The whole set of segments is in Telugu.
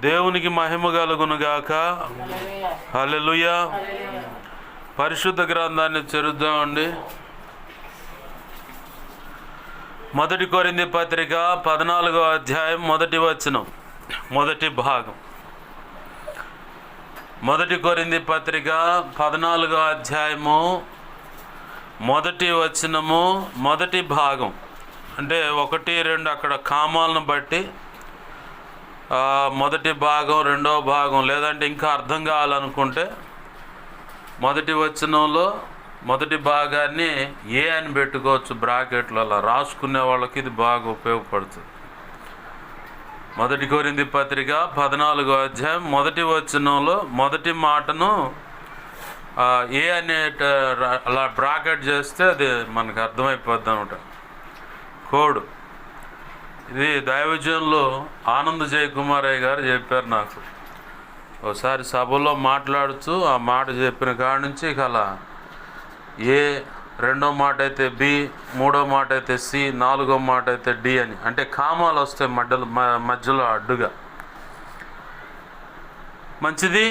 దేవునికి మహిమ కలుగునుగాక. హల్లెలూయా. పరిశుద్ధ గ్రంథాన్ని తెరుద్దామండి. 1 కొరింథీ పత్రిక 14వ అధ్యాయం 1వ వచనం, మొదటి భాగం. 1 కొరింథీ పత్రిక 14వ అధ్యాయము 1వ వచనము, మొదటి భాగం. అంటే 1, 2 అక్కడ కామాలను బట్టి మొదటి భాగం, రెండవ భాగం, లేదంటే ఇంకా అర్థం కావాలనుకుంటే మొదటి వచనంలో మొదటి భాగాన్ని ఏ అని పెట్టుకోవచ్చు, బ్రాకెట్లు. అలా రాసుకునే వాళ్ళకి ఇది బాగా ఉపయోగపడుతుంది. 1 కొరింథీ పత్రిక 14వ అధ్యాయం 1వ వచనంలో మొదటి మాటను ఏ అనే అలా బ్రాకెట్ చేస్తే అది మనకు అర్థమైపోద్ది అనమాట, కోడ్. ఇది దైవజనులు ఆనంద్ జయకుమారయ్య గారు చెప్పారు నాకు. ఒకసారి సభలో మాట్లాడుతూ ఆ మాట చెప్పిన కాడి నుంచి ఇక అలా ఏ, రెండో మాట అయితే బి, మూడో మాట అయితే సి, నాలుగో మాట అయితే డి అని, అంటే కామాలు వస్తాయి మధ్యలో అడ్డుగా. మంచిది,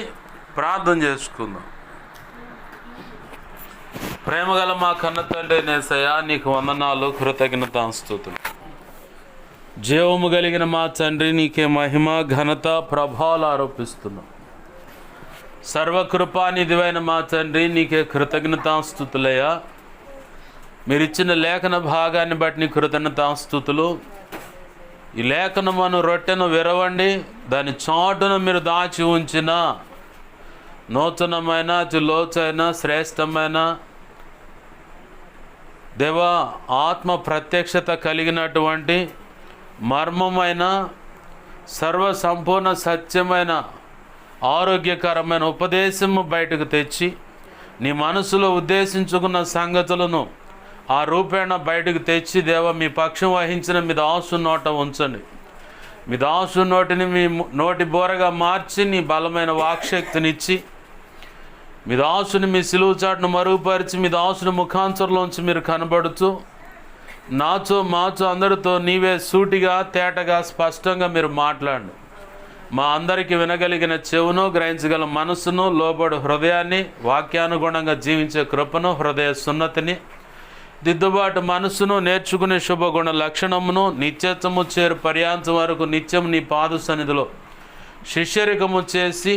ప్రార్థన చేసుకుందాం. ప్రేమగల మా కన్న తండ్రి యేసయ్యా, నీకు వందనాలు, కృతజ్ఞతాస్తుతులు. జీవము కలిగిన మా తండ్రి, నీకే మహిమ, ఘనత, ప్రభావాలు ఆరోపిస్తున్నాం. సర్వకృపానిధివైన మా తండ్రి, నీకే కృతజ్ఞతాస్తుతులయ్యా. మీరిచ్చిన లేఖన భాగాన్ని బట్టి నీ కృతజ్ఞతాస్తుతులు. ఈ లేఖనమును రొట్టెను విరవండి, దాని చాటును మీరు దాచి ఉంచిన నూతనమైన, అతి లోతైన, శ్రేష్టమైన దేవా, ఆత్మ ప్రత్యక్షత కలిగినటువంటి మర్మమైన, సర్వ సంపూర్ణ సత్యమైన, ఆరోగ్యకరమైన ఉపదేశము బయటకు తెచ్చి నీ మనసులో ఉద్దేశించుకున్న సంగతులను ఆ రూపేణ బయటకు తెచ్చి దేవా, మీ పక్షం వహించిన మీ దాసు నోట ఉంచండి. మీ దాసు నోటిని మీ నోటి బోరగా మార్చి నీ బలమైన వాక్శక్తినిచ్చి మీ దాసుని మీ సిలువ చాటును మరుగుపరిచి మీ దాసుని ముఖాంతరంలోంచి మీరు కనబడుతూ నాచో మాచో అందరితో నీవే సూటిగా, తేటగా, స్పష్టంగా మీరు మాట్లాడండి. మా అందరికీ వినగలిగిన చెవును, గ్రహించగల మనసును, లోబడు హృదయాన్ని, వాక్యానుగుణంగా జీవించే కృపను, హృదయ సున్నతిని, దిద్దుబాటు మనసును, నేర్చుకునే శుభగుణ లక్షణమును, నిత్యత్వము చేరు పర్యాంతం వరకు నిత్యం నీ పాద సన్నిధిలో శిష్యరికము చేసి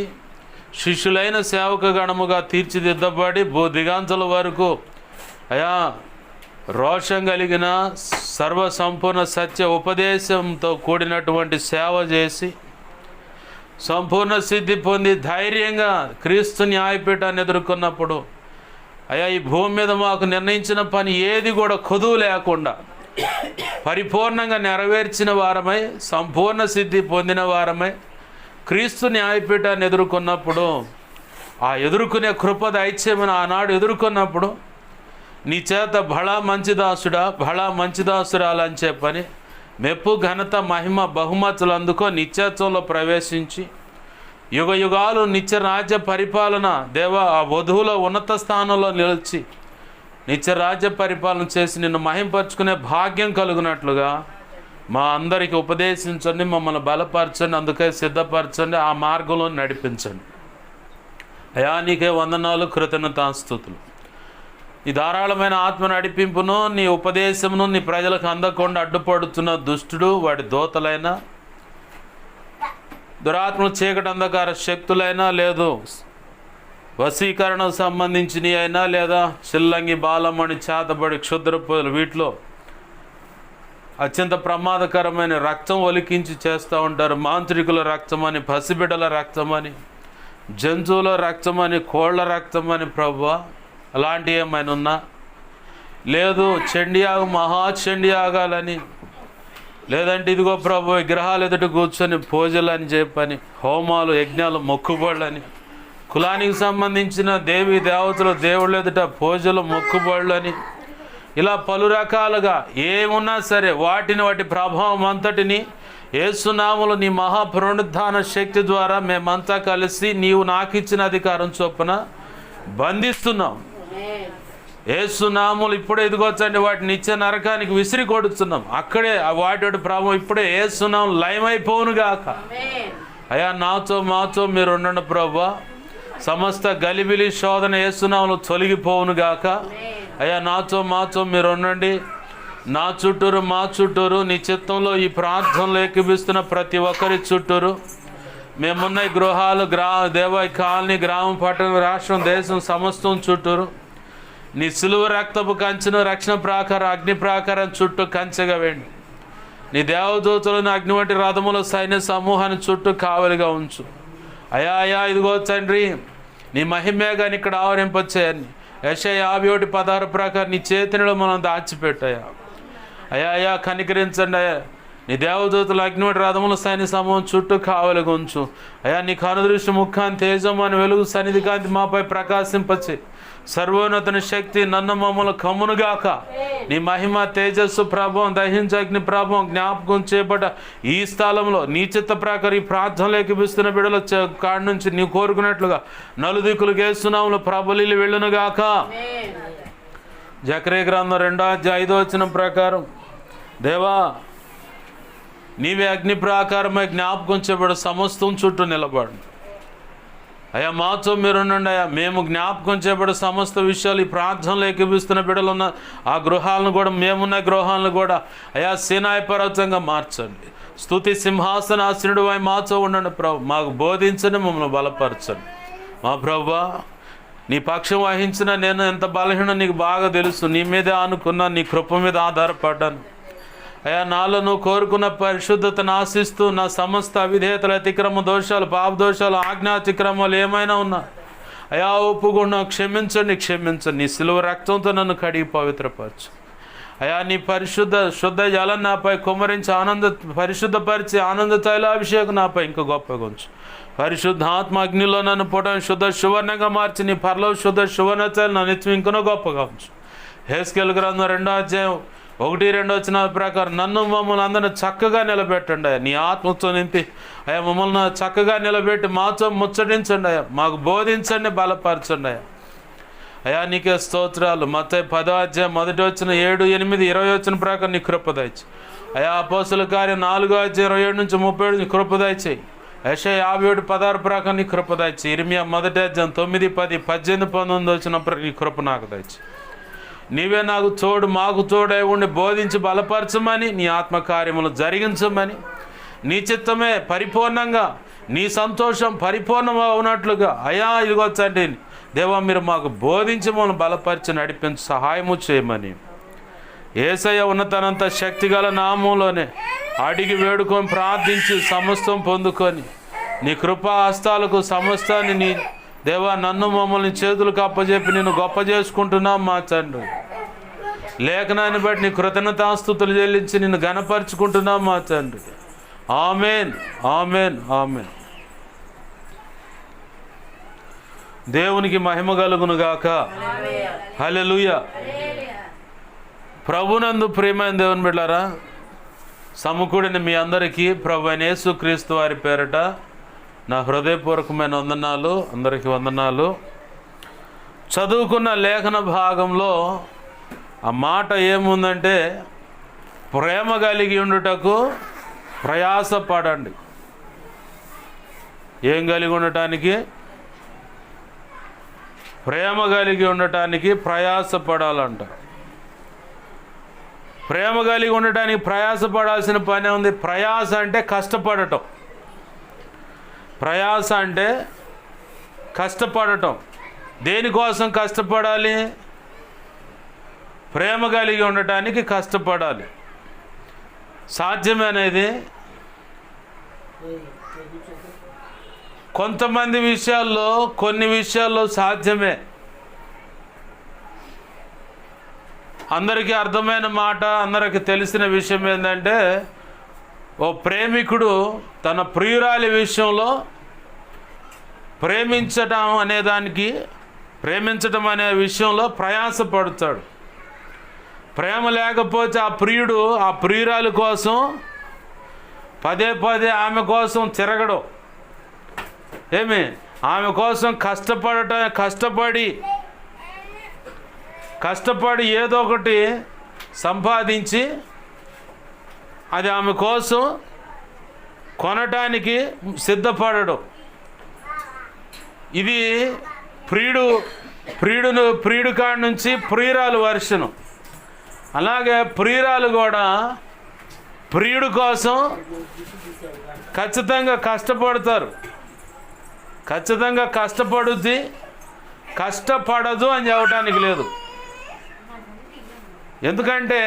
శిష్యులైన సేవక గణముగా తీర్చిదిద్దబడి దిగాంతల వరకు అయా రోషం కలిగిన సర్వ సంపూర్ణ సత్య ఉపదేశంతో కూడినటువంటి సేవ చేసి సంపూర్ణ సిద్ధి పొంది ధైర్యంగా క్రీస్తు న్యాయపీఠాన్ని ఎదుర్కొన్నప్పుడు అయ్యా, ఈ భూమి మీద మాకు నిర్ణయించిన పని ఏది కూడా కొదువు లేకుండా పరిపూర్ణంగా నెరవేర్చిన వారమై, సంపూర్ణ సిద్ధి పొందిన వారమై క్రీస్తు న్యాయపీఠాన్ని ఎదుర్కొన్నప్పుడు, ఆ ఎదుర్కొనే కృప దైత్యమని ఆనాడు ఎదుర్కొన్నప్పుడు నీ చేత బళా మంచిదాసుడా, బళా మంచిదాసురాలని చెప్పని మెప్పు, ఘనత, మహిమ, బహుమతులు అందుకో నిత్యత్వంలో ప్రవేశించి యుగ యుగాలు నిత్య రాజ్య పరిపాలన దేవా, ఆ వధువులో ఉన్నత స్థానంలో నిలిచి నిత్య రాజ్య పరిపాలన చేసి నిన్ను మహింపరుచుకునే భాగ్యం కలుగునట్లుగా మా అందరికీ ఉపదేశించండి, మమ్మల్ని బలపరచండి, అందుకే సిద్ధపరచండి, ఆ మార్గంలో నడిపించండి. అయా, నీకే వందనాలు, కృతజ్ఞతాస్తుతులు. ఈ ధారాళమైన ఆత్మ నడిపింపును, నీ ఉపదేశమును నీ ప్రజలకు అందకుండా అడ్డుపడుతున్న దుష్టుడు, వాడి దూతలైన దురాత్మలు, చీకటి అంధకార శక్తులైనా, లేదు వశీకరణకు సంబంధించినవి అయినా, లేదా చిల్లంగి, బాలమణి, చేతబడి, క్షుద్రపులు, వీటిలో అత్యంత ప్రమాదకరమైన రక్తం ఒలికించి చేస్తూ ఉంటారు. మాంత్రికుల రక్తమని, పసిబిడ్డల రక్తమని, జంతువుల రక్తమని, కోళ్ల రక్తమని ప్రభువా, అలాంటి ఏమైనా ఉన్నా, లేదు చండియాగం, మహాచండియాగాలని, లేదంటే ఇదిగో ప్రభు విగ్రహాలు ఎదుట కూర్చొని పూజలు అని చెప్పని, హోమాలు, యజ్ఞాలు, మొక్కుబళ్ళని, కులానికి సంబంధించిన దేవి దేవతలు, దేవుళ్ళ ఎదుట పూజలు, మొక్కుబళ్ళని, ఇలా పలు రకాలుగా ఏమున్నా సరే వాటి ప్రభావం అంతటిని యేసునామములో నీ మహాపునరుద్ధాన శక్తి ద్వారా మేమంతా కలిసి నీవు నాకు ఇచ్చిన అధికారం చొప్పున బంధిస్తున్నాం. యేసునామములు ఇప్పుడే ఎదుగొచ్చండి, వాటిని నిత్య నరకానికి విసిరి కొడుతున్నాం. అక్కడే వాటి ప్రభావం ఇప్పుడే యేసునామం లయమైపోవునుగాక. అయా నాతో మాతో మీరు ఉండండి ప్రభువా. సమస్త గలిబిలి శోధన యేసునామములో తొలగిపోవును గాక. అయా నాతో మాతో మీరు ఉండండి. నా చుట్టూరు మా చుట్టూరు నీ చిత్తంలో ఈ ప్రార్థనలు ఏకీభిస్తున్న ప్రతి ఒక్కరి చుట్టూరు, మేమున్న ఈ గృహాలు, దేవ కాలనీ, గ్రామం, పట్టణం, రాష్ట్రం, దేశం సమస్తం చుట్టూరు నీ సిలువ రక్తపు కంచెను, రక్షణ ప్రాకారం, అగ్ని ప్రాకారం చుట్టూ కంచెగా వేయండి. నీ దేవదూతలను అగ్ని వంటి రథముల సైన్య సమూహాన్ని చుట్టూ కావలిగా ఉంచు. అయా ఇదిగో తండ్రి, నీ మహిమేగాని ఇక్కడ ఆవరింపచేయని యెషయా 51:16 ప్రకారం నీ చేతిలో మనం దాచిపెట్టాయా. అయా కనికరించండి అయ్యా. నీ దేవదూతలు అగ్ని వంటి రథముల సైన్య సమూహం చుట్టూ కావలిగా ఉంచు. అయా నీ కనుదృష్టి ముఖాన్ని తేజమాని వెలుగు సన్నిధి కాంతి మాపై ప్రకాశింపచే. సర్వోన్నతుని శక్తి నన్ను మమ్మల్ని కమ్మునుగాక. నీ మహిమ తేజస్సు ప్రభావం దహించ అగ్ని ప్రభావం జ్ఞాపకం చేపట్ట ఈ స్థలంలో నీ చిత్త ప్రకారం ఈ ప్రార్థనలు ఏకీభిస్తున్న బిడ్డల కాడి నుంచి నీ కోరుకున్నట్లుగా నలుదిక్కులు గేస్తున్నాములు ప్రబలిలు వెళ్ళునుగాక. జకరియా గ్రంథం 2:5 ప్రకారం దేవా నీవే అగ్ని ప్రాకారమై జ్ఞాపకం చేయబడి సమస్తం చుట్టూ నిలబడు. అయ్యా మాతో మీరుండండి అయ్యా. మేము జ్ఞాపకం చేయబడి సమస్త విషయాలు ఈ ప్రార్థనలు ఏకీభిస్తున్న బిడ్డలున్న ఆ గృహాలను కూడా, మేమున్న గృహాలను కూడా అయ్యా సీనాయి పర్వతంగా మార్చండి. స్తుతి సింహాసనాసనుడు అయి మాతో ఉండండి ప్రభు. మాకు బోధించండి, మమ్మల్ని బలపరచండి. మా ప్రభువా నీ పక్షం వహించిన నేను ఎంత బలహీన నీకు బాగా తెలుసు. నీ మీదే ఆనుకున్నా, నీ కృప మీద ఆధారపడ్డాను అయ్యా. నాలో నువ్వు కోరుకున్న పరిశుద్ధతను ఆశిస్తూ నా సమస్త అవిధేయతలు, అతిక్రమ దోషాలు, పాప దోషాలు, ఆజ్ఞాతిక్రమాలు ఏమైనా ఉన్నా అయా ఒప్పుకున్నా క్షమించండి. నీ సిలువ రక్తంతో నన్ను కడిగి పవిత్రపరచు అయా. నీ శుద్ధ జలం నాపై కుమ్మరించి పరిశుద్ధపరిచి ఆనంద తైలాభిషేకం నాపై ఇంకా గొప్పగా ఉంచు. పరిశుద్ధాత్మ అగ్నిలో నన్ను పుట్టిన శుద్ధ సువర్ణంగా మార్చి నీ పరలో శుద్ధ సువర్ణ తైలం నా నిత్యం ఇంకనో గొప్పగా ఉంచు. హెస్కేలు గ్రంథం 2:1-2 ప్రకారం నన్ను మమ్మల్ని అందరిని చక్కగా నిలబెట్టండి అయ్యా. నీ ఆత్మతో నింపి అయ్యా మమ్మల్ని చక్కగా నిలబెట్టి మాతో ముచ్చటించండి అయ్యా. మాకు బోధించండి, బలపరచండి అయ్యా. అయ్యా నీకే స్తోత్రాలు. మత్తయి 10:7-8-20 ప్రకారం నీ కృప దయచేయి అయ్యా. అపోస్తలుల కార్యం 4:27-37 నీ కృప దయచేయి. యెషయా 51:16 ప్రకారం నీ కృప దయచేయి. ఇర్మియా 9:10-18-19 నీ కృప నాకు దయచేయి. నీవే నాకు తోడు, మాకు తోడై ఉండి బోధించి బలపరచమని, నీ ఆత్మకార్యములు జరిగించమని, నీ చిత్తమే పరిపూర్ణంగా, నీ సంతోషం పరిపూర్ణంగా ఉన్నట్లుగా అయా ఇదిగో తండ్రి దేవా మీరు మాకు బోధించి మమ్మల్ని బలపరిచి నడిపించి సహాయము చేయమని యేసయ్య ఉన్నతనంత శక్తిగల నామంలోనే అడిగి వేడుకొని ప్రార్థించి సమస్తం పొందుకొని నీ కృపా హస్తాలకు సమస్తాన్ని నీ దేవా నన్ను మమ్మల్ని చేతులకు అప్పజెప్పి నేను గొప్ప చేసుకుంటున్నాం మా తండ్రి. లేఖనాన్ని బట్టి నీ కృతజ్ఞతాస్తుతులు చెల్లించి నిన్ను ఘనపరుచుకుంటున్నాం మా తండ్రి. Amen, amen, amen. దేవునికి మహిమ కలుగును గాక. హల్లెలూయా. ప్రభునందు ప్రియమైన దేవుని బిడ్డలారా, సమకూడిన మీ అందరికీ ప్రభు అయిన యేసుక్రీస్తు వారి పేరట నా హృదయపూర్వకమైన వందనాలు. అందరికీ వందనాలు. చదువుకున్న లేఖన భాగంలో ఆ మాట ఏముందంటే, ప్రేమ కలిగి ఉండుటకు ప్రయాసపడండి. ఏం కలిగి ఉండటానికి? ప్రేమ కలిగి ఉండటానికి ప్రయాసపడాలంట. ప్రేమ కలిగి ఉండటానికి ప్రయాసపడాల్సిన పని ఉంది. ప్రయాస అంటే కష్టపడటం. ప్రయాస అంటే కష్టపడటం. దేనికోసం కష్టపడాలి? ప్రేమ కలిగి ఉండటానికి కష్టపడాలి. సాధ్యమనేది కొంతమంది విషయాల్లో, కొన్ని విషయాల్లో సాధ్యమే. అందరికీ అర్థమైన మాట, అందరికీ తెలిసిన విషయం ఏంటంటే, ఓ ప్రేమికుడు తన ప్రియురాలి విషయంలో ప్రేమించటం అనే విషయంలో ప్రయాసపడతాడు. ప్రేమ లేకపోతే ఆ ప్రియుడు ఆ ప్రియురాలి కోసం పదే ఆమె కోసం తిరగడు. ఆమె కోసం కష్టపడి ఏదో ఒకటి సంపాదించి అది ఆమె కోసం కొనటానికి సిద్ధపడడు. ఇది ప్రియుడు కాడి నుంచి ప్రియురాలు వర్షను. అలాగే ప్రియురాలు కూడా ప్రియుడు కోసం ఖచ్చితంగా కష్టపడతారు. ఖచ్చితంగా కష్టపడుద్ది, కష్టపడదు అని చెప్పడానికి లేదు. ఎందుకంటే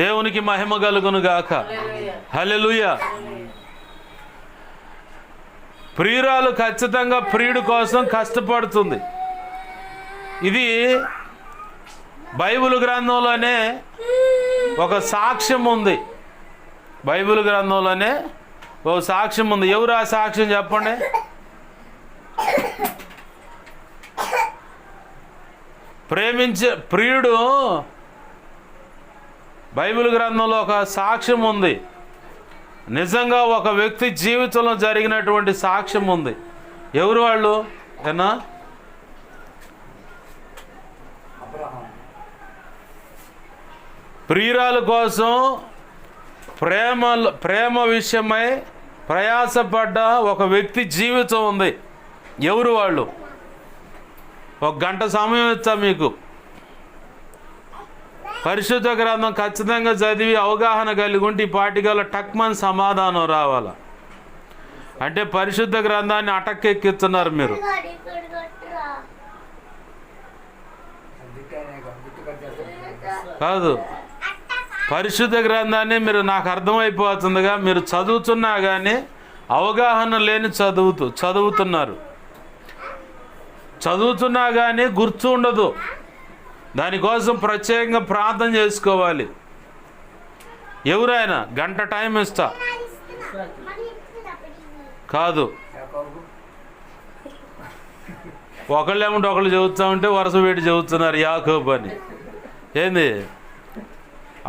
దేవునికి మహిమ కలుగును గాక. హల్లెలూయా. ప్రియురాలు ఖచ్చితంగా ప్రియుడు కోసం కష్టపడుతుంది. ఇది బైబిల్ గ్రంథంలోనే ఒక సాక్ష్యం ఉంది. బైబిల్ గ్రంథంలోనే ఒక సాక్ష్యం ఉంది. ఎవరు ఆ సాక్ష్యం చెప్పండి? ప్రేమించే ప్రియుడు, బైబిల్ గ్రంథంలో ఒక సాక్ష్యం ఉంది. నిజంగా ఒక వ్యక్తి జీవితంలో జరిగినటువంటి సాక్ష్యం ఉంది. ఎవరు వాళ్ళు? ఏనా ప్రియురాలు కోసం ప్రేమ విషయమై ప్రయాసపడ్డ ఒక వ్యక్తి జీవితం ఉంది. ఎవరు వాళ్ళు? ఒక గంట సమయం ఇస్తా మీకు. పరిశుద్ధ గ్రంథం ఖచ్చితంగా చదివి అవగాహన కలిగి ఉంటే ఈ పాటికల్లో టక్మన్ సమాధానం రావాల. అంటే పరిశుద్ధ గ్రంథాన్ని అటక్కెక్కిస్తున్నారు మీరు. కాదు, పరిశుద్ధ గ్రంథాన్ని మీరు నాకు అర్థమైపోతుందిగా మీరు చదువుతున్నా కానీ అవగాహన లేని చదువుతున్నా కానీ గుర్తు ఉండదు. దానికోసం ప్రత్యేకంగా ప్రార్థన చేసుకోవాలి. ఎవరైనా గంట టైం ఇస్తా. కాదు, ఒకళ్ళేమంటే ఒకళ్ళు చెబుతూ ఉంటే వరుస పెట్టి చెబుతున్నారు యాకోబు అని. ఏంది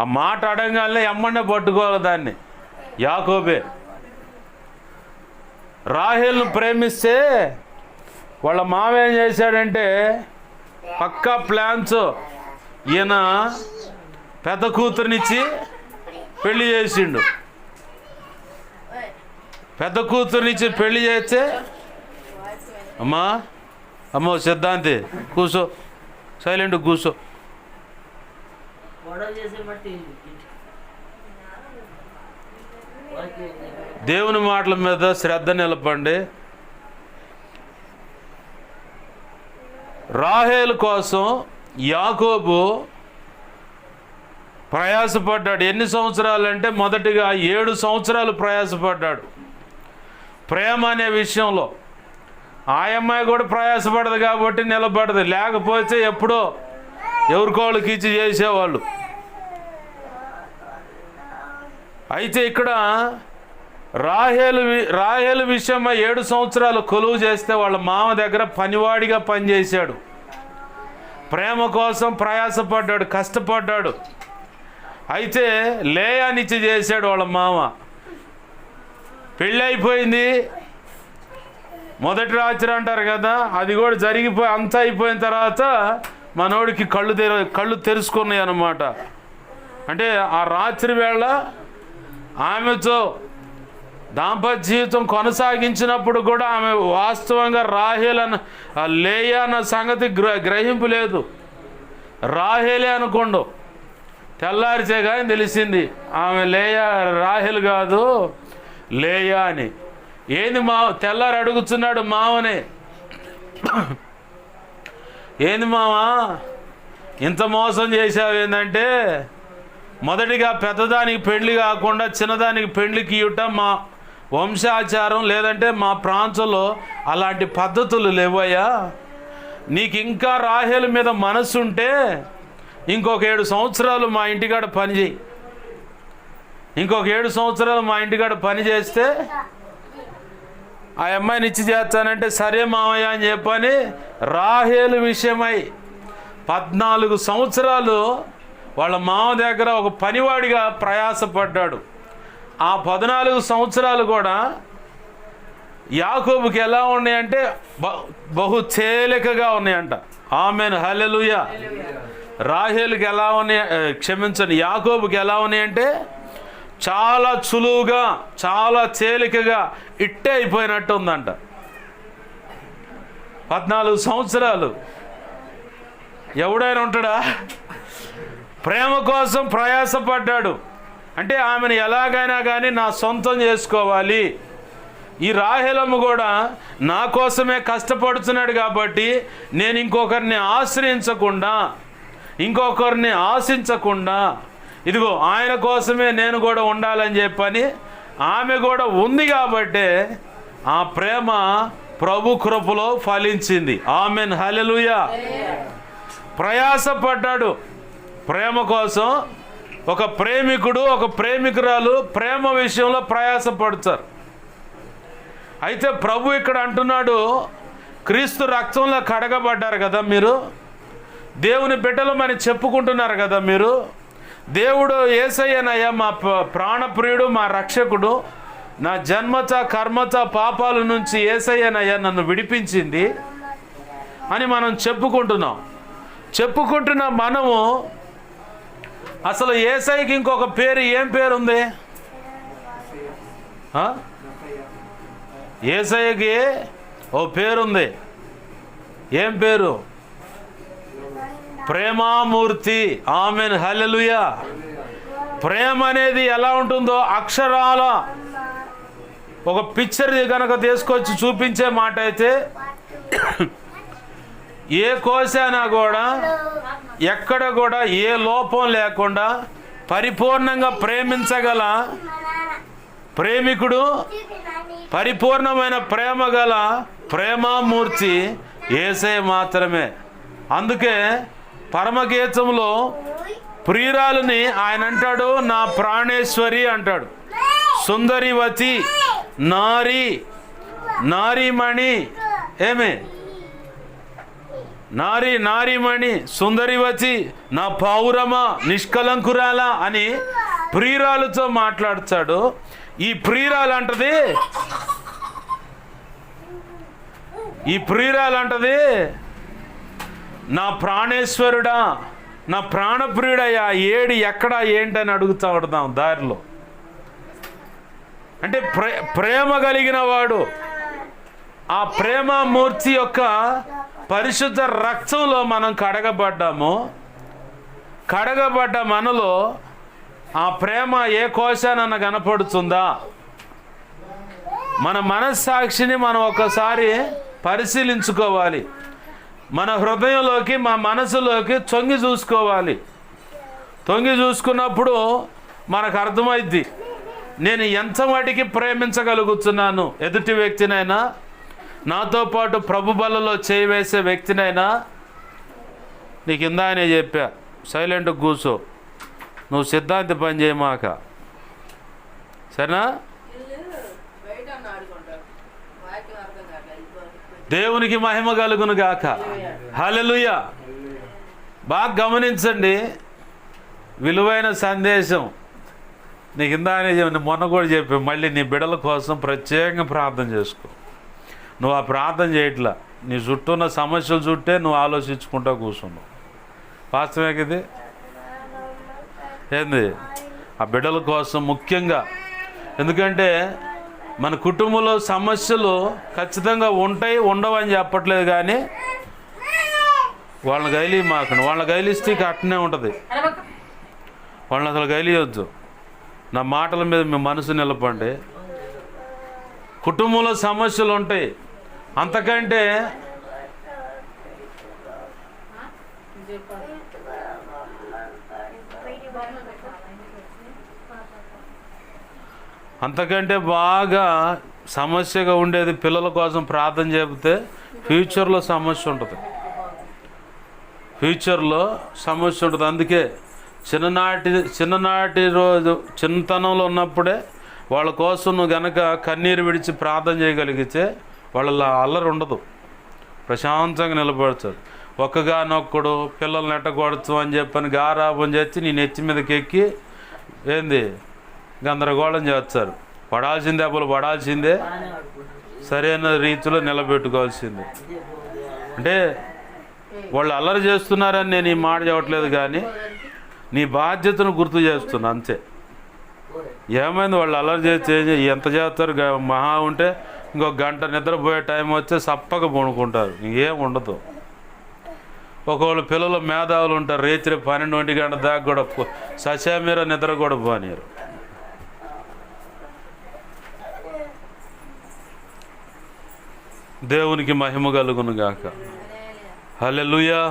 ఆ మాట అడగానే ఎమ్మనే పట్టుకోవాలి దాన్ని. యాకోబే రాహేలును ప్రేమిస్తే వాళ్ళ మామ ఏం చేశాడంటే పక్కా ప్లాన్స్. ఈయన పెద్ద కూతురునిచ్చి పెళ్లి చేసిండు. పెద్ద కూతురునిచ్చి పెళ్లి చేస్తే అమ్మో సిద్ధాంతి కూర్చో, సైలెంట్ కూర్చో. దేవుని మాటల మీద శ్రద్ధ నిలపండి. రాహేలు కోసం యాకోబు ప్రయాసపడ్డాడు. ఎన్ని సంవత్సరాలు అంటే మొదటిగా 7 సంవత్సరాలు ప్రయాసపడ్డాడు ప్రేమ అనే విషయంలో. ఆ అమ్మాయి కూడా ప్రయాసపడదు కాబట్టి నిలబడదు, లేకపోతే ఎప్పుడో ఎవరికోళ్ళకి ఇచ్చి చేసేవాళ్ళు. అయితే ఇక్కడ రాహేలు విషయమై 7 సంవత్సరాలు కొలువు చేస్తే వాళ్ళ మామ దగ్గర పనివాడిగా పనిచేశాడు. ప్రేమ కోసం ప్రయాసపడ్డాడు, కష్టపడ్డాడు. అయితే లేయానిచ్చి చేశాడు వాళ్ళ మామ. పెళ్ళి అయిపోయింది, మొదటి రాత్రి అంటారు కదా, అది కూడా జరిగిపోయి అంతా అయిపోయిన తర్వాత మనోడికి కళ్ళు తెరుచుకున్నాయి అన్నమాట. అంటే ఆ రాత్రి వేళ ఆమెతో దాంపత్య జీవితం కొనసాగించినప్పుడు కూడా ఆమె వాస్తవంగా రాహేల్ లేయా అన్న సంగతి గ్రహింపు లేదు. రాహేలే అనుకోండు. తెల్లారితే కానీ తెలిసింది ఆమె రాహేల్ కాదు లేయా అని. ఏంది తెల్లారి అడుగుతున్నాడు మామని, ఏంది మామ ఇంత మోసం చేసావు? ఏంటంటే మొదటిగా పెద్దదానికి పెళ్లి కాకుండా చిన్నదానికి పెళ్లికి ఇవ్వట మా వంశాచారం, లేదంటే మా ప్రాంతంలో అలాంటి పద్ధతులు లేవయ్యా. నీకు ఇంకా రాహేలు మీద మనసు ఉంటే ఇంకొక 7 సంవత్సరాలు మా ఇంటికాడ పని చేయి. ఇంకొక 7 సంవత్సరాలు మా ఇంటికాడ పని చేస్తే ఆ అమ్మాయిని ఇచ్చి చేస్తానంటే సరే మామయ్య అని చెప్పని రాహేలు విషయమై 14 సంవత్సరాలు వాళ్ళ మామ దగ్గర ఒక పనివాడిగా ప్రయాసపడ్డాడు. ఆ 14 సంవత్సరాలు కూడా యాకోబుకి ఎలా ఉన్నాయంటే బహు తేలికగా ఉన్నాయంట. ఆమెన్, హల్లెలూయా. రాహేలుకి ఎలా ఉన్నాయి, క్షమించండి, యాకోబుకి ఎలా ఉన్నాయంటే చాలా చులువుగా, చాలా తేలికగా ఇట్టే అయిపోయినట్టు ఉందంట. 14 సంవత్సరాలు ఎవడైనా ఉంటాడా? ప్రేమ కోసం ప్రయాసపడ్డాడు. అంటే ఆమెను ఎలాగైనా కానీ నా సొంతం చేసుకోవాలి. ఈ రాహేలమ్మ కూడా నా కోసమే కష్టపడుతున్నాడు కాబట్టి నేను ఇంకొకరిని ఆశ్రయించకుండా, ఇంకొకరిని ఆశించకుండా, ఇదిగో ఆయన కోసమే నేను కూడా ఉండాలని చెప్పని ఆమె కూడా ఉంది కాబట్టే ఆ ప్రేమ ప్రభు కృపలో ఫలించింది. ఆమెన్, హల్లెలూయా. ప్రయాసపడ్డాడు ప్రేమ కోసం. ఒక ప్రేమికుడు, ఒక ప్రేమికురాలు ప్రేమ విషయంలో ప్రయాసపడతారు. అయితే ప్రభు ఇక్కడ అంటున్నాడు, క్రీస్తు రక్తంలో కడగబడ్డారు కదా మీరు, దేవుని బిడ్డలమని చెప్పుకుంటున్నారు కదా మీరు. దేవుడు యేసయ్యనయ్యా, మా ప్రాణప్రియుడు, మా రక్షకుడు, నా జన్మత కర్మత పాపాల నుంచి యేసయ్యనయ్యా నన్ను విడిపించింది అని మనం చెప్పుకుంటున్న మనము అసలు యేసయ్యకి ఇంకొక పేరు, ఏం పేరు ఉంది? యేసయ్యకి ఓ పేరుంది. ఏం పేరు? ప్రేమామూర్తి. ఆమెన్, హల్లెలూయా. ప్రేమ అనేది ఎలా ఉంటుందో అక్షరాల ఒక పిక్చర్ కనుక తీసుకొచ్చి చూపించే మాట అయితే, ఏ కోశానా కూడా ఎక్కడ కూడా ఏ లోపం లేకుండా పరిపూర్ణంగా ప్రేమించగల ప్రేమికుడు, పరిపూర్ణమైన ప్రేమ గల ప్రేమామూర్తి యేసయ్య మాత్రమే. అందుకే పరమగీతంలో ప్రియురాలని ఆయన అంటాడు, నా ప్రాణేశ్వరి అంటాడు. సుందరివతి, నారీమణి, ఏమే నారీమణి, సుందరివతి, నా పౌరమ, నిష్కలంకురాల అని ప్రియురాలతో మాట్లాడుతాడు. ఈ ప్రియురాలు అంటది నా ప్రాణేశ్వరుడా, నా ప్రాణప్రియుడయ్యా, ఏడి ఎక్కడ ఏంటని అడుగుతా పడదాం దారిలో. అంటే ప్రేమ కలిగిన వాడు. ఆ ప్రేమమూర్తి యొక్క పరిశుద్ధ రక్తంలో మనం కడగబడ్డాము. కడగబడ్డ మనలో ఆ ప్రేమ ఏ కోశానన్న కనపడుతుందా? మన మనస్సాక్షిని మనం ఒకసారి పరిశీలించుకోవాలి. మన హృదయంలోకి, మా మనసులోకి తొంగి చూసుకోవాలి. తొంగి చూసుకున్నప్పుడు మనకు అర్థమైద్ది, నేను ఎంత మటుకి ప్రేమించగలుగుతున్నాను ఎదుటి వ్యక్తినైనా, నాతో పాటు ప్రభు బలలో చేయవేసే వ్యక్తినైనా. నీకు ఇందానే చెప్పా, సైలెంట్ కూర్చో, నువ్వు సిద్ధాంతి పని చేయమాక, సరేనా? దేవునికి మహిమ కలుగును గాక. హల్లెలూయా. బాగా గమనించండి, విలువైన సందేశం. నీకు ఇందానే మొన్న కూడా చెప్పా, మళ్ళీ నీ బిడ్డల కోసం ప్రత్యేకంగా ప్రార్థన చేసుకో. నువ్వు ఆ ప్రార్థన చేయట్లా, నీ చుట్టూ ఉన్న సమస్యల చుట్టే నువ్వు ఆలోచించుకుంటూ కూర్చున్నావు. వాస్తవమే కదా? ఏంది? ఆ బిడ్డల కోసం ముఖ్యంగా. ఎందుకంటే మన కుటుంబంలో సమస్యలు ఖచ్చితంగా ఉంటాయి, ఉండవని చెప్పట్లేదు, కానీ వాళ్ళని వాళ్ళని గైలిస్తే అట్టనే ఉంటుంది. వాళ్ళని అసలు గైలియొద్దు. నా మాటల మీద మీ మనసు నిలపండి. కుటుంబంలో సమస్యలు ఉంటాయి, అంతకంటే బాగా సమస్యగా ఉండేది పిల్లల కోసం ప్రార్థన చెబితే ఫ్యూచర్లో సమస్య ఉంటుంది. అందుకే చిన్ననాటి రోజు చిన్నతనంలో ఉన్నప్పుడే వాళ్ళ కోసం నువ్వు గనక కన్నీరు విడిచి ప్రార్థన చేయగలిగితే వాళ్ళ అల్లరి ఉండదు, ప్రశాంతంగా నిలబడతారు. ఒక్కగానొక్కడు పిల్లల్ని ఎట్టకూడదు అని చెప్పని గారాబం చేసి నీ నెత్తి మీదకి ఎక్కి ఏంది గందరగోళం చేస్తారు. పడాల్సిందే, అప్పులు పడాల్సిందే, సరైన రీతిలో నిలబెట్టుకోవాల్సిందే. అంటే వాళ్ళు అల్లరి చేస్తున్నారని నేను ఈ మాట చెప్పట్లేదు, కానీ నీ బాధ్యతను గుర్తు చేస్తున్నా అంతే. ఏమైంది వాళ్ళు అల్లరి చేసి ఎంత చేస్తారు, మహా ఉంటే ఇంకొక గంట నిద్రపోయే టైం వచ్చే సప్పగా పడుకుంటారు, ఇంకేం ఉండదు. ఒకవేళ పిల్లలు మేధావులు ఉంటారు, రేత్రి 12 గంట దాకా కూడా సశామీర నిద్ర కూడా పోనీరు. దేవునికి మహిమ కలుగును గాక. హల్లెలూయా.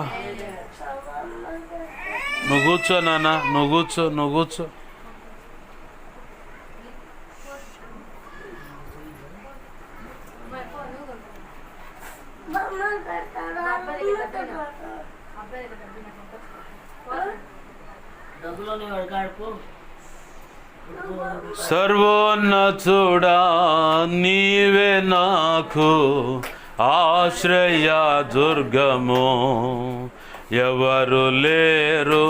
నువ్వు కూర్చో నాన్న, నువ్వు కూర్చో. సర్వోన్నతుడా నీవే నాకు ఆశ్రయ దుర్గము, ఎవరు లేరు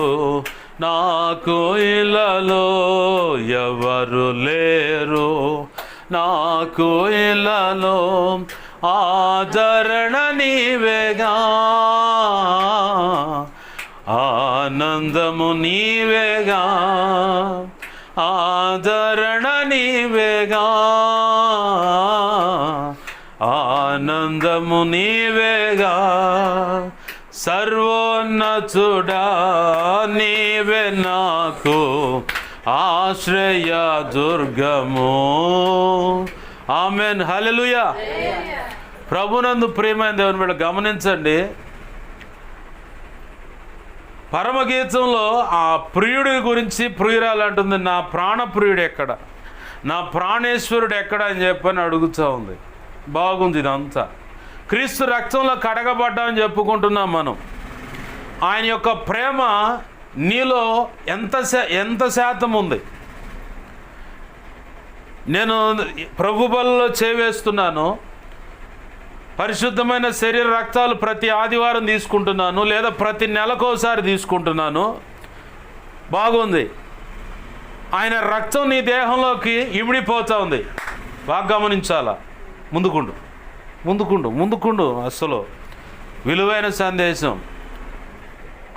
నాకు ఇలలో, ఎవరు లేరు నాకు ఇలలో, ఆదరణ నీవేగా, ఆనందము నీవేగా, ఆదరణ నీవేగా, ఆనందము నీవేగా, సర్వోన్నతుడా నీవే నాకు ఆశ్రయ దుర్గము. ఆమేన్. హల్లెలూయా. ప్రభునందు ప్రియమైన దేవుని బిడ్డ గమనించండి, పరమగీతంలో ఆ ప్రియుడి గురించి ప్రియురాలు అంటుంది, నా ప్రాణప్రియుడు ఎక్కడ, నా ప్రాణేశ్వరుడు ఎక్కడ అని చెప్పని అడుగుతూ ఉంది. బాగుంది ఇదంతా. క్రీస్తు రక్తంలో కడగబడ్డామని చెప్పుకుంటున్నాం మనం. ఆయన యొక్క ప్రేమ నీలో ఎంత శాతం ఉంది? నేను ప్రభు బలలో చేవేస్తున్నాను, పరిశుద్ధమైన శరీర రక్తాలు ప్రతి ఆదివారం తీసుకుంటున్నాను, లేదా ప్రతి నెలకోసారి తీసుకుంటున్నాను. బాగుంది. ఆయన రక్తం నీ దేహంలోకి ఇమిడిపోతూ ఉంది. బాగా గమనించాలా. ముందుకుండు. అసలు విలువైన సందేశం.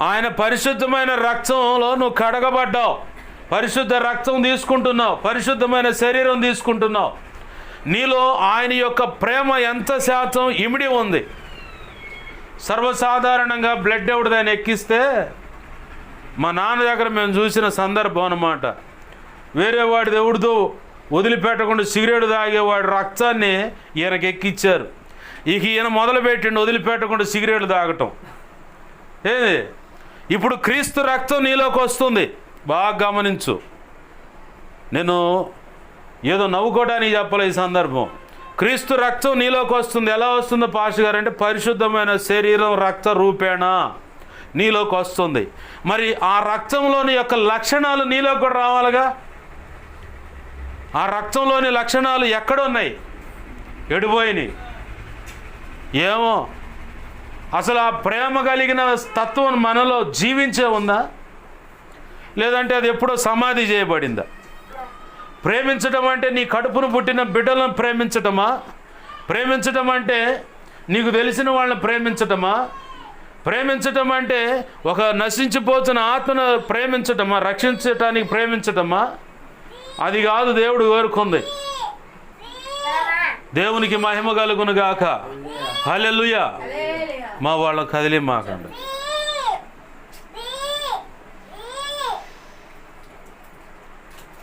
ఆయన పరిశుద్ధమైన రక్తంలో నువ్వు కడగబడ్డావు, పరిశుద్ధ రక్తం తీసుకుంటున్నావు, పరిశుద్ధమైన శరీరం తీసుకుంటున్నావు. నీలో ఆయన యొక్క ప్రేమ ఎంత శాతం ఇమిడి ఉంది? సర్వసాధారణంగా బ్లడ్ ఎవరిదాన్ని ఎక్కిస్తే, మా నాన్న దగ్గర మేము చూసిన సందర్భం అన్నమాట. వేరే వాడి దేవుడితో వదిలిపెట్టకుండా సిగరెట్ తాగేవాడి రక్తాన్ని ఈయనకి ఎక్కిచ్చారు. ఈయన మొదలుపెట్టిండు వదిలిపెట్టకుండా సిగరెట్ తాగటం. ఏది ఇప్పుడు క్రీస్తు రక్తం నీలోకి వస్తుంది. బాగా గమనించు. నేను ఏదో నవ్వుకోవడానికి చెప్పలే ఈ సందర్భం. క్రీస్తు రక్తం నీలోకి వస్తుంది. ఎలా వస్తుందో పాస్టర్ గారు అంటే, పరిశుద్ధమైన శరీరం రక్త రూపేణ నీలోకి వస్తుంది. మరి ఆ రక్తంలోని యొక్క లక్షణాలు నీలోకి కూడా రావాలిగా. ఆ రక్తంలోని లక్షణాలు ఎక్కడున్నాయి? ఎడిపోయినాయి. ఏమో అసలు ఆ ప్రేమ కలిగిన తత్వం మనలో జీవించే ఉందా, లేదంటే అది ఎప్పుడో సమాధి చేయబడిందా? ప్రేమించటం అంటే నీ కడుపును పుట్టిన బిడ్డలను ప్రేమించటమా? ప్రేమించటం అంటే నీకు తెలిసిన వాళ్ళని ప్రేమించటమా? ప్రేమించటం అంటే ఒక నశించిపోతున్న ఆత్మను ప్రేమించటమా? రక్షించటానికి ప్రేమించటమా? అది కాదు దేవుడు కోరుకుంది. దేవునికి మహిమ కలుగును గాక. హల్లెలూయా. మా వాళ్ళ కదిలి మాకండి.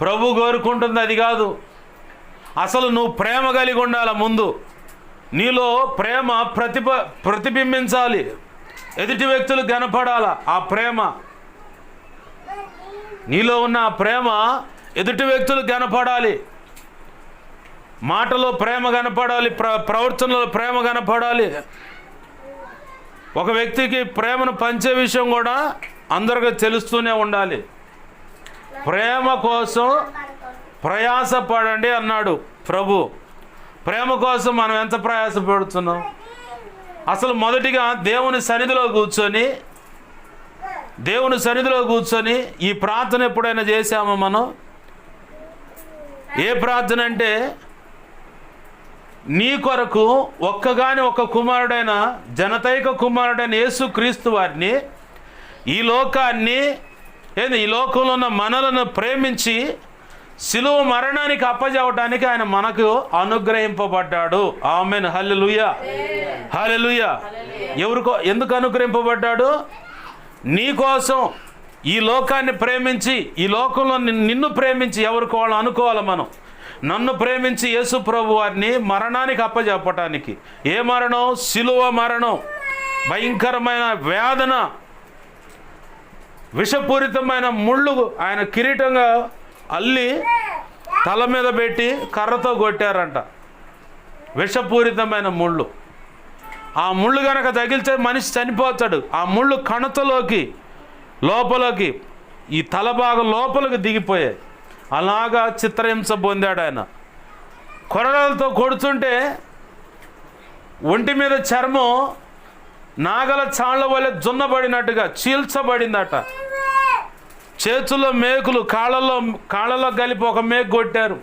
ప్రభు కోరుకుంటుంది అది కాదు. అసలు నువ్వు ప్రేమ కలిగి ఉండాలి. ముందు నీలో ప్రేమ ప్రతిబింబించాలి, ఎదుటి వ్యక్తులు కనపడాల. ఆ ప్రేమ నీలో ఉన్న ఆ ప్రేమ ఎదుటి వ్యక్తులు కనపడాలి. మాటలో ప్రేమ కనపడాలి, ప్రవర్తనలో ప్రేమ కనపడాలి. ఒక వ్యక్తికి ప్రేమను పంచే విషయం కూడా అందరికీ తెలుస్తూనే ఉండాలి. ప్రేమ కోసం ప్రయాసపడండి అన్నాడు ప్రభు. ప్రేమ కోసం మనం ఎంత ప్రయాసపడుతున్నాం? అసలు మొదటిగా దేవుని సన్నిధిలో కూర్చొని ఈ ప్రార్థన ఎప్పుడైనా చేశామో మనం? ఏ ప్రార్థన అంటే, నీ కొరకు ఒక్కగాని ఒక కుమారుడైన జనతైక కుమారుడైన యేసుక్రీస్తు వారిని, ఈ లోకంలో ఉన్న మనలను ప్రేమించి సిలువ మరణానికి అప్పజెప్పడానికి ఆయన మనకు అనుగ్రహింపబడ్డాడు. ఆమేన్. హల్లెలూయా, హల్లెలూయా. ఎందుకు అనుగ్రహింపబడ్డాడు? నీ కోసం ఈ లోకాన్ని ప్రేమించి, ఈ లోకంలో నిన్ను ప్రేమించి, ఎవరికి వాళ్ళు అనుకోవాలి మనం, నన్ను ప్రేమించి యేసు ప్రభు వారిని మరణానికి అప్పజెప్పటానికి. ఏ మరణం? సిలువ మరణం. భయంకరమైన వేదన, విషపూరితమైన ముళ్ళు ఆయన కిరీటంగా అల్లి తల మీద పెట్టి కర్రతో కొట్టారంట. విషపూరితమైన ముళ్ళు. ఆ ముళ్ళు కనుక తగిలితే మనిషి చనిపోతాడు. ఆ ముళ్ళు కణతలోకి లోపలికి ఈ తల భాగం లోపలికి దిగిపోయాయి. అలాగా చిత్రహింస పొందాడు ఆయన. కొరడాలతో కొడుతుంటే ఒంటి మీద చర్మం నాగల చాళ్ళ వల్ల జొన్నబడినట్టుగా చీల్చబడిందట. చేతుల్లో మేకులు కాళ్ళలో కలిపి ఒక మేకు కొట్టారు.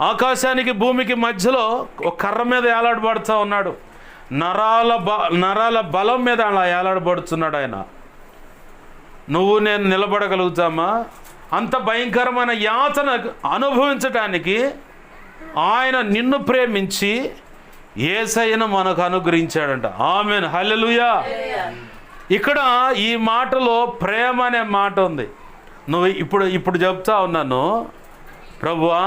ఆకాశానికి భూమికి మధ్యలో ఒక కర్ర మీద ఏలాడబడుతూ ఉన్నాడు. నరాల బలం మీద అలా ఏలాడబడుతున్నాడు ఆయన. నువ్వు నేను నిలబడగలుగుతామా? అంత భయంకరమైన యాతన అనుభవించటానికి ఆయన నిన్ను ప్రేమించి యేసయ్యను మనకు అనుగ్రహించాడంట. ఆమేన్. హల్లెలూయా. ఇక్కడ ఈ మాటలో ప్రేమ అనే మాట ఉంది. నువ్వు ఇప్పుడు చెప్తా ఉన్నాను, ప్రభువా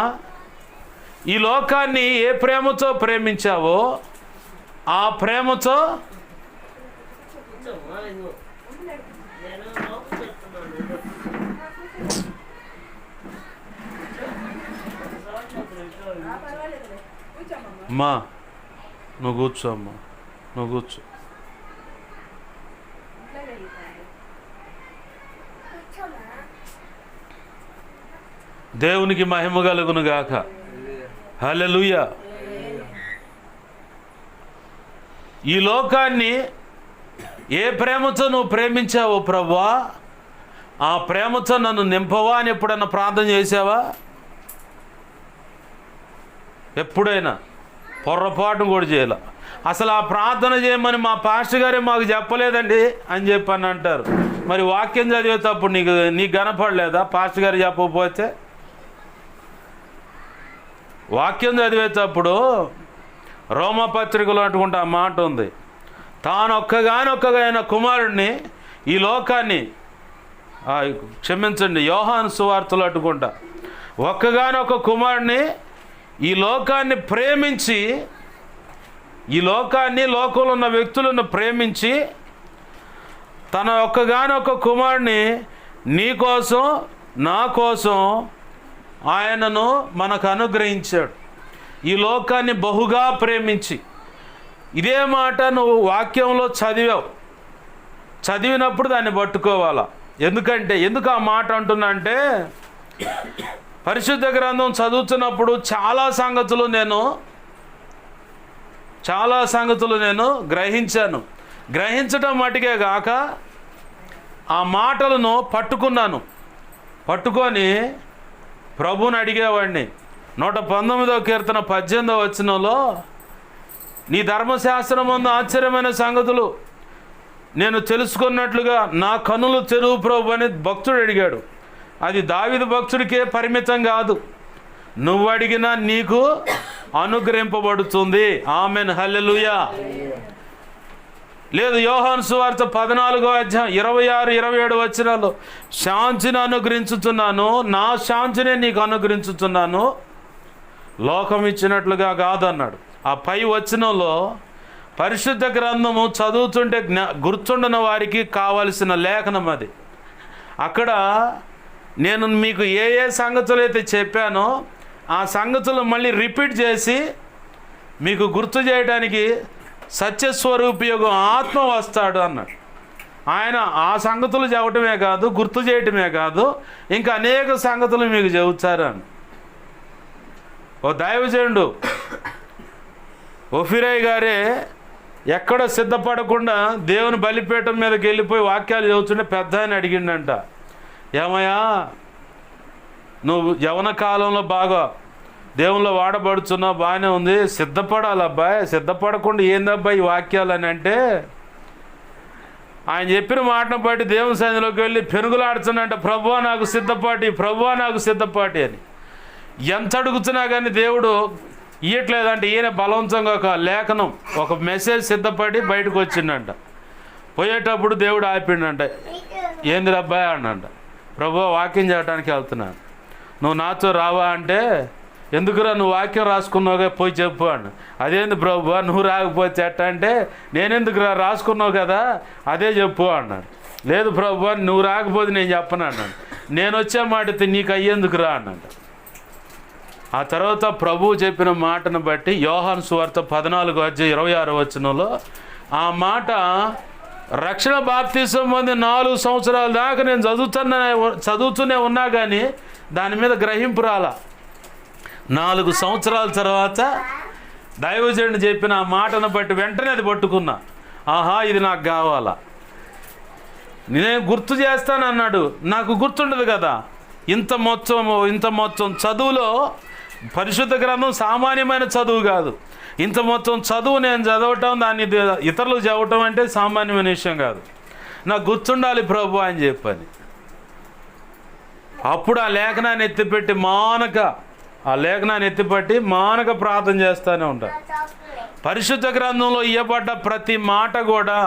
ఈ లోకాన్ని ఏ ప్రేమతో ప్రేమించావో ఆ ప్రేమతో అమ్మా నువ్వు కూర్చో, అమ్మా నువ్వు కూర్చో. దేవునికి మహిమ కలుగును గాక. హల్లెలూయా. ఈ లోకాన్ని ఏ ప్రేమతో నువ్వు ప్రేమించావో ప్రభువా ఆ ప్రేమతో నన్ను నింపవా అని ఎప్పుడైనా ప్రార్థన చేసావా? ఎప్పుడైనా పొర్రపాటు కూడా చేయాల. అసలు ఆ ప్రార్థన చేయమని మా పాస్టర్ గారే మాకు చెప్పలేదండి అని చెప్పని అంటారు. మరి వాక్యం చదివేటప్పుడు నీకు కనపడలేదా? పాస్టర్ గారు చెప్పకపోతే వాక్యం చదివేటప్పుడు రోమపత్రికలో అట్టుకుంటే ఆ మాట ఉంది, తాను ఒక్కగానొక్కగైన కుమారుడిని ఈ లోకాన్ని క్షమించండి యోహాను సువార్తలో అట్టుకుంటా, ఒక్కగానొక్క కుమారుడిని ఈ లోకాన్ని ప్రేమించి, ఈ లోకాన్ని లోకంలో ఉన్న వ్యక్తులను ప్రేమించి తన ఒక్కగానొక్క కుమారుడిని నీ కోసం నా కోసం ఆయనను మనకు అనుగ్రహించాడు. ఈ లోకాన్ని బహుగా ప్రేమించి. ఇదే మాట నువ్వు వాక్యంలో చదివినప్పుడు దాన్ని పట్టుకోవాలా. ఎందుకు ఆ మాట అంటున్నా అంటే, పరిశుద్ధ గ్రంథం చదువుతున్నప్పుడు చాలా సంగతులు నేను గ్రహించాను. గ్రహించడం మటుకే గాక ఆ మాటలను పట్టుకొని ప్రభువుని అడిగేవాడిని. 119వ కీర్తన 18వ వచనంలో, నీ ధర్మశాస్త్రం ముందు ఆశ్చర్యమైన సంగతులు నేను తెలుసుకున్నట్లుగా నా కన్నులు తెరువు ప్రభు అని భక్తుడు అడిగాడు. అది దావీదు భక్తుడికే పరిమితం కాదు, నువ్వు అడిగినా నీకు అనుగ్రహింపబడుతుంది. ఆమెన్. హల్లెలూయా. లేదు, యోహాను సువార్త 14వ అధ్యాయం 26-27 వచనాలు, శాంతిని అనుగ్రహించుతున్నాను, నా శాంతినే నీకు అనుగ్రహించుతున్నాను, లోకం ఇచ్చినట్లుగా కాదన్నాడు. ఆ పై వచనంలో పరిశుద్ధ గ్రంథము చదువుతుంటే గుర్తుండని వారికి కావలసిన లేఖనం అది. అక్కడ నేను మీకు ఏ సంగతులు అయితే చెప్పానో ఆ సంగతులు మళ్ళీ రిపీట్ చేసి మీకు గుర్తు చేయడానికి సత్యస్వరూపియోగం ఆత్మ వస్తాడు అన్నాడు. ఆయన ఆ సంగతులు చెప్పటమే కాదు, గుర్తు చేయటమే కాదు, ఇంకా అనేక సంగతులు మీకు చెబుతారు అని. ఓ దైవజనుడు ఒఫిరై గారే ఎక్కడ సిద్ధపడకుండా దేవుని బలిపీఠం మీదకి వెళ్ళిపోయి వాక్యాలు చదువుతుంటే పెద్ద ఆయన అడిగిండంట, ఏమయ్యా నువ్వు యవన కాలంలో బాగా దేవుల్లో వాడబడుతున్నావు, బాగానే ఉంది, సిద్ధపడాలి అబ్బాయి, సిద్ధపడకుండా ఏందబ్బాయి ఈ వాక్యాలు అని అంటే, ఆయన చెప్పిన మాటను బట్టి దేవుని సన్నిధిలోకి వెళ్ళి పెనుగులాడుతున్నట్ట, ప్రభువా నాకు సిద్ధపాటి, ప్రభువా నాకు సిద్ధపాటి అని. ఎంత అడుగుతున్నా కానీ దేవుడు ఇయ్యట్లేదంటే ఈయన బలవంతంగా ఒక లేఖనం, ఒక మెసేజ్ సిద్ధపడి బయటకు వచ్చిండంట. పోయేటప్పుడు దేవుడు ఆపిండంట. ఏంది అబ్బాయి అన్నంట. ప్రభు వాక్యం చేయడానికి వెళ్తున్నాను, నువ్వు నాతో రావా అంటే, ఎందుకురా నువ్వు వాక్యం రాసుకున్నావుగా పోయి చెప్పు అన్న. అదేంది ప్రభు నువ్వు రాకపోతే ఎట్ట అంటే, నేనెందుకురా రాసుకున్నావు కదా అదే చెప్పు అన్నాడు. లేదు ప్రభు నువ్వు రాకపోతే నేను చెప్పను అన్నాడు. నేను వచ్చే మాట నీకు అయ్యేందుకు రా అన్నాడు. ఆ తర్వాత ప్రభువు చెప్పిన మాటను బట్టి యోహాను సువార్త 14:26 ఆ మాట, రక్షణ బాప్తిసం పొంది 4 సంవత్సరాల దాకా నేను చదువుతూనే ఉన్నా కానీ దాని మీద గ్రహింపు రాలా. 4 సంవత్సరాల తర్వాత దైవజనుడు చెప్పిన ఆ మాటను బట్టి వెంటనే అది పట్టుకున్నా. ఆహా ఇది నాకు కావాలా, నేను గుర్తు చేస్తానన్నాడు. నాకు గుర్తుండదు కదా. ఇంత మొత్తం చదువులో పరిశుద్ధ గ్రంథం సామాన్యమైన చదువు కాదు. ఇంత మొత్తం చదువు నేను చదవటం, దాన్ని ఇతరులకు చదవటం అంటే సామాన్యమైన విషయం కాదు. నాకు గుర్తుండాలి ప్రభు అని చెప్పని అప్పుడు ఆ లేఖనాన్ని ఎత్తిపెట్టి మానక ప్రార్థన చేస్తూనే ఉంటాను. పరిశుద్ధ గ్రంథంలో ఇవ్వబడ్డ ప్రతి మాట కూడా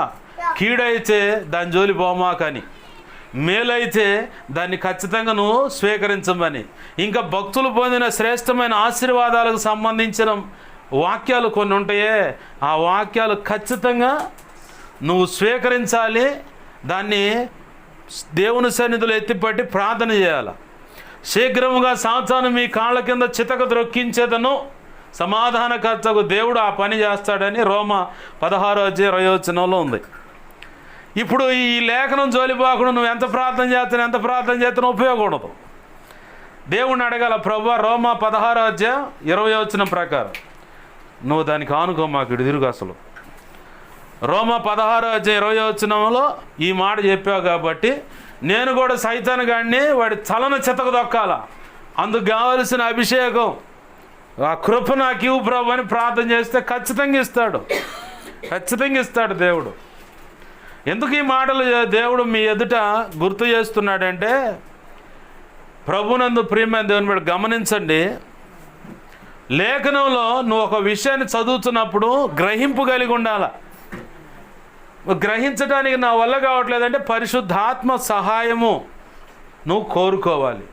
కీడైతే దాని జోలి పోమాకని, మేలైతే దాన్ని ఖచ్చితంగా నువ్వు స్వీకరించమని, ఇంకా భక్తులు పొందిన శ్రేష్టమైన ఆశీర్వాదాలకు సంబంధించిన వాక్యాలు కొన్ని ఉంటాయే, ఆ వాక్యాలు ఖచ్చితంగా నువ్వు స్వీకరించాలి. దాన్ని దేవుని సన్నిధిలో ఎత్తిపట్టి ప్రార్థన చేయాలి. శీఘ్రముగా సాతాను మీ కాళ్ళ కింద చితక ద్రొక్కించేదను, సమాధానకర్తకు దేవుడు ఆ పని చేస్తాడని రోమా 16:20 ఉంది. ఇప్పుడు ఈ లేఖనం జోలిపోకుండా నువ్వు ఎంత ప్రార్థన చేస్తున్నా ఉపయోగం ఉండదు. దేవుణ్ణి అడగాల, ప్రభువా రోమా 16:20 ప్రకారం నువ్వు దానికి ఆనుకో, మాకు ఇటు తిరుగు. అసలు రోమా 16:20 ఈ మాట చెప్పావు కాబట్టి నేను కూడా సైతాను గాడిని వాడి తలను చితక దొక్కాల, అందుకు కావలసిన అభిషేకం ఆ కృప నాకు ఇవ్వు ప్రభు అని ప్రార్థన చేస్తే ఖచ్చితంగా ఇస్తాడు దేవుడు. ఎందుకు ఈ మాటలు దేవుడు మీ ఎదుట గుర్తు చేస్తున్నాడంటే, ప్రభునందు ప్రియమైన దేవుని బిడ్డ గమనించండి. లేఖనంలో నువ్వు ఒక విషయాన్ని చదువుతున్నప్పుడు గ్రహింపు కలిగి ఉండాల. గ్రహించడానికి నా వల్ల కావట్లేదంటే పరిశుద్ధాత్మ సహాయము నువ్వు కోరుకోవాలి.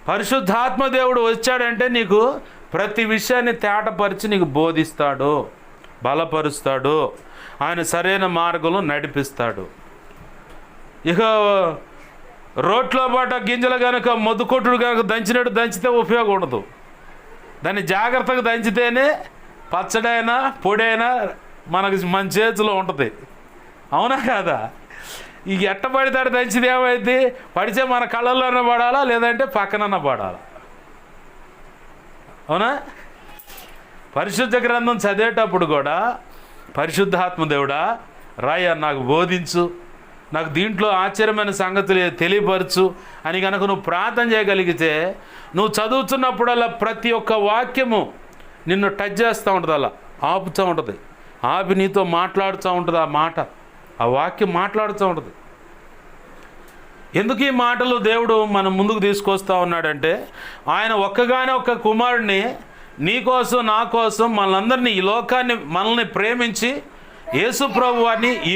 పరిశుద్ధాత్మ దేవుడు వచ్చాడంటే నీకు ప్రతి విషయాన్ని తేటపరిచి నీకు బోధిస్తాడు, బలపరుస్తాడు, ఆయన సరైన మార్గంలో నడిపిస్తాడు. ఇక రోట్లో పాట గింజలు కనుక మొద్దుకొట్టుడు కనుక దంచితే ఉపయోగం ఉండదు. దాన్ని జాగ్రత్తగా దంచితేనే పచ్చడైనా పొడైనా మన చేతిలో ఉంటుంది. అవునా కాదా? ఇక ఎట్ట పడితాడు దంచిది ఏమైంది? పడితే మన కళ్ళల్లోనే పడాలా, లేదంటే పక్కనన్నా పడాలా. అవునా? పరిశుద్ధ గ్రంథం చదివేటప్పుడు కూడా పరిశుద్ధాత్మ దేవుడా రాయ నాకు బోధించు, నాకు దీంట్లో ఆశ్చర్యమైన సంగతులు తెలియపరచు అని కనుక నువ్వు ప్రార్థన చేయగలిగితే, నువ్వు చదువుతున్నప్పుడల్లా ప్రతి ఒక్క వాక్యము నిన్ను టచ్ చేస్తూ ఉంటుంది, అలా ఆపుతూ ఉంటుంది, ఆపి నీతో మాట్లాడుతూ ఉంటుంది. ఆ వాక్యం మాట్లాడుతూ ఉంటుంది. ఎందుకు ఈ మాటలు దేవుడు మన ముందుకు తీసుకొస్తూ ఉన్నాడంటే, ఆయన ఒక్కగానే ఒక్క కుమారుడిని నీ కోసం నా కోసం మనందరినీ, ఈ లోకాన్ని మనల్ని ప్రేమించి యేసు ప్రభు వారిని ఈ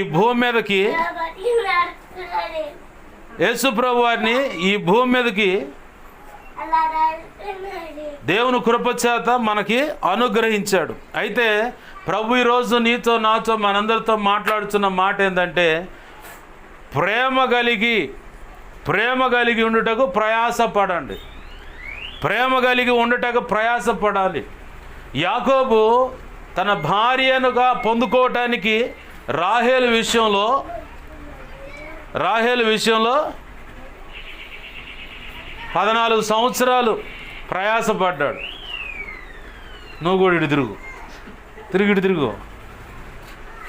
భూమి మీదకి దేవుని కృపచేత మనకి అనుగ్రహించాడు. అయితే ప్రభు ఈరోజు నీతో నాతో మనందరితో మాట్లాడుతున్న మాట ఏంటంటే, ప్రేమ కలిగి ఉండుటకు ప్రయాసపడండి. ప్రేమ కలిగి ఉండుటకు ప్రయాసపడాలి. యాకోబు తన భార్యనుగా పొందుకోవటానికి రాహేలు విషయంలో 14 సంవత్సరాలు ప్రయాసపడ్డాడు. నువ్వు కూడా ఇటు తిరుగు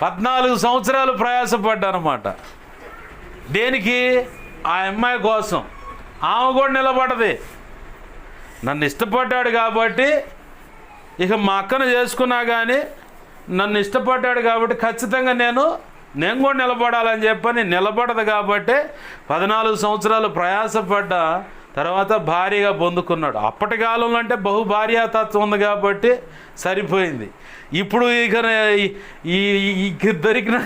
14 సంవత్సరాలు ప్రయాసపడ్డానమాట. దేనికి? ఆ అమ్మాయి కోసం. ఆమె కూడా నిలబడది. నన్ను ఇష్టపడ్డాడు కాబట్టి, ఇక మా అక్కను చేసుకున్నా కానీ నన్ను ఇష్టపడ్డాడు కాబట్టి ఖచ్చితంగా నేను కూడా నిలబడాలని చెప్పని నిలబడదు కాబట్టి 14 సంవత్సరాలు ప్రయాసపడ్డ తర్వాత భార్యగా పొందుకున్నాడు. అప్పటి కాలంలో అంటే బహుభార్యాతత్వం ఉంది కాబట్టి సరిపోయింది. ఇప్పుడు ఇక దొరికిన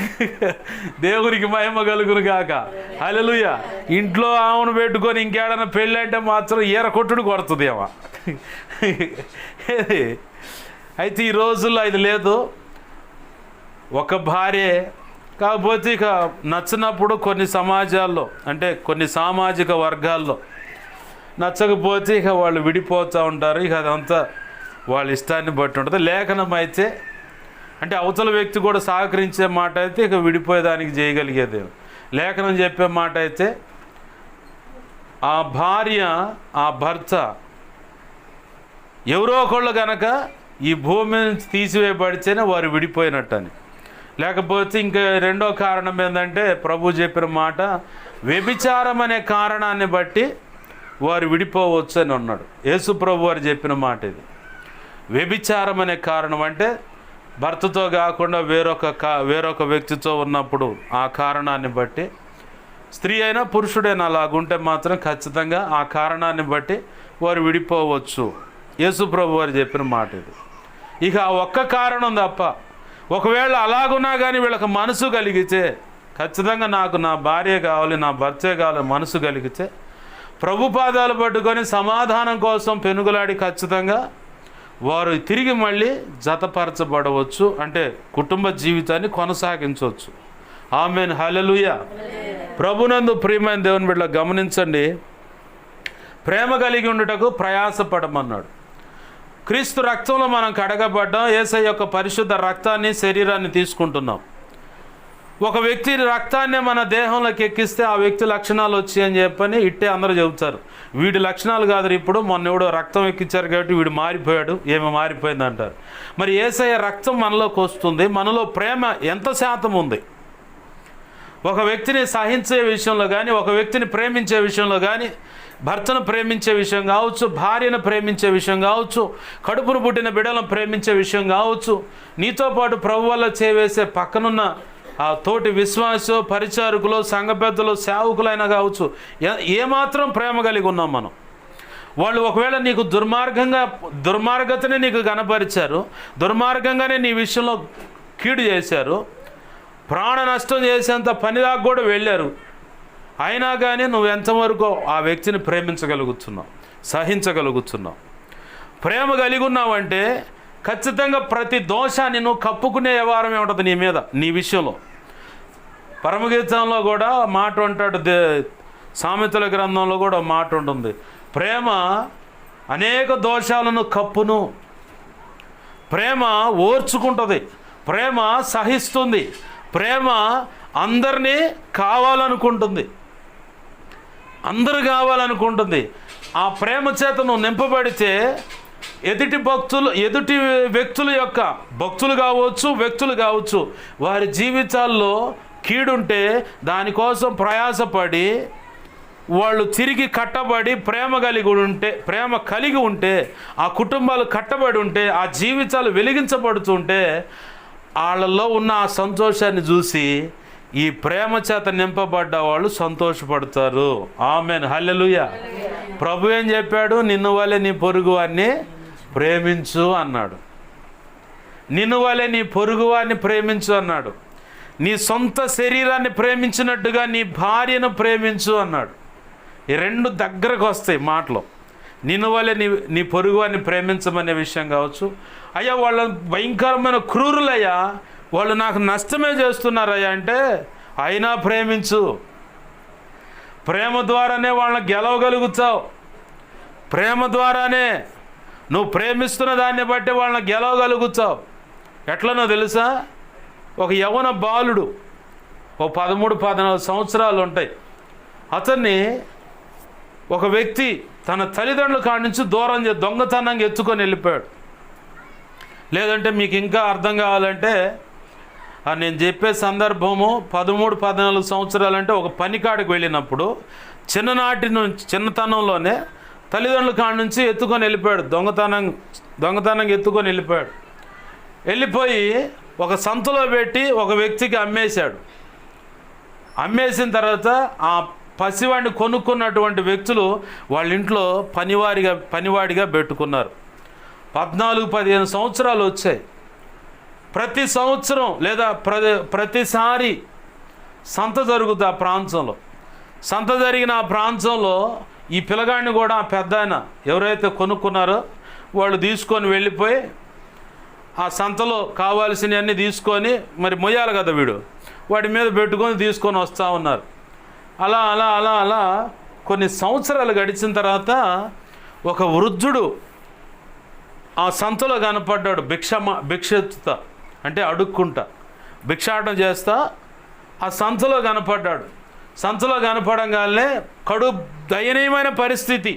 దేవునికి మహిమ కలుగును గాక. హల్లెలూయా. ఇంట్లో ఆమెను పెట్టుకొని ఇంకేడన్నా పెళ్ళి అంటే మాత్రం ఈర కొట్టుడు కొడుతుంది ఏమో. అయితే ఈ రోజుల్లో అది లేదు, ఒక భార్య. కాకపోతే ఇక నచ్చినప్పుడు కొన్ని సమాజాల్లో అంటే కొన్ని సామాజిక వర్గాల్లో నచ్చకపోతే ఇక వాళ్ళు విడిపోతూ ఉంటారు. ఇక అదంతా వాళ్ళ ఇష్టాన్ని బట్టి ఉంటుంది. లేఖనం అయితే అంటే అవతల వ్యక్తి కూడా సహకరించే మాట అయితే ఇక విడిపోయేదానికి చేయగలిగేది. లేఖనం చెప్పే మాట అయితే ఆ భార్య ఆ భర్త ఎవరో ఒకళ్ళు కనుక ఈ భూమి నుంచి తీసివేయబడితేనే వారు విడిపోయినట్టని. లేకపోతే ఇంకా రెండో కారణం ఏంటంటే ప్రభు చెప్పిన మాట, వ్యభిచారం అనే కారణాన్ని బట్టి వారు విడిపోవచ్చు అని అన్నాడు. యేసు ప్రభు వారు చెప్పిన మాట ఇది. వ్యభిచారం అనే కారణం అంటే భర్తతో కాకుండా వేరొక వ్యక్తితో ఉన్నప్పుడు ఆ కారణాన్ని బట్టి, స్త్రీ అయినా పురుషుడైనా అలాగుంటే మాత్రం ఖచ్చితంగా ఆ కారణాన్ని బట్టి వారు విడిపోవచ్చు. యేసు ప్రభు వారు చెప్పిన మాట ఇది. ఇక ఆ ఒక్క కారణం తప్ప ఒకవేళ అలాగున్నా కానీ వీళ్ళకి మనసు కలిగితే, ఖచ్చితంగా నాకు నా భార్య కావాలి, నా భర్తే కావాలి మనసు కలిగితే ప్రభు పాదాలు పట్టుకొని సమాధానం కోసం పెనుగులాడి ఖచ్చితంగా వారు తిరిగి మళ్ళీ జతపరచబడవచ్చు. అంటే కుటుంబ జీవితాన్ని కొనసాగించవచ్చు. ఆమేన్. హల్లెలూయా. ప్రభునందు ప్రియమైన దేవుని బిడ్డ గమనించండి, ప్రేమ కలిగి ఉండుటకు ప్రయాసపడమన్నాడు. క్రీస్తు రక్తంలో మనం కడగబడ్డాం. యేసయ్య యొక్క పరిశుద్ధ రక్తాన్ని, శరీరాన్ని తీసుకుంటున్నాం. ఒక వ్యక్తి రక్తాన్నే మన దేహంలోకి ఎక్కిస్తే ఆ వ్యక్తి లక్షణాలు వచ్చాయి అని చెప్పని ఇట్టే అందరూ చెబుతారు. వీడి లక్షణాలు కాదు, ఇప్పుడు మొన్న ఎవడో రక్తం ఎక్కించారు కాబట్టి వీడు మారిపోయాడు, ఏమి మారిపోయింది అంటారు. మరి యేసయ్య రక్తం మనలోకి వస్తుంది. మనలో ప్రేమ ఎంత శాతం ఉంది? ఒక వ్యక్తిని సహించే విషయంలో కానీ, ఒక వ్యక్తిని ప్రేమించే విషయంలో కానీ, భర్తను ప్రేమించే విషయం కావచ్చు, భార్యను ప్రేమించే విషయం కావచ్చు, కడుపును పుట్టిన బిడ్డలను ప్రేమించే విషయం కావచ్చు, నీతో పాటు ప్రభు వల్ల చేవేసే పక్కనున్న ఆ తోటి విశ్వాసో, పరిచారకులు, సంఘ పెద్దలు, సేవకులైనా కావచ్చు, ఏమాత్రం ప్రేమ కలిగి ఉన్నాం మనం. వాళ్ళు ఒకవేళ నీకు దుర్మార్గతని నీకు కనపరిచారు, దుర్మార్గంగానే నీ విషయంలో కీడు చేశారు, ప్రాణ నష్టం చేసేంత పనిదాకా కూడా వెళ్ళారు, అయినా కానీ నువ్వు ఎంతవరకు ఆ వ్యక్తిని ప్రేమించగలుగుతున్నావు, సహించగలుగుతున్నావు? ప్రేమ కలిగి ఉన్నావంటే ఖచ్చితంగా ప్రతి దోషాన్ని నువ్వు కప్పుకునే వ్యవహారం ఏముంటుంది నీ మీద, నీ విషయంలో. పరమగీతంలో కూడా మాట ఉంటాడు, సామెతల గ్రంథంలో కూడా మాట ఉంటుంది, ప్రేమ అనేక దోషాలను కప్పును, ప్రేమ ఓర్చుకుంటుంది, ప్రేమ సహిస్తుంది, ప్రేమ అందరినీ కావాలనుకుంటుంది, అందరు కావాలనుకుంటుంది. ఆ ప్రేమ చేత నువ్వు నింపబడితే ఎదుటి వ్యక్తుల యొక్క భక్తులు కావచ్చు వారి జీవితాల్లో కీడుంటే దానికోసం ప్రయాసపడి వాళ్ళు తిరిగి కట్టబడి ప్రేమ కలిగి ఉంటే ఆ కుటుంబాలు కట్టబడి ఉంటే ఆ జీవితాలు వెలిగించబడుతుంటే వాళ్ళల్లో ఉన్న ఆ సంతోషాన్ని చూసి ఈ ప్రేమ చేత నింపబడ్డ వాళ్ళు సంతోషపడతారు. ఆమేన్. హల్లెలూయా. ప్రభు ఏం చెప్పాడు? నిన్ను వలె నీ పొరుగు వారిని ప్రేమించు అన్నాడు. నిన్ను వలె నీ పొరుగు వారిని ప్రేమించు అన్నాడు. నీ సొంత శరీరాన్ని ప్రేమించినట్టుగా నీ భార్యను ప్రేమించు అన్నాడు. ఈ రెండు దగ్గరకు వస్తాయి మాటలు. నిన్ను వలె నీ పొరుగు వారిని ప్రేమించమనే విషయం కావచ్చు. అయ్యా వాళ్ళ భయంకరమైన క్రూరులయ్యా, వాళ్ళు నాకు నష్టమే చేస్తున్నారయ్యా అంటే అయినా ప్రేమించు. ప్రేమ ద్వారానే వాళ్ళని గెలవగలుగుతావు. ప్రేమ ద్వారానే నువ్వు ప్రేమిస్తున్న దాన్ని బట్టి వాళ్ళని గెలవగలుగుతావు. ఎట్లనో తెలుసా? ఒక యవ్వన బాలుడు, ఒక 13-14 సంవత్సరాలు ఉంటాయి. అతన్ని ఒక వ్యక్తి తన తల్లిదండ్రుల కాడి నుంచి దొంగతనంగా ఎత్తుకొని వెళ్ళిపోయాడు. లేదంటే మీకు ఇంకా అర్థం కావాలంటే నేను చెప్పే సందర్భము 13-14 సంవత్సరాలంటే ఒక పనికాడికి వెళ్ళినప్పుడు చిన్నతనంలోనే తల్లిదండ్రుల కాడి నుంచి ఎత్తుకొని వెళ్ళిపోయాడు. దొంగతనంగా ఎత్తుకొని వెళ్ళిపోయి ఒక సంతలో పెట్టి ఒక వ్యక్తికి అమ్మేశాడు. అమ్మేసిన తర్వాత ఆ పసివాడిని కొనుక్కున్నటువంటి వ్యక్తులు వాళ్ళ ఇంట్లో పనివాడిగా పెట్టుకున్నారు. 14-15 సంవత్సరాలు వచ్చాయి. ప్రతి సంవత్సరం లేదా ప్రతిసారి సంత జరుగుతుంది ఆ ప్రాంతంలో. సంత జరిగిన ఆ ప్రాంతంలో ఈ పిల్లగాడిని కూడా ఆ పెద్ద ఆయన ఎవరైతే కొనుక్కున్నారో వాళ్ళు తీసుకొని వెళ్ళిపోయి ఆ సంతలో కావాల్సినవన్నీ తీసుకొని, మరి మొయ్యాలి కదా వీడు, వాడి మీద పెట్టుకొని తీసుకొని వస్తూ ఉన్నారు. అలా అలా అలా అలా కొన్ని సంవత్సరాలు గడిచిన తర్వాత ఒక వృద్ధుడు ఆ సంతలో కనపడ్డాడు. భిక్షెత్తుతా అంటే అడుక్కుంటా భిక్షాటన చేస్తా ఆ సంతలో కనపడ్డాడు. సంతలో కనపడంగానే కడు దయనీయమైన పరిస్థితి,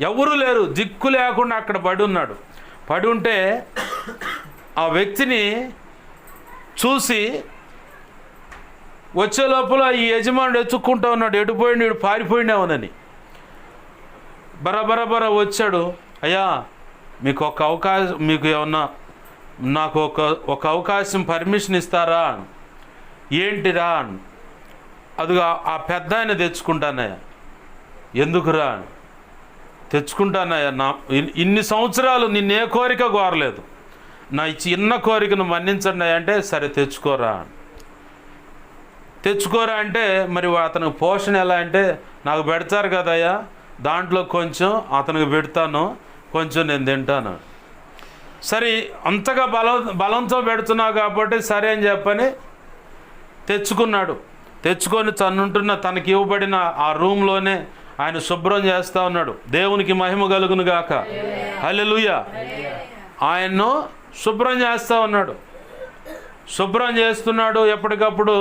ఎవరు లేరు, దిక్కు లేకుండా అక్కడ పడి ఉన్నాడు. పడి ఉంటే ఆ వ్యక్తిని చూసి వచ్చే లోపల ఈ యజమానుడు ఎత్తుక్కుంటూ ఉన్నాడు, ఎటుపోయింది వీడు పారిపోయినావునని. బరబర వచ్చాడు. అయ్యా మీకు ఒక అవకాశం, మీకు ఏమన్నా నాకు ఒక అవకాశం పర్మిషన్ ఇస్తారా? ఏంటిరా? అదిగా ఆ పెద్ద ఆయన తెచ్చుకుంటానయ్యా. ఎందుకురా? తెచ్చుకుంటానయ్యా, నా ఇన్ని సంవత్సరాలు నిన్నే కోరిక కోరలేదు, నా చిన్న కోరికను మన్నించండి అంటే, సరే తెచ్చుకోరా అంటే, మరి అతనికి పోషణ ఎలా అంటే, నాకు పెడతారు కదయ్యా, దాంట్లో కొంచెం అతనికి పెడతాను, కొంచెం నేను తింటాను. సరే అంతగా బలంతో పెడుతున్నావు కాబట్టి సరే అని చెప్పని తెచ్చుకున్నాడు. తెచ్చుకొని తనుంటున్న తనకి ఇవ్వబడిన ఆ రూమ్లోనే ఆయన శుభ్రం చేస్తూ ఉన్నాడు. దేవునికి మహిమ కలుగును గాక. హల్లెలూయా. ఆయన్ను శుభ్రం చేస్తూ ఉన్నాడు. శుభ్రం చేస్తున్నాడు ఎప్పటికప్పుడు.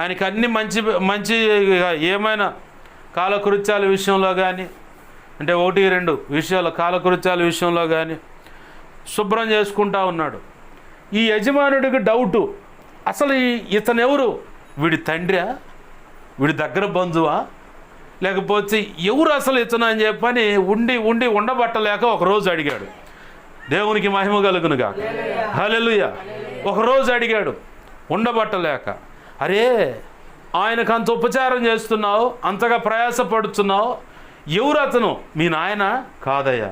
ఆయనకి అన్ని మంచి ఏమైనా కాలకృత్యాల విషయంలో కానీ, అంటే 1-2 విషయాలు కాలకృత్యాల విషయంలో కానీ శుభ్రం చేసుకుంటా ఉన్నాడు. ఈ యజమానుడికి డౌటు, అసలు ఇతను ఎవరు? వీడి తండ్రియా, వీడి దగ్గర బంధువా, లేకపోతే ఎవరు అసలు ఇతను అని చెప్పని ఉండబట్టలేక ఒకరోజు అడిగాడు. దేవునికి మహిమ కలుగును గాక. హల్లెలూయా. ఒకరోజు అడిగాడు ఉండబట్టలేక, అరే ఆయనకు అంత ఉపచారం చేస్తున్నావు, అంతగా ప్రయాసపడుతున్నావు, ఎవరు అతను? మీ నాయన? కాదయ్యా.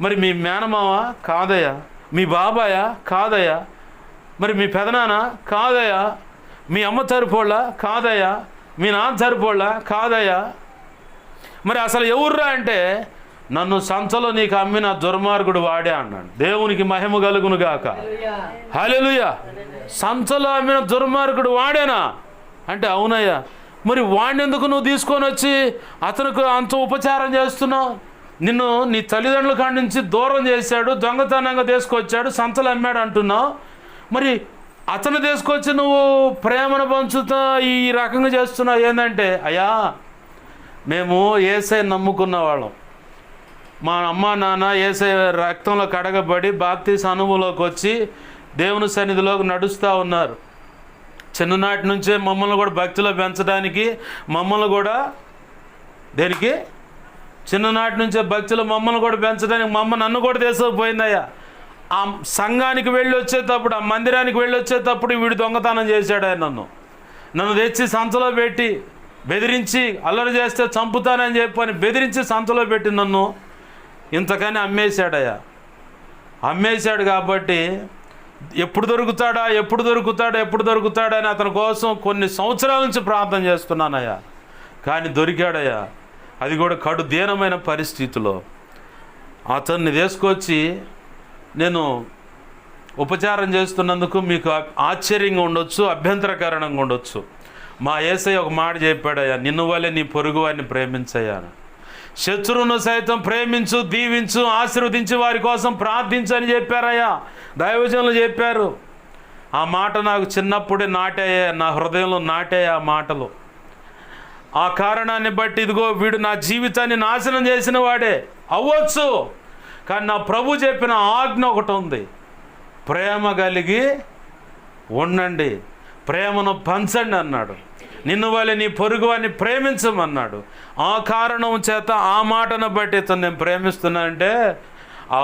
మరి మీ మేనమావ? కాదయ్యా. మీ బాబాయా? కాదయ్యా. మరి మీ పెదనాన్న? కాదయ్యా. మీ అమ్మ తరపోళ్ళ? కాదయ్యా. మీ నాన్న తరపోళ్ళ? కాదయ్యా. మరి అసలు ఎవర్రా అంటే, నన్ను సంతలో నీకు అమ్మిన దుర్మార్గుడు వాడే అన్నాడు. దేవునికి మహిమ కలుగును గాక. హల్లెలూయా. సంతలో అమ్మిన దుర్మార్గుడు వాడేనా అంటే, అవునయ్యా. మరి వాడిని ఎందుకు నువ్వు తీసుకొని వచ్చి అతనికి అంత ఉపచారం చేస్తున్నావు? నిన్ను నీ తల్లిదండ్రుల కాడి నుంచి దూరం చేశాడు, దొంగతనంగా తీసుకొచ్చాడు, సంతలు అమ్మాడు అంటున్నావు. మరి అతను తీసుకొచ్చి నువ్వు ప్రేమను పంచుతా ఈ రకంగా చేస్తున్నావు ఏంటంటే, అయ్యా మేము యేసయ్య నమ్ముకున్న వాళ్ళం, మా అమ్మ నాన్న యేసయ్య రక్తంలో కడగబడి బాప్తీసు అనుభవంలోకి వచ్చి దేవుని సన్నిధిలోకి నడుస్తూ ఉన్నారు. చిన్ననాటి నుంచే మమ్మల్ని కూడా భక్తిలో పెంచడానికి, మమ్మల్ని కూడా దేనికి చిన్ననాటి నుంచే భక్తిలో మమ్మల్ని కూడా పెంచడానికి నన్ను కూడా తీసుకుపోయిందయ్యా. ఆ సంఘానికి వెళ్ళి వచ్చేటప్పుడు, ఆ మందిరానికి వెళ్ళి వచ్చేటప్పుడు వీడు దొంగతనం చేశాడు. ఆయన నన్ను తెచ్చి సంతలో పెట్టి బెదిరించి, అల్లరి చేస్తే చంపుతానని చెప్పని బెదిరించి సంతలో పెట్టి నన్ను ఇంతకని అమ్మేశాడయ్యా. అమ్మేశాడు కాబట్టి ఎప్పుడు దొరుకుతాడా అని అతని కోసం కొన్ని సంవత్సరాల నుంచి ప్రార్థన చేస్తున్నానయ్యా. కానీ దొరికాడయ్యా. అది కూడా కడు దీనమైన పరిస్థితిలో అతన్ని తీసుకొచ్చి నేను ఉపచారం చేస్తున్నందుకు మీకు ఆశ్చర్యంగా ఉండొచ్చు, అభ్యంతరకరంగా ఉండొచ్చు. మా యేసయ్య ఒక మాట చెప్పాడయ్యా, నిన్ను వల్లే నీ పొరుగు వారిని ప్రేమించయ్యా. శత్రువును సైతం ప్రేమించు, దీవించు, ఆశీర్వదించి వారి కోసం ప్రార్థించని చెప్పారయ్యా. దైవజనులు చెప్పారు. ఆ మాట నాకు చిన్నప్పుడే నాటాయా, నా హృదయంలో నాటాయా ఆ మాటలు. ఆ కారణాన్ని బట్టి ఇదిగో వీడు నా జీవితాన్ని నాశనం చేసిన వాడే అవ్వచ్చు, కానీ నా ప్రభు చెప్పిన ఆజ్ఞ ఒకటి ఉంది, ప్రేమ కలిగి ఉండండి, ప్రేమను పంచండి అన్నాడు. నిన్ను వల్లే నీ పొరుగువాన్ని ప్రేమించమన్నాడు. ఆ కారణం చేత ఆ మాటను బట్టి ఇతను నేను ప్రేమిస్తున్నా అంటే, ఆ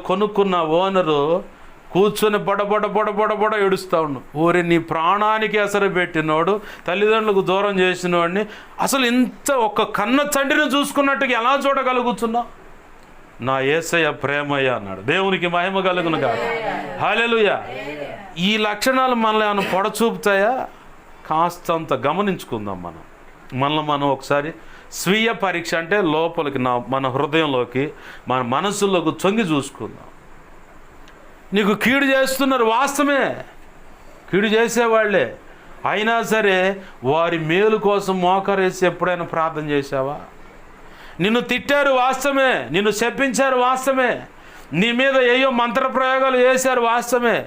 కొనుక్కున్న ఓనరు కూర్చొని బొడ ఏడుస్తూ ఉండు. ఊరి నీ ప్రాణానికి ఎసరు పెట్టినోడు, తల్లిదండ్రులకు దూరం చేసినోడిని అసలు ఇంత ఒక్క కన్న తండ్రిని చూసుకున్నట్టుగా ఎలా చూడగలుగుతున్నావు? నా యేసయ్య ప్రేమయ్య అన్నాడు. దేవునికి మహిమ కలుగును కాక. హల్లెలూయా. ఈ లక్షణాలు మనల్ని ఏమైనా పొడచూపుతాయా? కాస్తంత గమనించుకుందాం. మనం ఒకసారి స్వీయ పరీక్ష అంటే లోపలికి మన హృదయంలోకి, మన మనసులోకి చొంగి చూసుకుందాం. నీకు కీడు చేస్తున్నారు, వాస్తవమే, కీడు చేసేవాళ్లే. అయినా సరే వారి మేలు కోసం మోకరేసి ఎప్పుడైనా ప్రార్థన చేశావా? నిన్ను తిట్టారు, వాస్తవమే, నిన్ను శపించారు, వాస్తవమే, నీ మీద ఏయో మంత్ర ప్రయోగాలు చేశారు, వాస్తవమే.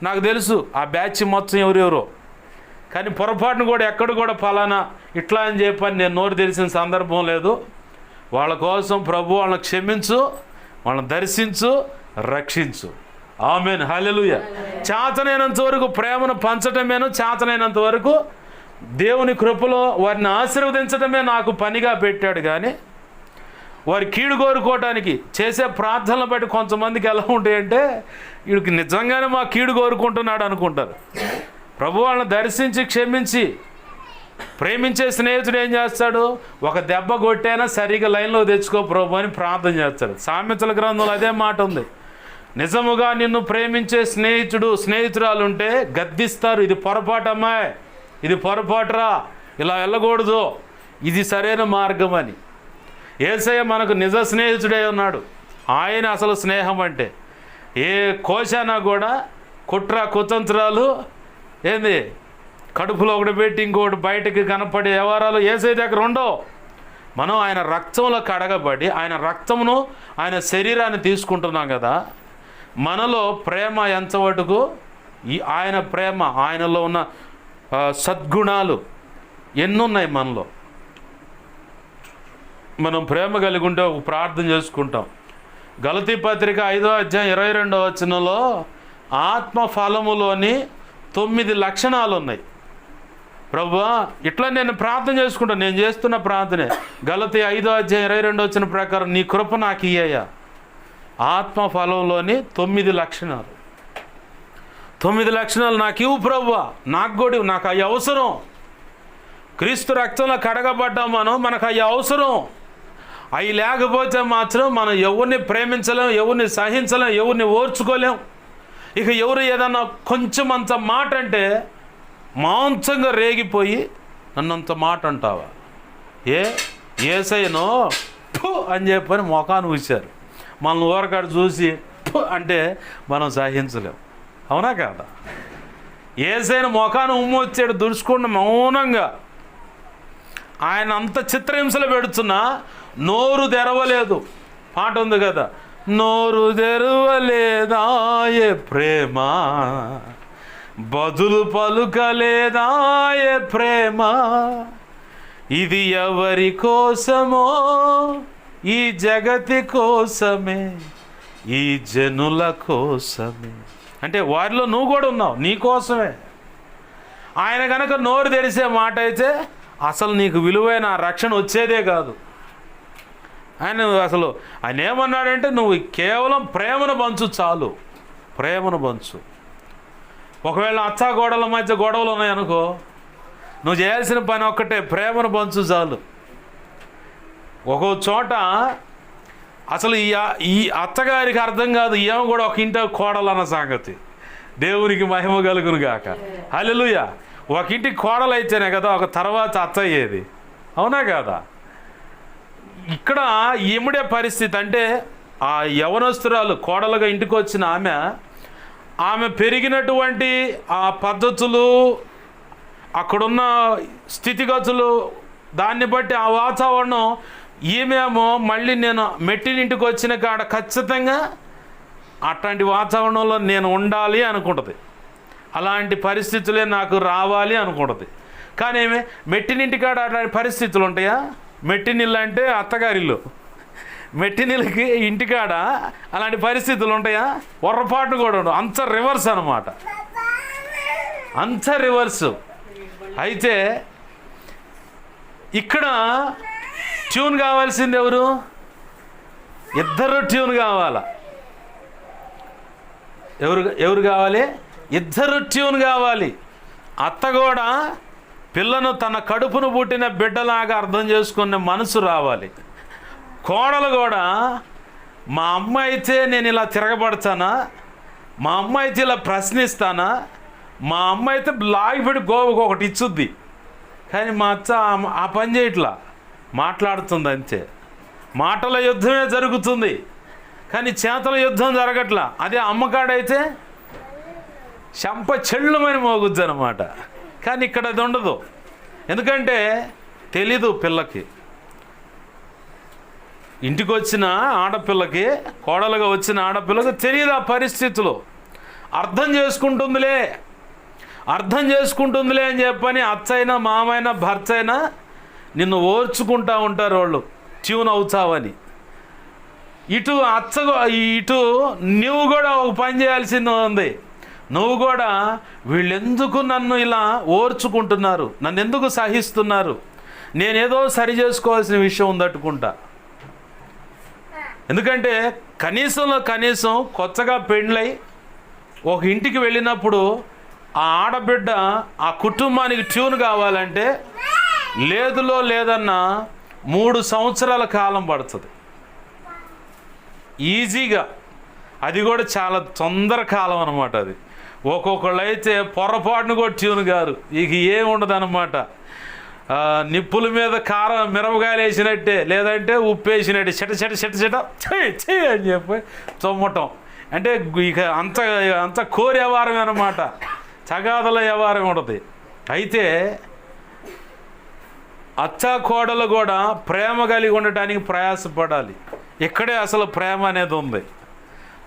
నాకు తెలుసు ఆ బ్యాచ్ మొత్తం ఎవరెవరో. కానీ పొరపాటును కూడా ఎక్కడ కూడా ఫలానా ఇట్లా అని చెప్పని నేను నోరు తెరిచిన సందర్భం లేదు. వాళ్ళ కోసం ప్రభు వాళ్ళని క్షమించు, వాళ్ళని దర్శించు, రక్షించు. ఆమేన్. హల్లెలూయా. చేతనైనంత వరకు ప్రేమను పంచటమేను, చేతనైనంత వరకు దేవుని కృపలో వారిని ఆశీర్వదించడమే నాకు పనిగా పెట్టాడు. కానీ వారి కీడు కోరుకోవటానికి చేసే ప్రార్థనలు బట్టి కొంతమందికి ఎలా ఉంటాయంటే, వీడికి నిజంగానే మా కీడు కోరుకుంటున్నాడు అనుకుంటారు. ప్రభు వాళ్ళని దర్శించి క్షమించి ప్రేమించే స్నేహితుడు ఏం చేస్తాడు? ఒక దెబ్బ కొట్టైనా సరిగా లైన్లో తెచ్చుకో ప్రభు అని ప్రార్థన చేస్తాడు. సామెతల గ్రంథంలో అదే మాట ఉంది. నిజముగా నిన్ను ప్రేమించే స్నేహితురాలు ఉంటే గద్దిస్తారు, ఇది పొరపాటు అమ్మాయి, ఇది పొరపాటురా, ఇలా వెళ్ళకూడదు, ఇది సరైన మార్గం అని. యేసయ్య మనకు నిజ స్నేహితుడే ఉన్నాడు. ఆయన అసలు స్నేహం అంటే ఏ కోశానా కూడా కుట్ర కుతంత్రాలు ఏంది కడుపులో ఒకటి పెట్టి ఇంకొకటి బయటకు కనపడే వ్యవహారాలు యేసయ్య దగ్గర ఉండవు. మనం ఆయన రక్తంలో కడగబడి ఆయన రక్తమును ఆయన శరీరాన్ని తీసుకుంటున్నాం కదా. మనలో ప్రేమ ఎంతవరకు, ఆయన ప్రేమ, ఆయనలో ఉన్న సద్గుణాలు ఎన్నున్నాయి మనలో. మనం ప్రేమ కలిగి ఉంటే ఒక ప్రార్థన చేసుకుంటాం. గలతీ పత్రిక 5వ అధ్యాయం 22వ వచనంలో ఆత్మ ఫలములోని 9 లక్షణాలు ఉన్నాయి. ప్రభువా ఇట్లా నేను ప్రార్థన చేసుకుంటాను, నేను చేస్తున్న ప్రార్థనే. గలతీ 5వ అధ్యాయం 22వ వచనం ప్రకారం నీ కృప నాకు ఇయ్యయ్యా. ఆత్మ ఫలంలోని 9 లక్షణాలు, 9 లక్షణాలు నాకు ఇవ్వు ప్రభువా, నాకు కూడా నాకు అవి అవసరం. క్రీస్తు రక్తంలో కడగబడ్డాం మనకు అవి అవసరం. అవి లేకపోతే మాత్రం మనం ఎవరిని ప్రేమించలేం, ఎవరిని సహించలేం, ఎవరిని ఓర్చుకోలేం. ఇక ఎవరు ఏదన్నా కొంచెం అంత మాట అంటే మాంసంగా రేగిపోయి నన్నంత మాట అంటావా? యేసయ్యనో అని చెప్పని మొఖాన్ని ఊశారు. మనల్ని ఊరకాడు చూసి అంటే మనం సహించలేం. అవునా కాదా? యేసయ్యను మొఖాన్ని ఉమ్మొచ్చాడు దుడుచుకుండా మౌనంగా. ఆయన అంత చిత్రహింసలు పెడుతున్నా నోరు తెరవలేదు. పాట ఉంది కదా, నోరు తెరవలేదాయే ప్రేమ, బదులు పలుకలేదాయే ప్రేమ, ఇది ఎవరి కోసమో ఈ జగతి కోసమే, ఈ జనుల కోసమే. అంటే వారిలో నువ్వు కూడా ఉన్నావు, నీ కోసమే. ఆయన కనుక నోరు తెరిసే మాట అయితే అసలు నీకు విలువైన రక్షణ వచ్చేదే కాదు. ఆయన ఏమన్నాడంటే నువ్వు కేవలం ప్రేమను పంచు చాలు, ప్రేమను పంచు. ఒకవేళ అచ్చా గోడల మధ్య గొడవలు ఉన్నాయనుకో, నువ్వు చేయాల్సిన పని ఒక్కటే, ప్రేమను పంచు చాలు. ఒక్కో చోట అసలు ఈ అత్తగారికి అర్థం కాదు, ఏమో కూడా ఒక ఇంట కోడలు అన్న సంగతి. దేవునికి మహిమ కలుగును గాక. హల్లెలూయా. ఒక ఇంటికి కోడలు అయితేనే కదా ఒక తర్వాత అత్త అయ్యేది. అవునా కదా? ఇక్కడ ఈముడే పరిస్థితి. అంటే ఆ యవనస్తురాలు కోడలుగా ఇంటికి వచ్చిన ఆమె పెరిగినటువంటి ఆ పద్ధతులు, అక్కడున్న స్థితిగతులు, దాన్ని బట్టి ఆ వాతావరణం, ఈమెమో మళ్ళీ నేను మెట్టినింటికి వచ్చిన కాడ ఖచ్చితంగా అట్లాంటి వాతావరణంలో నేను ఉండాలి అనుకుంటుంది. అలాంటి పరిస్థితులే నాకు రావాలి అనుకుంటుంది. కానీ ఏమే మెట్టినింటికాడ అట్లాంటి పరిస్థితులు ఉంటాయా? మెట్టినిల్లు అంటే అత్తగారిల్లు, మెట్టినిళ్ళకి ఇంటికాడ అలాంటి పరిస్థితులు ఉంటాయా? పొరపాటు కూడా ఉండవు. అంత రివర్స్ అన్నమాట, అంత రివర్సు. అయితే ఇక్కడ ట్యూన్ కావాల్సింది ఎవరు? ఇద్దరు ట్యూన్ కావాలా. ఎవరు కావాలి? ఇద్దరు ట్యూన్ కావాలి. అత్త కూడా పిల్లను తన కడుపును పుట్టిన బిడ్డలాగా అర్థం చేసుకునే మనసు రావాలి. కోడలు కూడా మా అమ్మ అయితే నేను ఇలా తిరగబడతానా, మా అమ్మ అయితే ఇలా ప్రశ్నిస్తానా, మా అమ్మ అయితే లాగిపెట్టి గోవుకు ఒకటి ఇచ్చుద్ది, కానీ మా అత్త ఆ పని చేయట్లా, మాట్లాడుతుంది అంతే. మాటల యుద్ధమే జరుగుతుంది కానీ చేతల యుద్ధం జరగట్లా. అదే అమ్మకాడైతే చెంప చెళ్ళుమని మోగుద్ది అనమాట. కానీ ఇక్కడ అది ఉండదు. ఎందుకంటే తెలీదు పిల్లకి. ఇంటికి వచ్చిన ఆడపిల్లకి, కోడలుగా వచ్చిన ఆడపిల్లకి తెలియదు ఆ పరిస్థితులు. అర్థం చేసుకుంటుందిలే అని చెప్పని అచ్చైనా మామైనా భర్త అయినా నిన్ను ఓర్చుకుంటూ ఉంటారు వాళ్ళు, ట్యూన్ అవుతావని. ఇటు నువ్వు కూడా ఒక పని చేయాల్సింది ఉంది. నువ్వు కూడా వీళ్ళెందుకు నన్ను ఇలా ఓర్చుకుంటున్నారు, నన్ను ఎందుకు సహిస్తున్నారు, నేనేదో సరి చేసుకోవాల్సిన విషయం ఉందట్టుకుంటా. ఎందుకంటే కనీసం కొత్తగా పెళ్ళై ఒక ఇంటికి వెళ్ళినప్పుడు ఆ ఆడబిడ్డ ఆ కుటుంబానికి ట్యూన్ కావాలంటే లేదన్నా 3 సంవత్సరాల కాలం పడుతుంది ఈజీగా. అది కూడా చాలా తొందర కాలం అనమాట. అది ఒక్కొక్కళ్ళు అయితే పొరపాటును కూడా ట్యూన్ గారు, ఇక ఏముండదు అనమాట. నిప్పుల మీద కారం మిరపకాయలు వేసినట్టే, లేదంటే ఉప్పు వేసినట్టే చెట అని చెప్పి చొమ్మటం. అంటే ఇక అంత కోరి వ్యవహారం అనమాట, చగాదల వ్యవహారం ఉంటుంది. అయితే అత్త కోడలు కూడా ప్రేమ కలిగి ఉండటానికి ప్రయాసపడాలి. ఇక్కడే అసలు ప్రేమ అనేది ఉంది.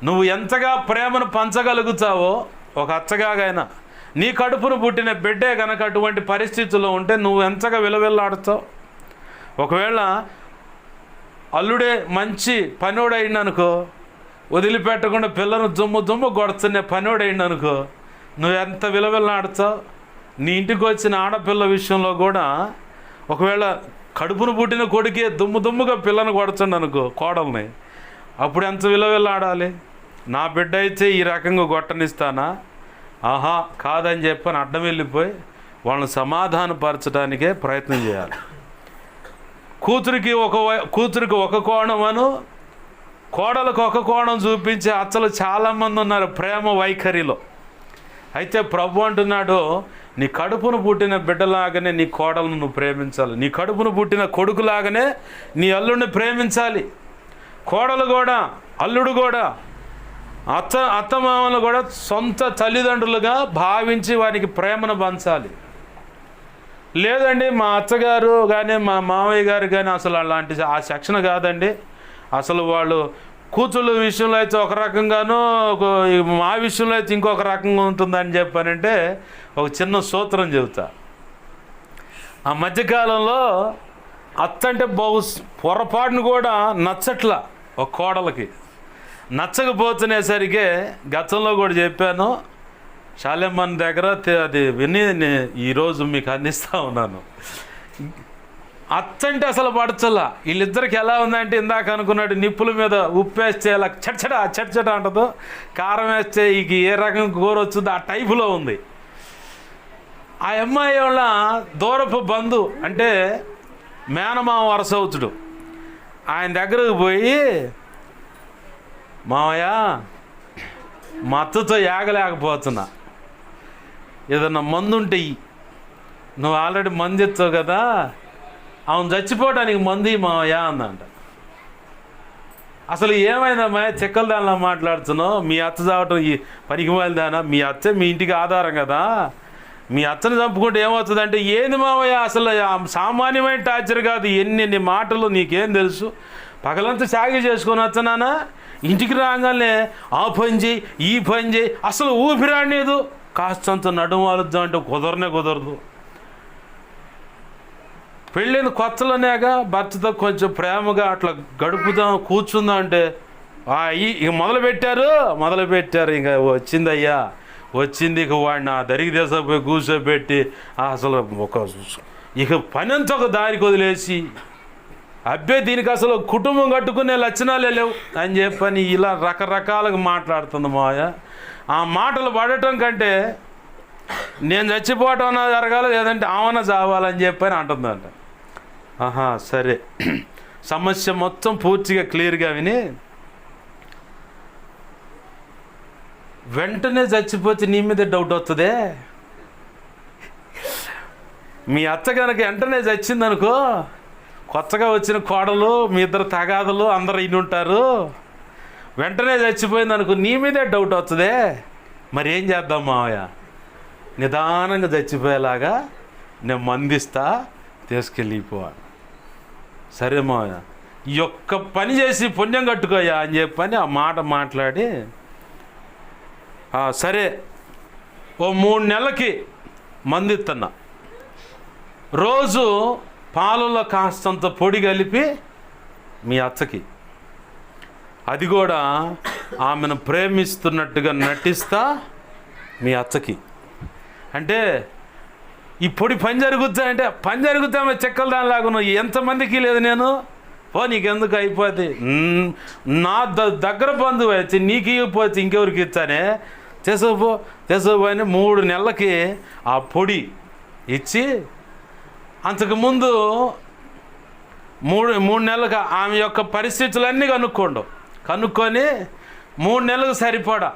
నువ్వు ఎంతగా ప్రేమను పంచగలుగుతావో ఒక అత్తగాగైనా, నీ కడుపును పుట్టిన బిడ్డే కనుక అటువంటి పరిస్థితుల్లో ఉంటే నువ్వు ఎంతగా విలవిల్లాడుతావు. ఒకవేళ అల్లుడే మంచి పనోడైండనుకో, వదిలిపెట్టకుండా పిల్లను దుమ్ము కొడుతున్న పనోడైండనుకో, నువ్వు ఎంత విలవిల్లాడుతావు. నీ ఇంటికి వచ్చిన ఆడపిల్ల విషయంలో కూడా ఒకవేళ కడుపును పుట్టిన కొడుకే దుమ్ముగా పిల్లను కొడుతుండనుకో, కోడల్ని, అప్పుడు ఎంత విలవిల్లాడాలి. నా బిడ్డ అయితే ఈ రకంగా కొట్టనిస్తానా, ఆహా కాదని చెప్పని అడ్డం వెళ్ళిపోయి వాళ్ళని సమాధానపరచడానికే ప్రయత్నం చేయాలి. కూతురికి ఒక కోణమను, కోడలకు ఒక కోణం చూపించే అచ్చలు చాలామంది ఉన్నారు ప్రేమ వైఖరిలో. అయితే ప్రభు అంటున్నాడు, నీ కడుపును పుట్టిన బిడ్డలాగానే నీ కోడలను నువ్వు ప్రేమించాలి, నీ కడుపును పుట్టిన కొడుకులాగానే నీ అల్లుడిని ప్రేమించాలి. కోడలు కూడా, అల్లుడు కూడా, అత్తమామలు కూడా సొంత తల్లిదండ్రులుగా భావించి వారికి ప్రేమను పంచాలి. లేదండి మా అత్తగారు కానీ మా మామయ్య గారు కానీ అసలు అలాంటి ఆ సెక్షన్ కాదండి, అసలు వాళ్ళు కూతుళ్ళ విషయంలో అయితే ఒక రకంగానూ మా విషయంలో అయితే ఇంకొక రకంగా ఉంటుందని చెప్పానంటే ఒక చిన్న సూత్రం చెబుతా. ఆ మధ్యకాలంలో అత్త అంటే పొరపాటును కూడా నచ్చట్లా ఒక కోడలకి. నచ్చకపోతునేసరికి గతంలో కూడా చెప్పాను, శాలెమ్మన్ దగ్గర అది విని ఈరోజు మీకు అందిస్తూ ఉన్నాను. అచ్చంటే అసలు పడచల్లా. వీళ్ళిద్దరికి ఎలా ఉందంటే ఇందాక అనుకున్నాడు, నిప్పుల మీద ఉప్పు వేస్తే ఇలా చట్చట అంటదో, కారం వేస్తే ఇక ఏ రకం కూర వచ్చిందో ఆ టైపులో ఉంది. ఆ అమ్మాయి వాళ్ళ దూరపు బంధు అంటే మేనమామ వరసవుతుడు ఆయన దగ్గరకు పోయి, మామయ్య మా అత్తతో ఏగలేకపోతున్నా, ఏదన్నా మందు ఉంటే నువ్వు ఆల్రెడీ మందు ఎత్తావు కదా, అవును చచ్చిపోవటానికి మంది మావయ్య అందంట. అసలు ఏమైందమ్మా చెక్కల దానిలా మాట్లాడుతున్నావు, మీ అత్త చావటం ఈ పనికిమాలిదానా, మీ అత్తే మీ ఇంటికి ఆధారం కదా, మీ అత్తను చంపుకుంటే ఏమవుతుందంటే, ఏంది మావయ్య అసలు సామాన్యమైన టార్చర్ కాదు, ఎన్ని మాటలు నీకేం తెలుసు, పగలంతా సాగి చేసుకొని వచ్చనానా, ఇంటికి రాగానే ఆ పని చేయి ఈ పని చేయి, అసలు ఊపిరాడలేదు, కాస్తంత నడుము ఆలుద్దాం అంటే కుదరదు. పెళ్ళిన కొత్తలోనేగా భర్తతో కొంచెం ప్రేమగా అట్లా గడుపుదాం కూర్చుందాం అంటే ఇక మొదలుపెట్టారు ఇంకా వచ్చింది ఇక వాడిని ఆ దరికి దేశపోయి కూర్చోబెట్టి అసలు ఇక పని అంతా ఒక దారికి వదిలేసి, అబ్బే దీనికి అసలు కుటుంబం కట్టుకునే లక్షణాలే లేవు అని చెప్పని ఇలా రకరకాలుగా మాట్లాడుతుంది మావయ్య. ఆ మాటలు పడటం కంటే నేను చచ్చిపోవటం అన్నా జరగాలి, లేదంటే ఆమెన చావాలని చెప్పని అంటుందంట. ఆహా సరే, సమస్య మొత్తం పూర్తిగా క్లియర్గా విని, వెంటనే చచ్చిపోతే నీ మీదే డౌట్ వస్తుందే. మీ అత్త కనుక వెంటనే చచ్చిందనుకో, కొత్తగా వచ్చిన కోడలు, మీ ఇద్దరు తగాదులు అందరూ ఇన్ని ఉంటారు, వెంటనే చచ్చిపోయింది అనుకో, నీ మీదే డౌట్ వస్తుందే. మరి ఏం చేద్దాం మావయ్య? నిదానంగా చచ్చిపోయేలాగా నేను మందిస్తా, తీసుకెళ్ళిపోవాలి. సరే మావయ్య, ఈ ఒక్క పని చేసి పుణ్యం కట్టుకోయా అని చెప్పని ఆ మాట మాట్లాడి, సరే ఓ 3 నెలలకి మందిస్తున్నా, రోజు పాలలో కాస్తంత పొడి కలిపి మీ అత్తకి, అది కూడా ఆమెను ప్రేమిస్తున్నట్టుగా నటిస్తా మీ అత్తకి. అంటే ఈ పొడి పని జరుగుద్దా అంటే, పని జరుగుతామే చెక్కలు దానిలాగా నువ్వు ఎంతమందికి లేదు నేను, పో నీకెందుకు అయిపోద్ది, నా దగ్గర బంధువు అయితే నీకు ఇవ్వకపోతే ఇంకెవరికి ఇస్తానే, చేసుకుపో అని 3 నెలలకి ఆ పొడి ఇచ్చి, అంతకుముందు 3 నెలలుగా ఆమె యొక్క పరిస్థితులన్నీ కనుక్కొని 3 నెలలకు సరిపడా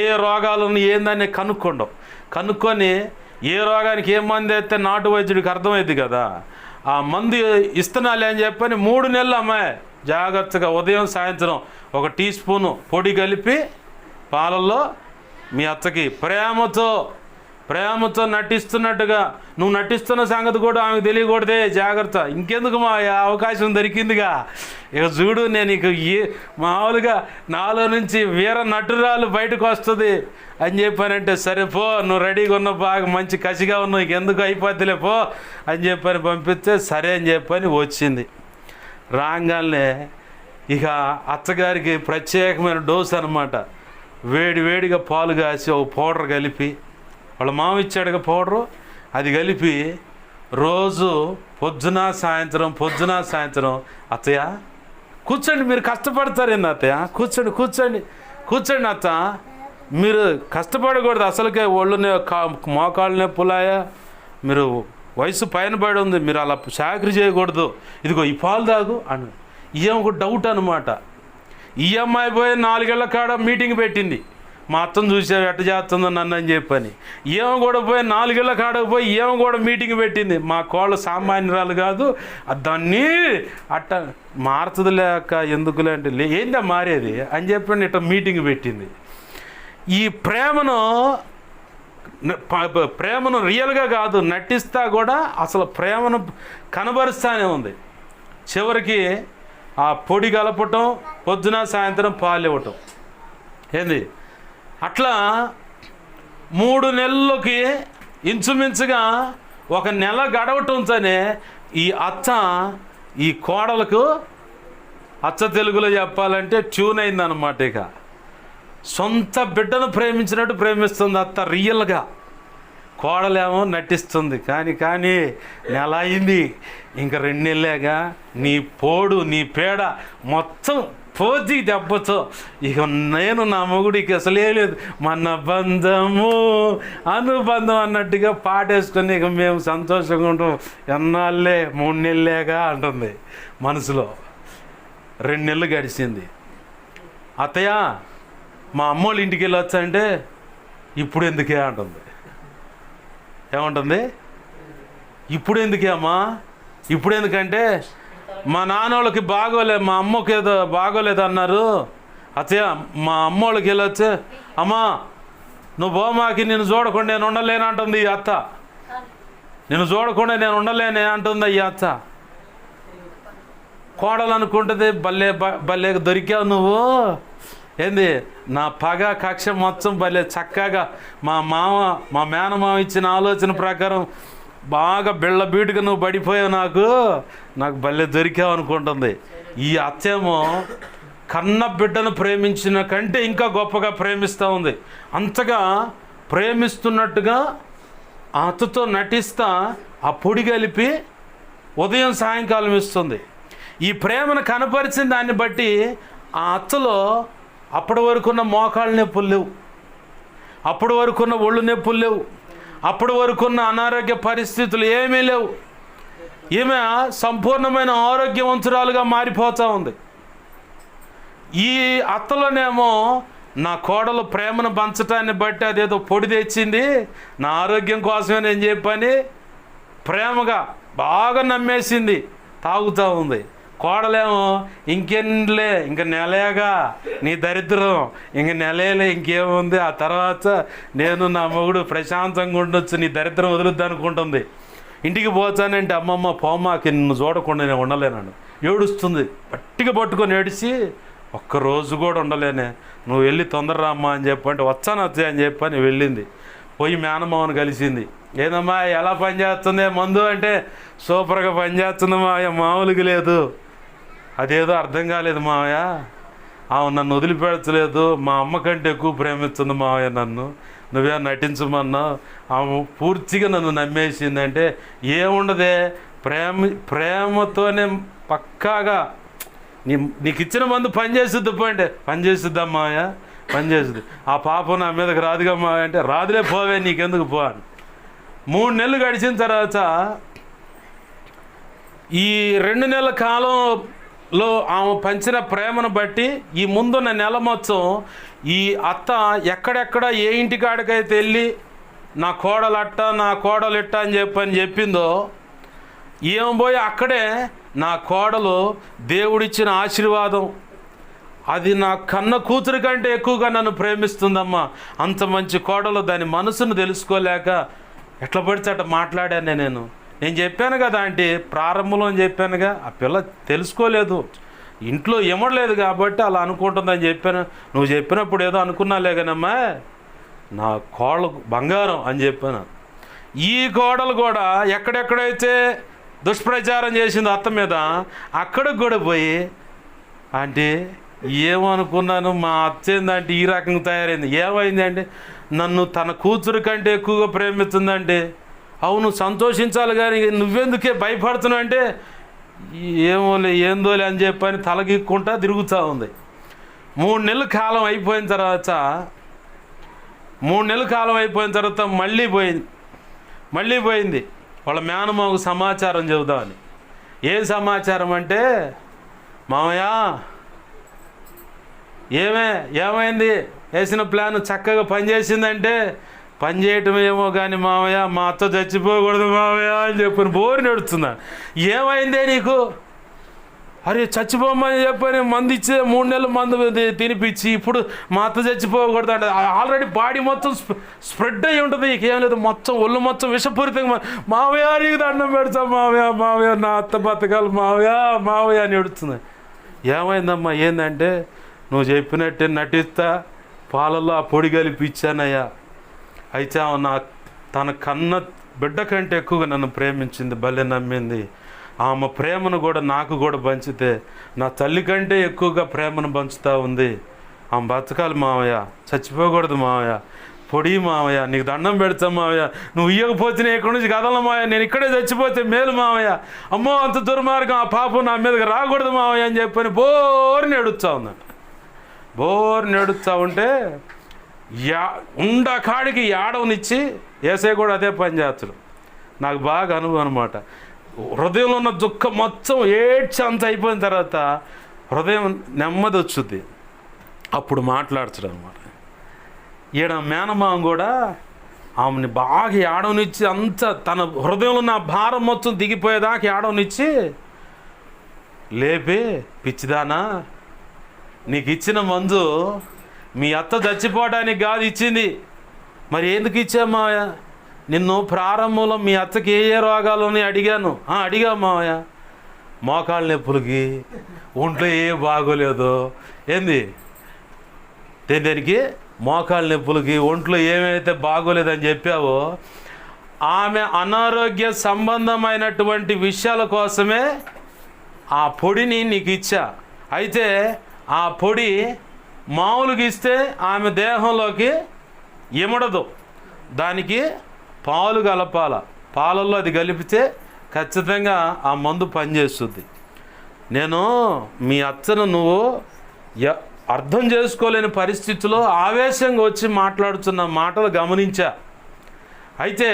ఏ రోగాలను ఏందని కనుక్కొని ఏ రోగానికి ఏ మందు అయితే నాటు వైద్యుడికి అర్థమైంది కదా, ఆ మందు ఇస్తున్నాలే అని చెప్పని 3 నెలలు అమ్మాయి జాగ్రత్తగా ఉదయం సాయంత్రం 1 టీ స్పూను పొడి కలిపి పాలల్లో మీ అత్తకి ప్రేమతో నటిస్తున్నట్టుగా, నువ్వు నటిస్తున్న సంగతి కూడా ఆమెకు తెలియకూడదే, జాగ్రత్త. ఇంకెందుకు మా అవకాశం దొరికిందిగా, ఇక చూడు నేను ఇక మామూలుగా నాలో నుంచి వీర నటురాలు బయటకు వస్తుంది అని చెప్పానంటే, సరే పో నువ్వు రెడీగా ఉన్నావు, బాగా మంచి కసిగా ఉన్నావు, ఇక ఎందుకు అయిపోద్దిలే పో అని చెప్పని పంపిస్తే సరే అని చెప్పని వచ్చింది. రాగానే ఇక అత్తగారికి ప్రత్యేకమైన డోసు అనమాట. వేడిగా పాలు కాసి ఒక పౌడర్ కలిపి, వాళ్ళ మామ ఇచ్చాడుగా పౌడరు, అది కలిపి రోజు పొద్దున సాయంత్రం అత్తయ్య కూర్చోండి, మీరు కష్టపడతారు ఏంది అత్తయ్య, కూర్చోండి అత్త, మీరు కష్టపడకూడదు, అసలుకే ఒళ్ళునే మోకాళ్ళు నొప్పులాయా, మీరు వయసు పైన పడి ఉంది, మీరు అలా చాకరీ చేయకూడదు, ఇదిగో ఈ పాలు తాగు అని. ఏం ఒక డౌట్ అనమాట. ఈ అమ్మాయి పోయి 4 ఏళ్ల కాడ మీటింగ్ పెట్టింది, మా అత్తను చూసావు ఎట్ట చేస్తుందో నన్ను అని చెప్పని. ఏమో కూడా పోయి 4 ఏళ్ల కాడకు పోయి ఏమో కూడా మీటింగ్ పెట్టింది, మా కోళ్ళ సామాన్యురాలు కాదు, దాన్ని అట్ట మారుతుంది లేక ఎందుకులే అంటే, ఏందా మారేది అని చెప్పని ఇట్లా మీటింగ్ పెట్టింది. ఈ ప్రేమను రియల్గా కాదు నటిస్తా కూడా అసలు ప్రేమను కనబరుస్తానే ఉంది. చివరికి ఆ పొడి కలపటం, పొద్దున సాయంత్రం పాలు ఇవ్వటం, ఏంది అట్లా 3 నెలలకి ఇంచుమించుగా 1 నెల గడవటంతోనే ఈ అత్త ఈ కోడలకు అచ్చ తెలుగులో చెప్పాలంటే ట్యూన్ అయిందనమాట. ఇక సొంత బిడ్డను ప్రేమించినట్టు ప్రేమిస్తుంది అత్త రియల్గా, కోడలేమో నటిస్తుంది. కానీ నెల అయింది, ఇంక 2 నెలలేగా నీ పేడ మొత్తం పోతి దెబ్బతో ఇక నేను నా మొగుడికి అసలే లేదు, మన అనుబంధం అన్నట్టుగా పాటేసుకొని ఇక మేము సంతోషంగా ఉంటాం. ఎన్నాళ్ళే 3 నెలలేగా అంటుంది మనసులో. 2 నెలలు గడిచింది. అత్తయ్య మా అమ్మోళ్ళ ఇంటికి వెళ్ళి వచ్చాయంటే, ఇప్పుడు ఎందుకే అంటుంది. ఏమంటుంది? ఇప్పుడు ఎందుకే అమ్మా, ఇప్పుడు ఎందుకంటే మా నాన్నోళ్ళకి బాగోలేదు, మా అమ్మకి ఏదో బాగోలేదు అన్నారు. అత్తయ్య మా అమ్మోళ్ళకి వెళ్ళొచ్చే, అమ్మా నువ్వు బోమాకి నిన్ను చూడకుండా నేను ఉండలేను అంటుంది ఈ అత్త. నిన్ను చూడకుండా నేను ఉండలేనే అంటుంది ఈ అత్త. కోడలు అనుకుంటుంది, భలే దొరికావు నువ్వు, ఏంది నా పగ కక్ష మొత్తం భలే చక్కగా మా మేనమామ ఇచ్చిన ఆలోచన ప్రకారం బాగా బీటుగా నువ్వు పడిపోయావు, నాకు భలే దొరికావు అనుకుంటుంది. ఈ అత్తేమో కన్న బిడ్డను ప్రేమించిన కంటే ఇంకా గొప్పగా ప్రేమిస్తూ ఉంది. అంతగా ప్రేమిస్తున్నట్టుగా ఆ అత్తతో నటిస్తా ఆ పొడి కలిపి ఉదయం సాయంకాలం ఇస్తుంది. ఈ ప్రేమను కనపరిచిన దాన్ని బట్టి ఆ అత్తలో అప్పటి వరకున్న మోకాళ్ళ నొప్పులు లేవు, అప్పటి వరకు ఉన్న ఒళ్ళు నొప్పులు లేవు, అప్పటి వరకు ఉన్న అనారోగ్య పరిస్థితులు ఏమీ లేవు. ఈమె సంపూర్ణమైన ఆరోగ్యవంతురాలుగా మారిపోతూ ఉంది. ఈ అత్తలోనేమో నా కోడలు ప్రేమను పంచటాన్ని బట్టి అదేదో పొడి తెచ్చింది, నా ఆరోగ్యం కోసమే నేను చెప్పని ప్రేమగా బాగా నమ్మేసింది, తాగుతూ ఉంది. కోడలేమో ఇంకెన్లే, ఇంక నెలేగా నీ దరిద్రం, ఇంక నెలేలే, ఇంకేముంది, ఆ తర్వాత నేను నా మొగుడు ప్రశాంతంగా ఉండొచ్చు, నీ దరిద్రం వదులుద్ది అనుకుంటుంది. ఇంటికి పోతానంటే అమ్మమ్మ పోమాకి నిన్ను చూడకుండా నేను ఉండలేనాను, ఏడుస్తుంది. గట్టిగా పట్టుకొని ఏడిచి ఒక్కరోజు కూడా ఉండలేనే, నువ్వు వెళ్ళి తొందర అమ్మా అని చెప్పంటే వచ్చాను వచ్చా అని చెప్పని వెళ్ళింది. పోయి మేనమావను కలిసింది. ఏదమ్మా ఎలా పనిచేస్తుంది మందు అంటే, సూపర్గా పనిచేస్తుంది మావయ్య, మామూలుగా లేదు, అదేదో అర్థం కాలేదు మావయ్య, ఆమె నన్ను వదిలిపెడతలేదు, మా అమ్మ కంటే ఎక్కువ ప్రేమిస్తుంది మావయ్య నన్ను, నువ్వే నటించమన్నావు, ఆమె పూర్తిగా నన్ను నమ్మేసిందంటే ఏముండదే, ప్రేమతోనే పక్కాగా నీకు ఇచ్చిన మందు పనిచేస్తుంది అంటే పనిచేస్తుందా మావయ్య, పనిచేస్తుంది. ఆ పాప నా మీదకి రాదుగా మావయ్య అంటే రాదులే పోవే నీకెందుకు పో అని. 3 నెలలు గడిచిన తర్వాత ఈ 2 నెలల కాలంలో ఆమె పంచిన ప్రేమను బట్టి ఈ ముందున్న నెల మొత్తం ఈ అత్త ఎక్కడెక్కడ ఏ ఇంటికాడికైతే వెళ్ళి నా కోడలు అట్ట నా కోడలు ఇట్ట అని చెప్పిందో, ఏం పోయి అక్కడే నా కోడలు దేవుడిచ్చిన ఆశీర్వాదం, అది నా కన్న కూతురు కంటే ఎక్కువగా నన్ను ప్రేమిస్తుందమ్మా, అంత మంచి కోడలు, దాని మనసును తెలుసుకోలేక ఎట్లా పడితే అట్లా మాట్లాడాను నేను చెప్పాను కదా ఆంటీ, ప్రారంభంలో చెప్పానుగా, ఆ పిల్ల తెలుసుకోలేదు, ఇంట్లో ఇమ్మడలేదు కాబట్టి అలా అనుకుంటుందని చెప్పాను. నువ్వు చెప్పినప్పుడు ఏదో అనుకున్నాలే కానమ్మా, నా కోడలు బంగారం అని చెప్పాను. ఈ కోడలు కూడా ఎక్కడెక్కడైతే దుష్ప్రచారం చేసింది అత్త మీద, అక్కడికి కూడా పోయి ఆంటీ ఏమనుకున్నాను, మా అత్త ఏందంటే ఈ రకంగా తయారైంది, ఏమైంది అంటే నన్ను తన కూతురు కంటే ఎక్కువగా ప్రేమిస్తుందంటే, అవును సంతోషించాలి కానీ నువ్వెందుకే భయపడుతున్నావు అంటే, ఏమోలే ఏందోలే అని చెప్పని తలగిక్కుంటా తిరుగుతూ ఉంది. 3 నెలల కాలం అయిపోయిన తర్వాత మళ్ళీ పోయింది వాళ్ళ మేనమాకు సమాచారం చెబుదామని. ఏం సమాచారం అంటే, మామయ్య ఏమైంది, వేసిన ప్లాన్ చక్కగా పనిచేసిందంటే, పనిచేయటం ఏమో కానీ మామయ్య మా అత్త చచ్చిపోకూడదు మామయ్య అని చెప్పని బోరు నడుస్తున్నాను. ఏమైందే నీకు, అరే చచ్చిపోమని చెప్పని మందు ఇచ్చే 3 నెలలు మందు తినిపించి ఇప్పుడు మా అత్త చచ్చిపోకూడదు అంటే, ఆల్రెడీ బాడీ మొత్తం స్ప్రెడ్ అయ్యి ఉంటుంది, ఏం లేదు, మొత్తం ఒళ్ళు మొత్తం విషపూరితంగా మావయ్య నీకు దండం పెడతాం మావయ్య నా అత్త బతకాలి మావయ్య అని ఎడుతుంది. ఏమైందమ్మా ఏందంటే, నువ్వు చెప్పినట్టే నటిస్తా పాలల్లో ఆ పొడి కలిపి ఇచ్చానయ్యా, అయితే ఆమె తన కన్న బిడ్డ కంటే ఎక్కువగా నన్ను ప్రేమించింది, భలే నమ్మింది, ఆమె ప్రేమను కూడా నాకు కూడా పంచితే నా తల్లి కంటే ఎక్కువగా ప్రేమను పంచుతూ ఉంది, ఆమె బతకాలి మావయ్య, చచ్చిపోకూడదు మావయ్య, పొడి మావయ్య, నీకు దండం పెడతాం మావయ్య, నువ్వు ఇవ్వకపోతే ఇక్కడి నుంచి కదల మావయ్య, నేను ఇక్కడే చచ్చిపోతే మేలు మావయ్య, అమ్మో అంత దుర్మార్గం, ఆ పాపం నా మీదకి రాకూడదు మావయ్య అని చెప్పని బోర్ని ఎడుస్తూ ఉందంట. బోర్ని ఎడుస్తూ ఉంటే కాడికి ఏడవనిచ్చి ఏసై కూడా అదే పని చేస్తాడు. నాకు బాగా అనుభవం అనమాట. హృదయంలో ఉన్న దుఃఖం మొత్తం ఏడ్చి అంత అయిపోయిన తర్వాత హృదయం నెమ్మది వచ్చుద్ది, అప్పుడు మాట్లాడుతాడు అనమాట. ఈడ మేనమామ కూడా ఆమెని బాగా ఏడవనిచ్చి అంత తన హృదయంలో ఉన్న భారం మొత్తం దిగిపోయేదాకా ఏడవనిచ్చి లేపి, పిచ్చిదానా నీకు ఇచ్చిన మందు మీ అత్త చచ్చిపోవడానికి కాదు ఇచ్చింది, మరి ఎందుకు ఇచ్చామా, నిన్ను ప్రారంభంలో మీ అత్తకి ఏ రోగాలు అని అడిగాను, అడిగా మావయ్య, మోకాళ్ళ నొప్పులకి, ఒంట్లో ఏ బాగోలేదు, ఏంది దేనికి మోకాళ్ళ నొప్పులకి, ఒంట్లో ఏమైతే బాగోలేదని చెప్పావో, ఆమె అనారోగ్య సంబంధమైనటువంటి విషయాల కోసమే ఆ పొడిని నీకు ఇచ్చా. అయితే ఆ పొడి మామూలుగా ఇస్తే ఆమె దేహంలోకి ఇమడదు, దానికి పాలు కలపాల, పాలల్లో అది కలిపితే ఖచ్చితంగా ఆ మందు పనిచేస్తుంది. నేను మీ అత్తను నువ్వు అర్థం చేసుకోలేని పరిస్థితిలో ఆవేశంగా వచ్చి మాట్లాడుతున్న మాటలు గమనించా. అయితే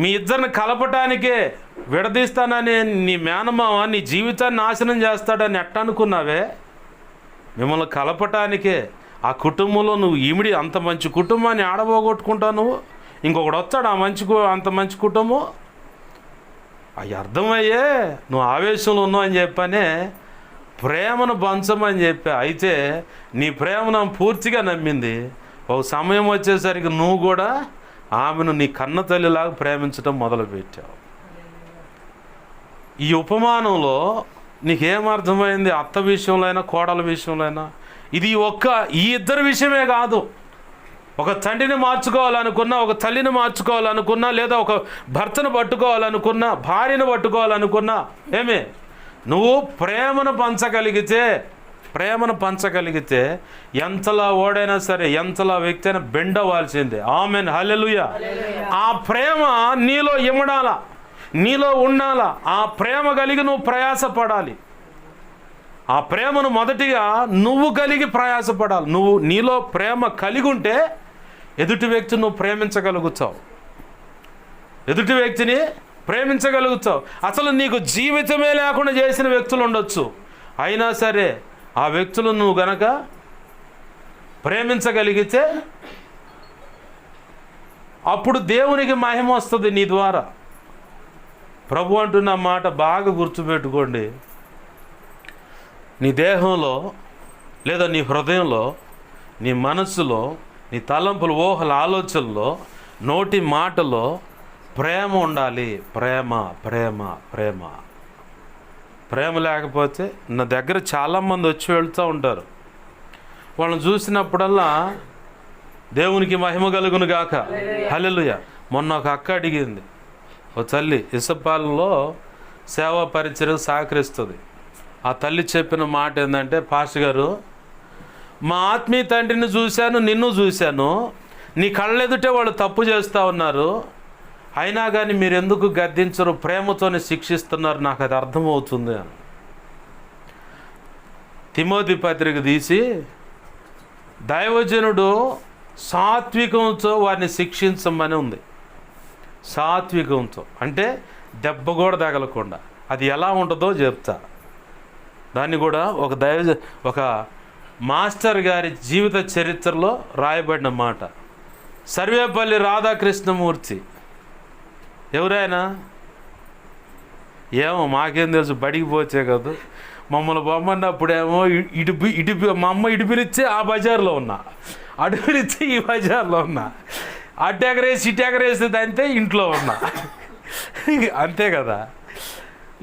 మీ ఇద్దరిని కలపటానికే విడదీస్తానని నీ మేనమామ నీ జీవితాన్ని నాశనం చేస్తాడని ఎట్ట అనుకున్నావే? మిమ్మల్ని కలపటానికే ఆ కుటుంబంలో నువ్వు ఇమిడి అంత మంచి కుటుంబాన్ని ఆడబోగొట్టుకుంటావు. నువ్వు ఇంకొకడు వస్తాడు అంత మంచి కుటుంబం. అవి అర్థమయ్యే నువ్వు ఆవేశంలో ఉన్నావు అని చెప్పనే ప్రేమను పంచమని చెప్పా. అయితే నీ ప్రేమను పూర్తిగా నమ్మింది. ఒక సమయం వచ్చేసరికి నువ్వు కూడా ఆమెను నీ కన్న తల్లిలాగా ప్రేమించడం మొదలుపెట్టావు. ఈ ఉపమానంలో నీకేమర్థమైంది? అత్త విషయంలో అయినా కోడల విషయంలో అయినా ఇది ఈ ఇద్దరి విషయమే కాదు. ఒక తండ్రిని మార్చుకోవాలనుకున్నా, ఒక తల్లిని మార్చుకోవాలనుకున్నా, లేదా ఒక భర్తను పట్టుకోవాలనుకున్నా, భార్యను పట్టుకోవాలనుకున్నా, నువ్వు ప్రేమను పంచగలిగితే ఎంతలా ఓడైనా సరే, ఎంతలా వ్యక్తి అయినా బెండవాల్సిందే. ఆమెన్, హల్లెలూయా. ఆ ప్రేమ నీలో ఇమడాల, నీలో ఉండాలా. ఆ ప్రేమ కలిగి నువ్వు ప్రయాసపడాలి. ఆ ప్రేమను మొదటిగా నువ్వు కలిగి ప్రయాసపడాలి. నీలో ప్రేమ కలిగి ఉంటే ఎదుటి వ్యక్తిని నువ్వు ప్రేమించగలుగుతావు. ఎదుటి వ్యక్తిని ప్రేమించగలుగుతావు. అసలు నీకు జీవితమే లేకుండా చేసిన వ్యక్తులు ఉండొచ్చు. అయినా సరే ఆ వ్యక్తులను నువ్వు గనక ప్రేమించగలిగితే అప్పుడు దేవునికి మహిమ వస్తుంది నీ ద్వారా. ప్రభు అంటున్న మాట బాగా గుర్తుపెట్టుకోండి. నీ దేహంలో లేదా నీ హృదయంలో, నీ మనస్సులో, నీ తలంపులు, ఊహల, ఆలోచనలో, నోటి మాటలో ప్రేమ ఉండాలి. ప్రేమ ప్రేమ ప్రేమ ప్రేమ లేకపోతే నా దగ్గర చాలామంది వచ్చి వెళ్తూ ఉంటారు. వాళ్ళని చూసినప్పుడల్లా దేవునికి మహిమ కలుగును గాక, హల్లెలూయా. మొన్న ఒక అక్క అడిగింది, ఓ తల్లి ఇసపాలలో సేవా పరిచయం సహకరిస్తుంది. ఆ తల్లి చెప్పిన మాట ఏంటంటే, పాస్టర్ గారు, మా ఆత్మీయ తండ్రిని చూశాను, నిన్ను చూశాను, నీ కళ్ళెదుటే వాళ్ళు తప్పు చేస్తూ ఉన్నారు, అయినా కానీ మీరు ఎందుకు గద్దించరు, ప్రేమతోనే శిక్షిస్తున్నారు, నాకు అది అర్థమవుతుంది అని. తిమోతి పత్రిక తీసి, దైవజనుడు సాత్వికంతో వారిని శిక్షించమని ఉంది. సాత్వికంతో అంటే దెబ్బ కూడా తగలకుండా. అది ఎలా ఉంటుందో చెప్తా. దాన్ని కూడా ఒక మాస్టర్ గారి జీవిత చరిత్రలో రాయబడిన మాట. సర్వేపల్లి రాధాకృష్ణమూర్తి ఎవరైనా ఏమో మాకేం తెలుసు, బడికి పోతే కదా మమ్మల్ని బొమ్మన్నప్పుడేమో ఇటు మా అమ్మ ఇటు పిలిస్తే ఆ బజార్లో ఉన్నా, అటు పిలిస్తే ఈ బజార్లో ఉన్నా, అటు ఎగరేసి ఇటు ఎగరేసి అంతే ఇంట్లో ఉన్నా, అంతే కదా.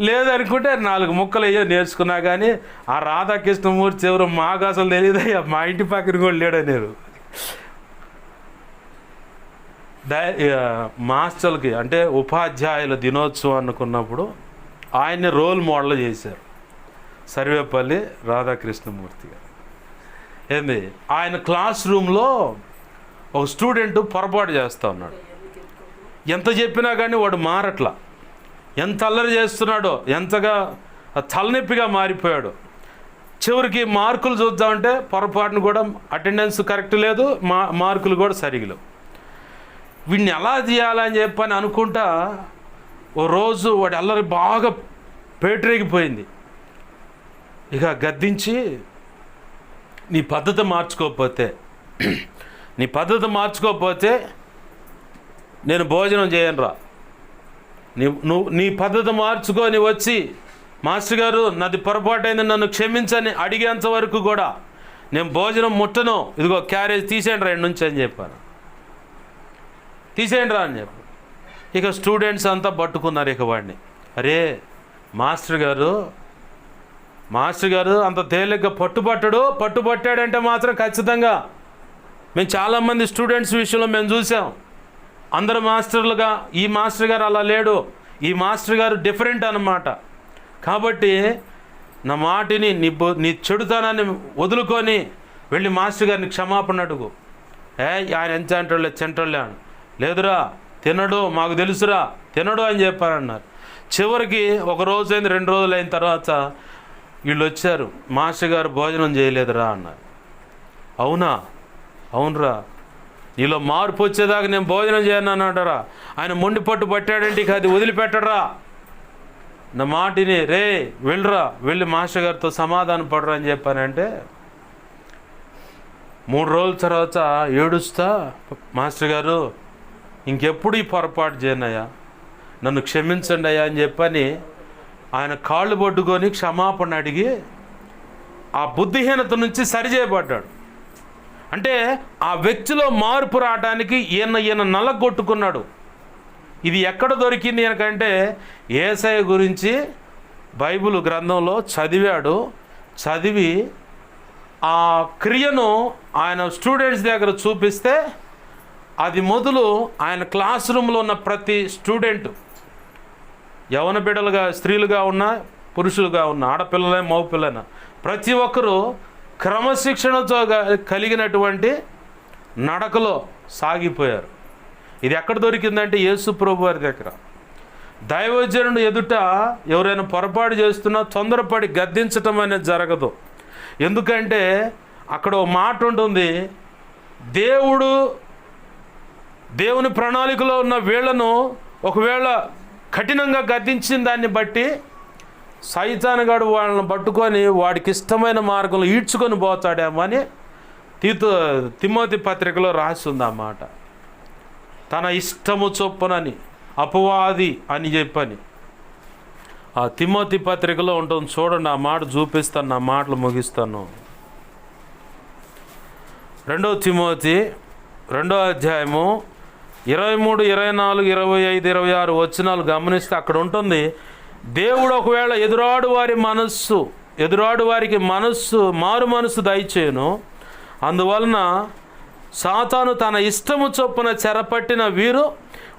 లేదనుకుంటే 4 ముక్కలు అయ్యో నేర్చుకున్నా. కానీ ఆ రాధాకృష్ణమూర్తి ఎవరు మాకు అసలు తెలియదయ్యా, మా ఇంటి పక్కన కూడా లేడనేరు. మాస్టర్లకి అంటే ఉపాధ్యాయుల దినోత్సవం అనుకున్నప్పుడు ఆయన్ని రోల్ మోడల్ చేశారు, సర్వేపల్లి రాధాకృష్ణమూర్తి గారు. ఆయన క్లాస్ రూమ్లో ఒక స్టూడెంట్ పొరపాటు చేస్తూ ఉన్నాడు. ఎంత చెప్పినా కానీ వాడు మారట్లా. ఎంత అల్లరి చేస్తున్నాడో, ఎంతగా తలనొప్పిగా మారిపోయాడు. చివరికి మార్కులు చూద్దామంటే పొరపాటును కూడా అటెండెన్స్ కరెక్ట్ లేదు, మార్కులు కూడా సరిగ్గా. వీడిని ఎలా తీయాలని చెప్పని అనుకుంటా ఓ రోజు వాడి అల్లరి బాగా పేటరేగిపోయింది. ఇక గద్దించి, నీ పద్ధతి మార్చుకోకపోతే నేను భోజనం చేయను రా, నీ పద్ధతి మార్చుకొని వచ్చి మాస్టర్ గారు నాది పొరపాటైంది నన్ను క్షమించని అడిగేంత వరకు కూడా నేను భోజనం ముట్టను, ఇదిగో క్యారేజ్ తీసేయండి రా నుంచి అని చెప్పాను. తీసేయండి రా అని చెప్పి ఇక స్టూడెంట్స్ అంతా పట్టుకున్నారు ఇక వాడిని. అరే మాస్టర్ గారు అంత తేలిగ్గా పట్టుబట్టాడంటే మాత్రం ఖచ్చితంగా మేము చాలామంది స్టూడెంట్స్ విషయంలో మేము చూసాం. అందరు మాస్టర్లుగా ఈ మాస్టర్ గారు అలా లేడు, ఈ మాస్టర్ గారు డిఫరెంట్ అన్నమాట. కాబట్టి నా మాటిని నీ చెడుతనాన్ని వదులుకొని వెళ్ళి మాస్టర్ గారిని క్షమాపణ అడుగు. ఆయన ఎంత చెంటోళ్ళే అని. లేదురా తినడు, మాకు తెలుసురా తినడు అని చెప్పారన్నారు. చివరికి 1 రోజు అయింది, 2 రోజులు అయిన తర్వాత వీళ్ళు వచ్చారు, మాస్టర్ గారు భోజనం చేయలేదురా అన్నారు. అవునా? అవునరా, నీలో మార్పు వచ్చేదాకా నేను భోజనం చేయను అన్నాడరా. ఆయన మొండి పట్టు పట్టాడంటే ఇక అది వదిలిపెట్టడరా. నా మాటిని, రే వెళ్ళరా, వెళ్ళి మాస్టర్ గారితో సమాధానం పడరా అని చెప్పానంటే 3 రోజుల తర్వాత ఏడుస్తా, మాస్టర్ గారు ఇంకెప్పుడు ఈ పొరపాటు చేయనయ్యా, నన్ను క్షమించండి అయ్యా అని చెప్పని ఆయన కాళ్ళు పట్టుకొని క్షమాపణ అడిగి ఆ బుద్ధిహీనత నుంచి సరిచేయబడ్డాడు. అంటే ఆ వ్యక్తిలో మార్పు రావడానికి ఈయన నలగొట్టుకున్నాడు. ఇది ఎక్కడ దొరికింది అనకంటే యేసయ్య గురించి బైబిల్ గ్రంథంలో చదివాడు. చదివి ఆ క్రియను ఆయన స్టూడెంట్స్ దగ్గర చూపిస్తే అది మొదలు ఆయన క్లాస్ రూమ్లో ఉన్న ప్రతి స్టూడెంట్, యవన బిడ్డలుగా, స్త్రీలుగా ఉన్న, పురుషులుగా ఉన్న, ఆడపిల్లలే మగపిల్లైనా ప్రతి ఒక్కరూ క్రమశిక్షణతో కలిగినటువంటి నడకలో సాగిపోయారు. ఇది ఎక్కడ దొరికిందంటే యేసు ప్రభు వారి దగ్గర. దైవజనుడు ఎదుట ఎవరైనా పొరపాటు చేస్తున్నా తొందరపడి గద్దించటం అనేది జరగదు. ఎందుకంటే అక్కడ ఒక మాట ఉంటుంది, దేవుని ప్రణాళికలో ఉన్న వీళ్లను ఒకవేళ కఠినంగా గద్దించిన దాన్ని బట్టి సైతానుగాడు వాళ్ళని పట్టుకొని వాడికి ఇష్టమైన మార్గంలో ఈడ్చుకొని పోతాడేమో అని తిమోతి పత్రికలో రాసి ఉంది ఆ మాట. తన ఇష్టము చొప్పునని, అపవాది అని చెప్పని ఆ తిమోతి పత్రికలో ఉంటుంది. చూడండి, ఆ మాట చూపిస్తాను, నా మాటలు ముగిస్తాను. 2 తిమోతి 2వ అధ్యాయము 23, 24, 25, 26 వచనాలు గమనిస్తే అక్కడ ఉంటుంది, దేవుడు ఒకవేళ ఎదురాడు వారికి మారు మనస్సు దయచేయును, అందువలన సాతాను తన ఇష్టము చొప్పున చెరపట్టిన వీరు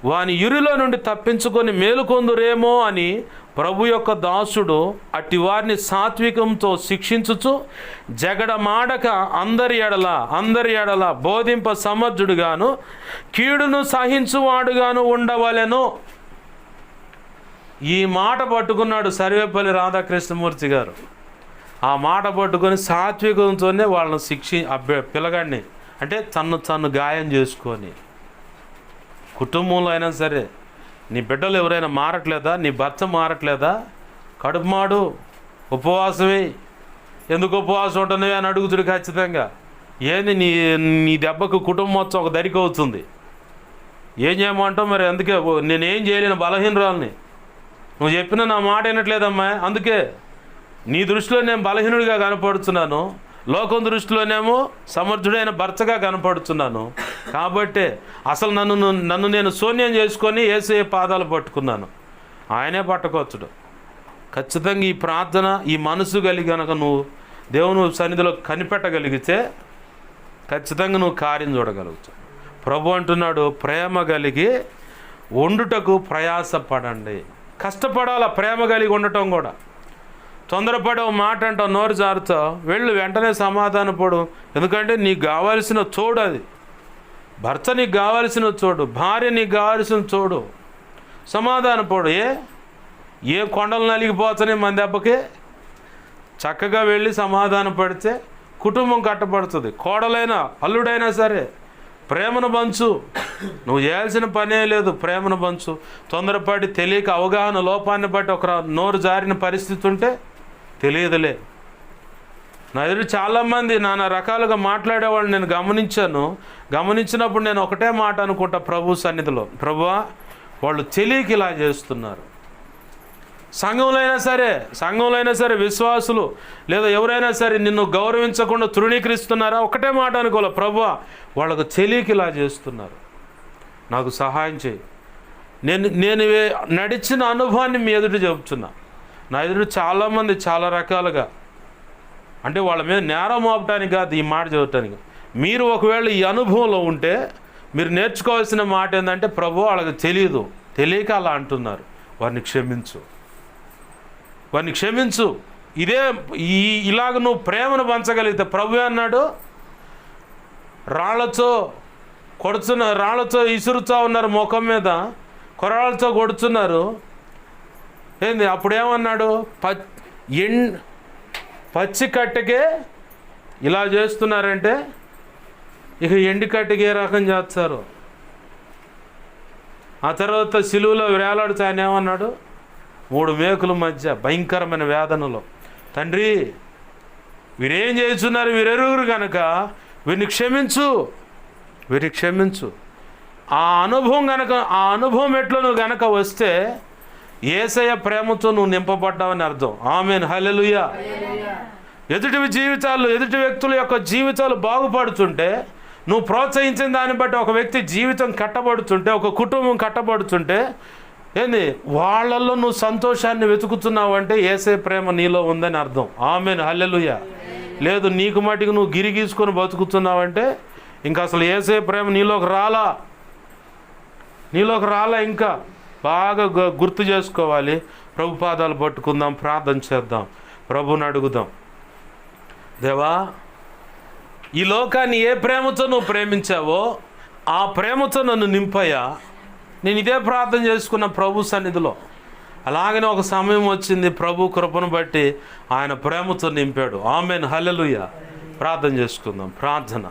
వాని యురిలో నుండి తప్పించుకొని మేలుకొందురేమో అని ప్రభు యొక్క దాసుడు అట్టి వారిని సాత్వికంతో శిక్షించుచు జగడమాడక అందరి ఎడల బోధింప సమర్థుడుగాను కీడును సహించువాడుగాను ఉండవలెను. ఈ మాట పట్టుకున్నాడు సర్వేపల్లి రాధాకృష్ణమూర్తి గారు. ఆ మాట పట్టుకొని సాత్వికంతోనే వాళ్ళని పిల్లగాడిని అంటే తను గాయం చేసుకొని, కుటుంబంలో అయినా సరే నీ బిడ్డలు ఎవరైనా మారట్లేదా, నీ భర్త మారట్లేదా, కడుపు మాడు, ఉపవాసమే. ఎందుకు ఉపవాసం ఉంటున్నావే అని అడుగుతుడు ఖచ్చితంగా. ఏంది నీ దెబ్బకు కుటుంబం మొత్తం ఒక దరికి అవుతుంది. ఏం చేయమంటావు మరి? అందుకే నేనేం చేయలేను, బలహీనరాలని. నువ్వు చెప్పిన నా మాట వినట్లేదమ్మా, అందుకే నీ దృష్టిలో నేను బలహీనుడిగా కనపడుతున్నాను, లోకం దృష్టిలోనేమో సమర్థుడైన భర్తగా కనపడుతున్నాను. కాబట్టే అసలు నన్ను నేను శూన్యం చేసుకొని యేసయ్య పాదాలు పట్టుకున్నాను. ఆయనే పట్టుకోవచ్చుడు. ఖచ్చితంగా ఈ ప్రార్థన, ఈ మనసు కలిగి కనుక నువ్వు దేవుని సన్నిధిలో కనిపెట్టగలిగితే ఖచ్చితంగా నువ్వు కార్యం చూడగలుగుతావు. ప్రభు అంటున్నాడు, ప్రేమ కలిగి ఉండుటకు ప్రయాసపడండి. కష్టపడాల ప్రేమ కలిగి ఉండటం కూడా. తొందరపడే మాట అంటావు, నోరు జారుతావు, వెళ్ళు వెంటనే సమాధాన పడు. ఎందుకంటే నీకు కావాల్సిన చోడు అది. భర్త నీకు కావాల్సిన చోడు, భార్య నీకు కావాల్సిన చోడు. సమాధాన పడు. ఏ కొండలు నలిగిపోతానే మన దెబ్బకి. చక్కగా వెళ్ళి సమాధాన పడితే కుటుంబం కట్టబడుతుంది. కోడలైనా అల్లుడైనా సరే ప్రేమను పంచు. నువ్వు చేయాల్సిన పనే లేదు, ప్రేమను పంచు. తొందరపడి తెలియక అవగాహన లోపాన్ని బట్టి ఒక నోరు జారిన పరిస్థితి ఉంటే తెలియదులే. నా ఎదురు చాలామంది నానా రకాలుగా మాట్లాడేవాళ్ళు నేను గమనించినప్పుడు నేను ఒకటే మాట అనుకుంటా ప్రభు సన్నిధిలో, ప్రభువా వాళ్ళు తెలియక ఇలా చేస్తున్నారు. సంఘంలో అయినా సరే విశ్వాసులు లేదా ఎవరైనా సరే నిన్ను గౌరవించకుండా తృణీకరిస్తున్నారా? ఒకటే మాట అనుకోలే, ప్రభువా వాళ్ళకు తెలియక ఇలా చేస్తున్నారు, నాకు సహాయం చేయి. నేను నడిచిన అనుభవాన్ని మీ ఎదుట చెబుతున్నా. నా ఎదురు చాలామంది చాలా రకాలుగా, అంటే వాళ్ళ మీద నేరం మోపటానికి కాదు ఈ మాట చదవటానికి. మీరు ఒకవేళ ఈ అనుభవంలో ఉంటే మీరు నేర్చుకోవాల్సిన మాట ఏంటంటే, ప్రభు వాళ్ళకి తెలియక అలా అంటున్నారు, వారిని క్షమించు. ఇలాగ నువ్వు ప్రేమను పంచగలిగితే, ప్రభు అన్నాడు, రాళ్లతో ఇసురుతూ ఉన్నారు, ముఖం మీద కొరాళ్ళతో కొడుతున్నారు. ఏంది అప్పుడేమన్నాడు? పచ్చి కట్టెకే ఇలా చేస్తున్నారంటే ఇక ఎండి కట్టెకి ఏ రకం చేస్తారు? ఆ తర్వాత సిలువలో వేలాడుతూ ఆయన ఏమన్నాడు? 3 మేకుల మధ్య భయంకరమైన వేదనలో, తండ్రి వీరేం చేస్తున్నారు, వీరెరుగురు కనుక వీరిని క్షమించు. ఆ అనుభవం ఎట్లా నువ్వు గనక వస్తే యేసయ్య ప్రేమతో నువ్వు నింపబడ్డావని అర్థం. ఆమేన్, హల్లెలూయా. ఎదుటి వ్యక్తుల యొక్క జీవితాలు బాగుపడుతుంటే, నువ్వు ప్రోత్సహించిన దాన్ని బట్టి ఒక వ్యక్తి జీవితం కట్టబడుతుంటే, ఒక కుటుంబం కట్టబడుతుంటే, ఏంది వాళ్ళల్లో నువ్వు సంతోషాన్ని వెతుకుతున్నావు అంటే యేసయ్య ప్రేమ నీలో ఉందని అర్థం. ఆమేన్, హల్లెలూయా. లేదు నీకు మటుకు నువ్వు గిరి గీసుకొని బతుకుతున్నావంటే ఇంకా అసలు యేసయ్య ప్రేమ నీలోకి రాలా. ఇంకా బాగా గుర్తు చేసుకోవాలి. ప్రభు పాదాలు పట్టుకుందాం, ప్రార్థన చేద్దాం, ప్రభుని అడుగుదాం. దేవా, ఈ లోకాన్ని ఏ ప్రేమతో నువ్వు ప్రేమించావో ఆ ప్రేమతో నన్ను నింపయ్యా. నేను ఇదే ప్రార్థన చేసుకున్న ప్రభు సన్నిధిలో. అలాగనే ఒక సమయం వచ్చింది, ప్రభు కృపను బట్టి ఆయన ప్రేమతో నింపాడు. ఆమేన్, హల్లెలూయా. ప్రార్థన చేసుకుందాం. ప్రార్థన.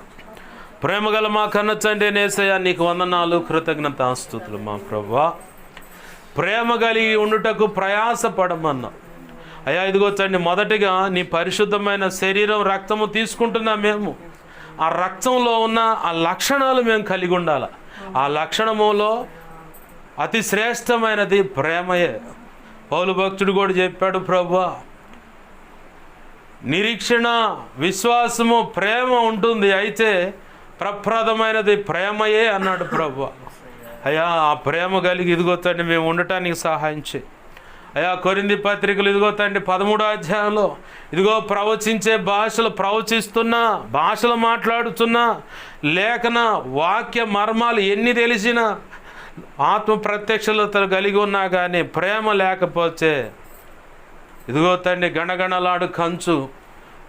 ప్రేమగల మా కన్న తండ్రి యేసయ్యా, నీకు వందనాలు, కృతజ్ఞతాస్తుతులు. మా ప్రభువా, ప్రేమ కలిగి ఉండుటకు ప్రయాసపడమన్నా అయ్యా. ఇదిగో తండ్రి, మొదటిగా నీ పరిశుద్ధమైన శరీరం రక్తము తీసుకుంటున్నా మేము. ఆ రక్తంలో ఉన్న ఆ లక్షణాలు మేము కలిగి ఉండాలి. ఆ లక్షణములో అతి శ్రేష్టమైనది ప్రేమయే. పౌలు భక్తుడు కూడా చెప్పాడు, ప్రభువా నిరీక్షణ, విశ్వాసము, ప్రేమ ఉంటుంది, అయితే ప్రప్రదమైనది ప్రేమయే అన్నాడు ప్రభువా. అయ్యా, ఆ ప్రేమ కలిగి ఇదిగో తండ్రి మేము ఉండటానికి సహాయం చేయి అయ్యా. కొరింథీ పత్రికలు ఇదిగో తండ్రి 13వ అధ్యాయంలో ఇదిగో ప్రవచిస్తున్నా, భాషలు మాట్లాడుతున్నా, లేఖన వాక్య మర్మాలు ఎన్ని తెలిసినా, ఆత్మ ప్రత్యక్షతలు కలిగి ఉన్నా కానీ ప్రేమ లేకపోతే ఇదిగో తండ్రి గణగణలాడు కంచు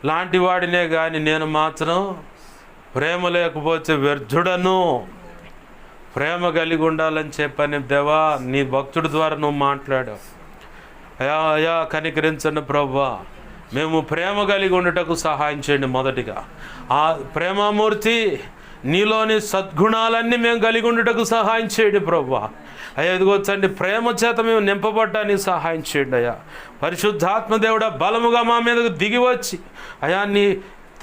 లాంటి వాడినే కానీ నేను మాత్రం ప్రేమ లేకపోతే వ్యర్థుడను. ప్రేమ కలిగి ఉండాలని చెప్పని దేవా నీ భక్తుడి ద్వారా నువ్వు మాట్లాడావు. అయా కనికరించండి ప్రభువా, మేము ప్రేమ కలిగి ఉండటకు సహాయం చేయండి. మొదటిగా ఆ ప్రేమమూర్తి నీలోని సద్గుణాలన్నీ మేము కలిగి ఉండటకు సహాయం చేయండి ప్రభువా. అయ్యా ఇదిగో తండ్రి, ప్రేమ చేత మేము నింపబడ్డానికి సహాయం చేయండి అయ్యా. పరిశుద్ధాత్మ దేవుడా, బలముగా మా మీదకు దిగి వచ్చి అయ్యా నీ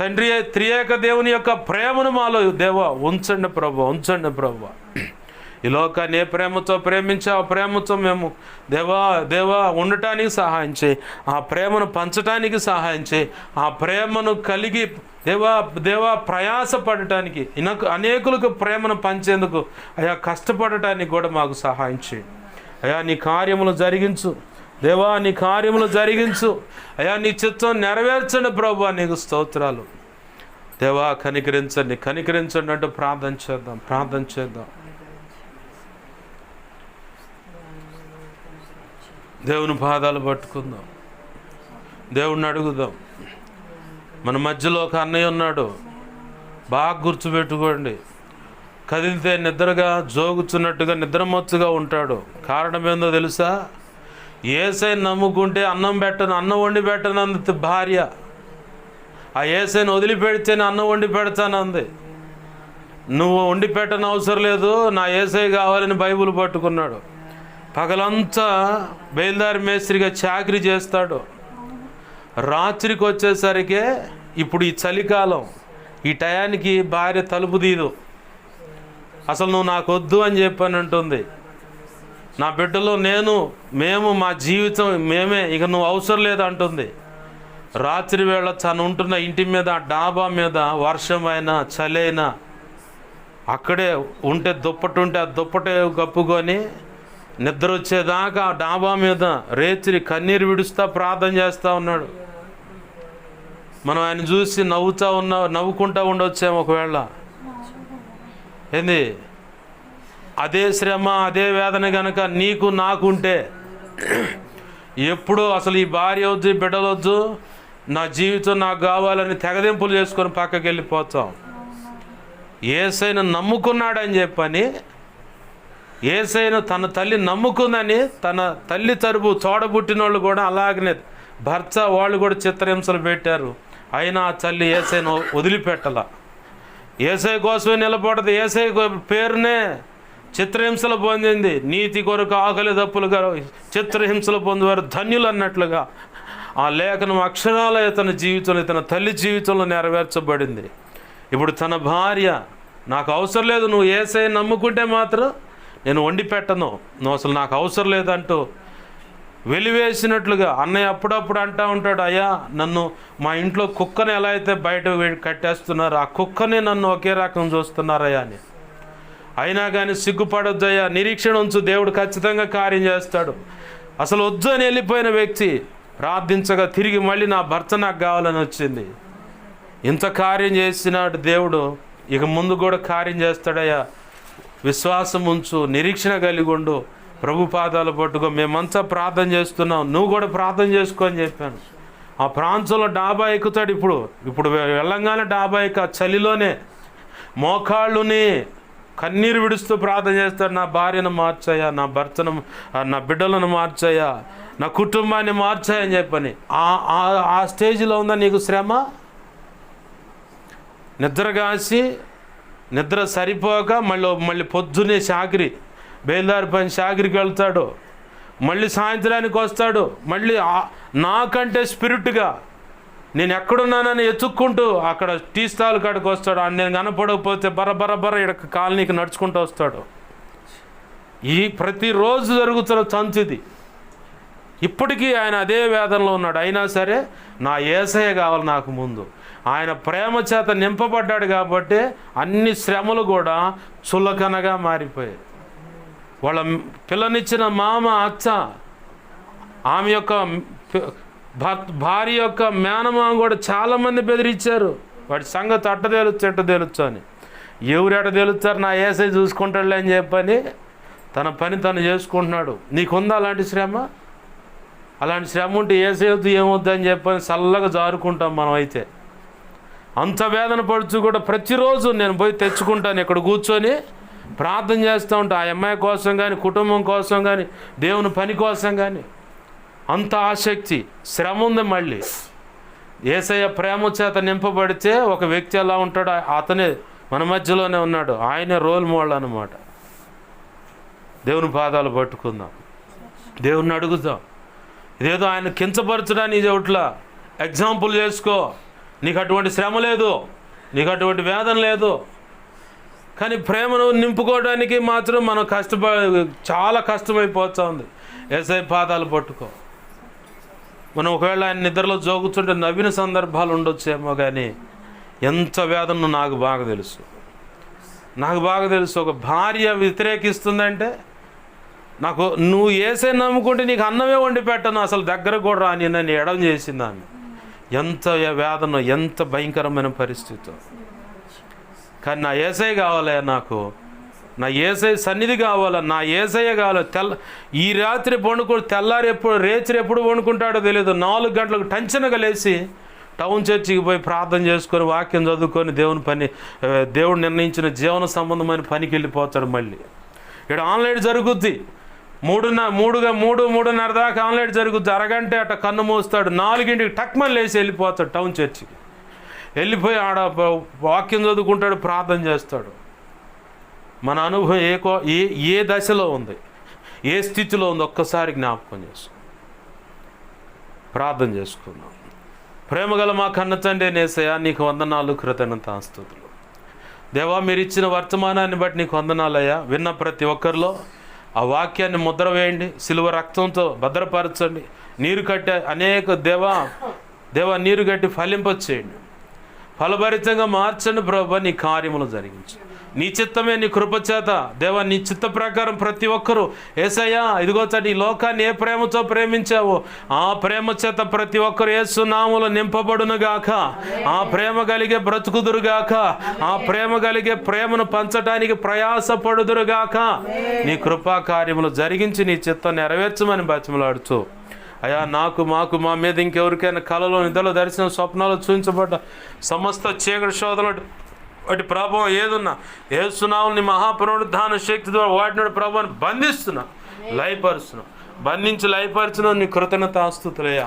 తండ్రి త్రియేక దేవుని యొక్క ప్రేమను మాలో దేవా ఉంచండి ప్రభువా. ఈ లోకాన్ని ఏ ప్రేమతో ప్రేమించా ఆ ప్రేమతో మేము దేవా ఉండటానికి సహాయం చేయి. ఆ ప్రేమను పంచటానికి సహాయం చేయి. ఆ ప్రేమను కలిగి దేవా ప్రయాసపడటానికి, అనేకులకు ప్రేమను పంచేందుకు అయా కష్టపడటానికి కూడా మాకు సహాయం చేయి అయా. నీ కార్యములు జరిగించు దేవా, నీ కార్యములు జరిగించు అయా. నీ చిత్తం నెరవేర్చండి ప్రభువా, నీకు స్తోత్రాలు దేవా. కనికరించండి అంటూ ప్రార్థన చేద్దాం. దేవుని పాదాలు పట్టుకుందాం, దేవుణ్ణి అడుగుదాం. మన మధ్యలో ఒక అన్నయ్య ఉన్నాడు, బాగా గుర్తుపెట్టుకోండి. కదిలితే నిద్రగా జోగుచున్నట్టుగా నిద్రమత్తుగా ఉంటాడు. కారణం ఏందో తెలుసా? యేసయ్యను నమ్ముకుంటే అన్నం వండి పెట్టనంది భార్య. ఆ యేసయ్యను వదిలిపెడితేనే అన్నం వండి పెడతానంది. నువ్వు వండి పెట్టని అవసరం లేదు, నా యేసయ్య కావాలని బైబిల్ పట్టుకున్నాడు. పగలంతా బయలుదారి మేస్త్రిగా చాకరీ చేస్తాడు. రాత్రికి వచ్చేసరికి, ఇప్పుడు ఈ చలికాలం, ఈ టయానికి భార్య తలుపు తీదు. అసలు నువ్వు నాకు వద్దు అని చెప్పని అంటుంది. నా బిడ్డలో మేము మా జీవితం మేమే, ఇక నువ్వు అవసరం లేదు అంటుంది. రాత్రి వేళ తను ఉంటున్న ఇంటి మీద, డాబా మీద వర్షమైనా చలైనా అక్కడే ఉంటే దుప్పటి ఉంటే ఆ దుప్పటి కప్పుకొని నిద్ర వచ్చేదాకా ఆ డాబా మీద రేత్రి కన్నీరు విడుస్తా ప్రార్థన చేస్తూ ఉన్నాడు. మనం ఆయన చూసి నవ్వుకుంటూ ఉండొచ్చాము ఒకవేళ. ఏంది అదే శ్రమ, అదే వేదన కనుక నీకు నాకుంటే ఎప్పుడో అసలు ఈ భార్య వద్దు, ఈ బిడ్డలు వద్దు, నా జీవితం నాకు కావాలని తెగదింపులు చేసుకొని పక్కకి వెళ్ళిపోతాం. యేసయ్యను నమ్ముకున్నాడని చెప్పని, యేసయ్యను తన తల్లి నమ్ముకుందని, తన తల్లి తరపు తోడబుట్టిన వాళ్ళు కూడా అలాగనే భర్త వాళ్ళు కూడా చిత్రహింసలు పెట్టారు, అయినా ఆ తల్లి యేసయ్యను వదిలిపెట్టల. యేసయ్య కోసమే నిలబడదు. యేసయ్య పేరునే చిత్రహింసలు పొందింది. నీతి కొరకు ఆకలి దప్పులుగా చిత్రహింసలు పొందేవారు ధన్యులు అన్నట్లుగా ఆ లేఖనం అక్షరాల ఇతని జీవితంలో, ఇతని తల్లి జీవితంలో నెరవేర్చబడింది. ఇప్పుడు తన భార్య, నాకు అవసరం లేదు, నువ్వు యేసయ్య నమ్ముకుంటే మాత్రం నేను వండి పెట్టను, నువ్వు అసలు నాకు అవసరం లేదంటూ వెలివేసినట్లుగా. అన్నయ్య అప్పుడప్పుడు అంటూ ఉంటాడు, అయ్యా నన్ను మా ఇంట్లో కుక్కని ఎలా అయితే బయట కట్టేస్తున్నారు, ఆ కుక్కని నన్ను ఒకే రకం చూస్తున్నారయ్యా అని. అయినా కానీ సిగ్గుపడొద్దయ్యా, నిరీక్షణ ఉంచు, దేవుడు ఖచ్చితంగా కార్యం చేస్తాడు. అసలు వద్దు అని వెళ్ళిపోయిన వ్యక్తి ప్రార్థించగా తిరిగి మళ్ళీ నా భర్త నాకు కావాలని వచ్చింది. ఇంత కార్యం చేసినాడు దేవుడు, ఇక ముందు కూడా కార్యం చేస్తాడయ్యా, విశ్వాసం ఉంచు, నిరీక్షణ కలిగి ఉండు, ప్రభు పాదాలు పట్టుకో, మేమంతా ప్రార్థన చేస్తున్నాం, నువ్వు కూడా ప్రార్థన చేసుకో అని చెప్పాను. ఆ ప్రాంతంలో డాబా ఎక్కుతాడు. ఇప్పుడు వెళ్ళంగానే డాబా ఎక్కి ఆ చలిలోనే మోకాళ్ళుని కన్నీరు విడుస్తూ ప్రార్థన చేస్తాడు, నా భార్యను మార్చాయా, నా భర్తను, నా బిడ్డలను మార్చాయా, నా కుటుంబాన్ని మార్చాయని చెప్పని. ఆ స్టేజ్లో ఉందా నీకు శ్రమ? నిద్రగాసి నిద్ర సరిపోక మళ్ళీ పొద్దునే చాకిరి, బయలుదేరి పని చాకిరికి వెళ్తాడు, మళ్ళీ సాయంత్రానికి వస్తాడు, మళ్ళీ నాకంటే స్పిరిట్గా నేను ఎక్కడున్నానని ఎత్తుక్కుంటూ అక్కడ టీ స్టాల్ కాడికి వస్తాడు. నేను కనపడకపోతే బరబర ఇక్కడ కాలనీకి నడుచుకుంటూ వస్తాడు. ఈ ప్రతిరోజు జరుగుతున్న చంచుది. ఇప్పటికీ ఆయన అదే వేదనలో ఉన్నాడు. అయినా సరే నా యేసయ్య కావాలి నాకు ముందు. ఆయన ప్రేమ చేత నింపబడ్డాడు కాబట్టి అన్ని శ్రమలు కూడా చులకనగా మారిపోయాయి. వాళ్ళ పిల్లనిచ్చిన మామ, అచ్చ, ఆమె యొక్క భార్య యొక్క మేనమామ కూడా చాలామంది బెదిరించారు, వాడి సంగతి అట్ట తెలుచ్చు అని. ఎవరు తెలుస్తారు, నా యేసయ్య చూసుకుంటాడులే అని చెప్పని తన పని తను చేసుకుంటున్నాడు. నీకుందా అలాంటి శ్రమ? అలాంటి శ్రమ ఉంటే యేసయ్యతో ఏమొద్దు అని చెప్పని చల్లగా జారుకుంటాం మనం. అయితే అంత వేదన పడుచు కూడా ప్రతిరోజు నేను పోయి తెచ్చుకుంటాను, ఇక్కడ కూర్చొని ప్రార్థన చేస్తూ ఉంటాను, ఆ అమ్మాయి కోసం కానీ, కుటుంబం కోసం కానీ, దేవుని పని కోసం కానీ. అంత ఆసక్తి, శ్రమ ఉంది. మళ్ళీ యేసయ్య ప్రేమ చేత నింపబడితే ఒక వ్యక్తి ఎలా ఉంటాడో అతనే మన మధ్యలోనే ఉన్నాడు. ఆయనే రోల్ మోడల్ అన్నమాట. దేవుని పాదాలు పట్టుకుందాం, దేవుణ్ణి అడుగుదాం. ఇదేదో ఆయన కించపరచడానికి చోట్ల ఎగ్జాంపుల్ చేసుకో. నీకు అటువంటి శ్రమ లేదు, నీకు అటువంటి వేదన లేదు, కానీ ప్రేమను నింపుకోవడానికి మాత్రం మనం చాలా కష్టమైపోతుంది. యేసయ్య పాదాలు పట్టుకో. మనం ఒకవేళ ఆయన నిద్రలో జోగుతుంటే నవ్విన సందర్భాలు ఉండొచ్చేమో, కానీ ఎంత వేదన నాకు బాగా తెలుసు. ఒక భార్య వ్యతిరేకిస్తుందంటే, నాకు నువ్వు యేసయ్య నమ్ముకుంటే నీకు అన్నమే వండి పెట్టను, అసలు దగ్గర కూడా రాని నన్ను ఎడం చేసింది ఆమె. ఎంత వేదన, ఎంత భయంకరమైన పరిస్థితి. కానీ నా యేసయ్య కావాలయ్యా, నాకు నా యేసయ్య సన్నిధి కావాలా, నా యేసయ్య కావాలి. ఈ రాత్రి తెల్లారి రేత్రి ఎప్పుడు వండుకుంటాడో తెలియదు. 4 గంటలకు టెన్షన్గా లేచి టౌన్ చర్చికి పోయి ప్రార్థన చేసుకొని వాక్యం చదువుకొని దేవుడు నిర్ణయించిన జీవన సంబంధమైన పనికి వెళ్ళిపోతాడు. మళ్ళీ ఇక్కడ ఆన్లైన్ జరుగుద్ది, 3:30 దాకా ఆన్లైన్ జరుగుద్ది. అరగంట అట్ట కన్ను మూస్తాడు, 4ంటికి టక్మని లేచి వెళ్ళిపోతాడు టౌన్ చర్చికి. వెళ్ళిపోయి ఆడ వాక్యం చదువుకుంటాడు, ప్రార్థన చేస్తాడు. మన అనుభవం ఏ దశలో ఉంది, ఏ స్థితిలో ఉంది, ఒక్కసారి జ్ఞాపకం ప్రార్థన చేసుకుందాం. ప్రేమగల మా కన్న తండ్రి యేసయ్యా, నీకు వందనాలు, కృతజ్ఞతాస్తుతులు. దేవా, మీరు ఇచ్చిన వర్తమానాన్ని బట్టి నీకు వందనాలయ్యా. విన్న ప్రతి ఒక్కరిలో ఆ వాక్యాన్ని ముద్ర వేయండి, సిలువ రక్తంతో భద్రపరచండి. నీరు కట్టి అనేక దేవా నీరు కట్టి ఫలింపచేయండి, ఫలభరితంగా మార్చండి ప్రభువా. నీ కార్యములు జరిగించు, నీ చిత్తమే, నీ కృపచేత దేవా, నీ చిత్త ప్రకారం ప్రతి ఒక్కరూ యేసయ్యా ఇదిగో ఈ లోకాన్ని ఏ ప్రేమతో ప్రేమించావో ఆ ప్రేమ చేత ప్రతి ఒక్కరు యేసు నామములో నింపబడునుగాక. ఆ ప్రేమ కలిగే బ్రతుకుదురుగాక, ఆ ప్రేమ కలిగే ప్రేమను పంచటానికి ప్రయాసపడుదురుగాక. నీ కృపా కార్యములు జరిగించి నీ చిత్తం నెరవేర్చమని బతిమలాడుతూ, అయ్యా మాకు మా మీద ఇంకెవరికైనా కళలో, నిద్రలో, దర్శనం, స్వప్నాలు చూపించబడ్డ సమస్త చీకటి శోధనలు వాటి ప్రభావం ఏదున్నా యేసు నామమున నీ మహాపునరుద్ధాన శక్తి ద్వారా వాటిని ప్రభావాన్ని బంధిస్తున్నా, లయపరుస్తున్నా. బంధించి లయపరిచిన నీ కృతజ్ఞతాస్తుతులయ్యా.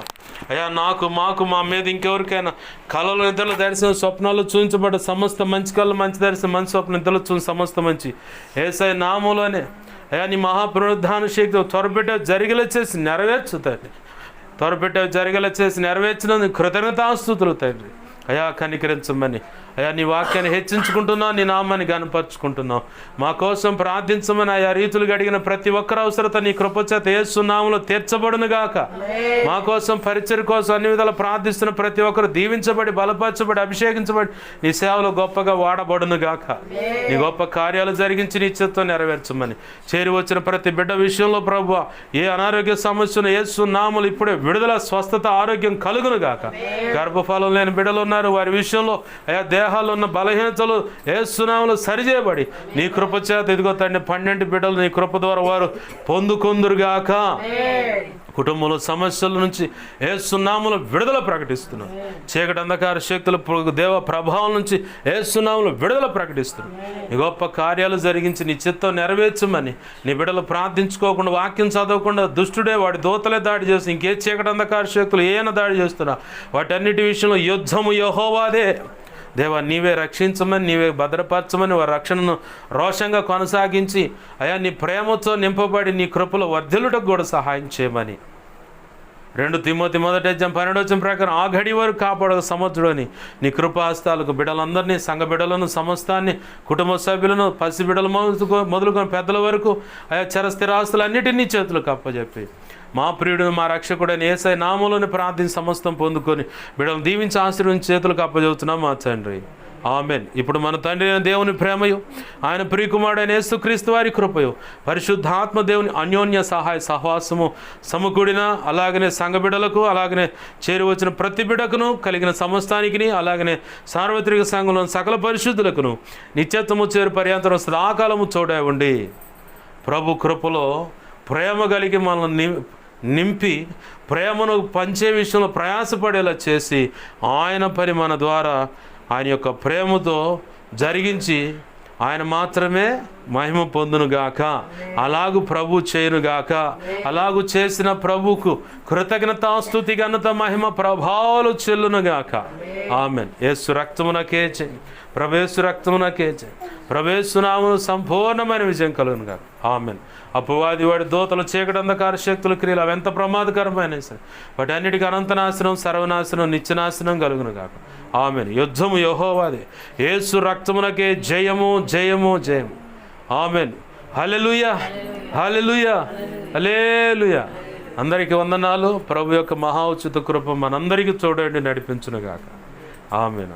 అయ్యా నాకు మాకు మా మీద ఇంకెవరికైనా కళలు నిద్రలు దర్శనం స్వప్నాలు చూపించబడ్డ సమస్త మంచి కళ్ళు మంచి దర్శనం మంచి స్వప్న నిద్రలు చూసి సమస్త మంచి యేసయ్య నామములోనే అయ్యా నీ మహాపునరుద్ధాన శక్తి త్వరపెట్టే జరిగేలా చేసి నెరవేర్చు తండ్రి. త్వరపెట్టే జరిగేలా చేసి నెరవేర్చిన నీ కృతజ్ఞతాస్తుతులు తండ్రి. అయా కనికరించమని అయా నీ వాక్యాన్ని హెచ్చించుకుంటున్నావు, నీ నామాన్ని గనపరుచుకుంటున్నావు. మా కోసం ప్రార్థించమని ఆయా రీతులు అడిగిన ప్రతి ఒక్కరి అవసరత నీ కృపచేత యేసు నామములో తీర్చబడును గాక. మా కోసం పరిచర్య కోసం అన్ని విధాలు ప్రార్థిస్తున్న ప్రతి ఒక్కరు దీవించబడి బలపరచబడి అభిషేకించబడి నీ సేవలో గొప్పగా వాడబడును గాక. నీ గొప్ప కార్యాలు జరిగించి నీ చిత్తం నెరవేర్చమని చేరి వచ్చిన ప్రతి బిడ్డ విషయంలో ప్రభువా ఏ అనారోగ్య సమస్యను యేసు నామములు ఇప్పుడే విడుదల స్వస్థత ఆరోగ్యం కలుగును గాక. గర్భఫలం లేని బిడ్డలు ఉన్నారు, వారి విషయంలో అయా దేహాల్లో ఉన్న బలహీనతలు యేసు నామములో సరిచేయబడి నీ కృప చేత ఇదిగో తండ్రి 12 బిడ్డలు నీ కృప ద్వారా వారు పొందుకొందురుగాక. కుటుంబంలో సమస్యల నుంచి యేసు నామములో విడుదల ప్రకటిస్తున్నాం. చీకటి అంధకార శక్తుల దేవ ప్రభావం నుంచి యేసు నామములో విడుదల ప్రకటిస్తున్నాం. నీ గొప్ప కార్యాలు జరిగించి నీ చిత్తం నెరవేర్చమని నీ బిడ్డలు ప్రార్థించుకోకుండా వాక్యం చదవకుండా దుష్టుడే వాడి దూతలే దాడి చేస్తూ ఇంకే చీకటి అంధకార శక్తులు ఏమైనా దాడి చేస్తున్నా వాటన్నిటి విషయంలో యుద్ధము యెహోవాదే. దేవా నీవే రక్షించమని నీవే భద్రపరచమని వారి రక్షణను రోషంగా కొనసాగించి అయా నీ ప్రేమతో నింపబడి నీ కృపలో వర్ధిల్లుటకు కూడా సహాయం చేయమని 2 తిమోతి 1:12 ప్రకారం ఆ గడి వరకు కాపాడక సముద్రుడని నీ కృపాహస్తాలకు బిడ్డలందరినీ సంఘ బిడ్డలను సమస్తాన్ని కుటుంబ సభ్యులను పసి బిడ్డలు మొదలుకొని పెద్దల వరకు ఆయా చరస్థిరాస్తులన్నిటినీ చేతులకు అప్పచెప్పి మా ప్రియుడు మా రక్షకుడని యేసయ్య నామములోని ప్రార్థించి సమస్తం పొందుకొని బిడ్డలను దీవించి ఆశీర్వదించి చేతులకు అప్పచెబుతున్నాం మా తండ్రి. ఆమెన్. ఇప్పుడు మన తండ్రి అయిన దేవుని ప్రేమయు ఆయన ప్రియకుమారుడైన యేసుక్రీస్తు వారి కృపయు పరిశుద్ధాత్మ దేవుని అన్యోన్య సహాయ సహవాసము సమకూడిన అలాగనే సంఘ బిడ్డలకు అలాగనే చేరి వచ్చిన ప్రతి బిడ్డకును కలిగిన సమస్తానికి అలాగనే సార్వత్రిక సంఘంలో సకల పరిశుద్ధులకును నిత్యత్వము చేరు పర్యంతరం సదాకాలము తోడై ఉండి ప్రభు కృపలో ప్రేమ కలిగి మనల్ని నింపి ప్రేమను పంచే విషయంలో ప్రయాసపడేలా చేసి ఆయన పని మన ద్వారా ఆయన యొక్క ప్రేమతో జరిగించి ఆయన మాత్రమే మహిమ పొందునుగాక. అలాగూ ప్రభు చేయునుగాక. అలాగూ చేసిన ప్రభుకు కృతజ్ఞతాస్తుతి ఘనత మహిమ ప్రభావాలు చెల్లునుగాక. ఆమెన్. యేసు రక్తమునకే చేయి, ప్రవేశు రక్తమునకే చేయి, ప్రవేశునామను సంపూర్ణమైన విజయం కలుగునుగాక. ఆమెన్. అపవాది వాడి దూతలు చీకటి అంధకార శక్తుల క్రియలు అవి ఎంత ప్రమాదకరమైన సరే వాటి అన్నిటికీ అనంతనాశనం సర్వనాశనం నిత్యనాశనం కలుగునుగాక. ఆమెన్. యుద్ధము యెహోవాదే. యేసు రక్తమునకే జయము జయము జయము. ఆమెన్. హల్లెలూయా హల్లెలూయా హల్లెలూయా. అందరికీ వందనాలు. ప్రభు యొక్క మహా ఉచిత కృప మనందరికీ చూడండి నడిపించునుగాక. ఆమెన్.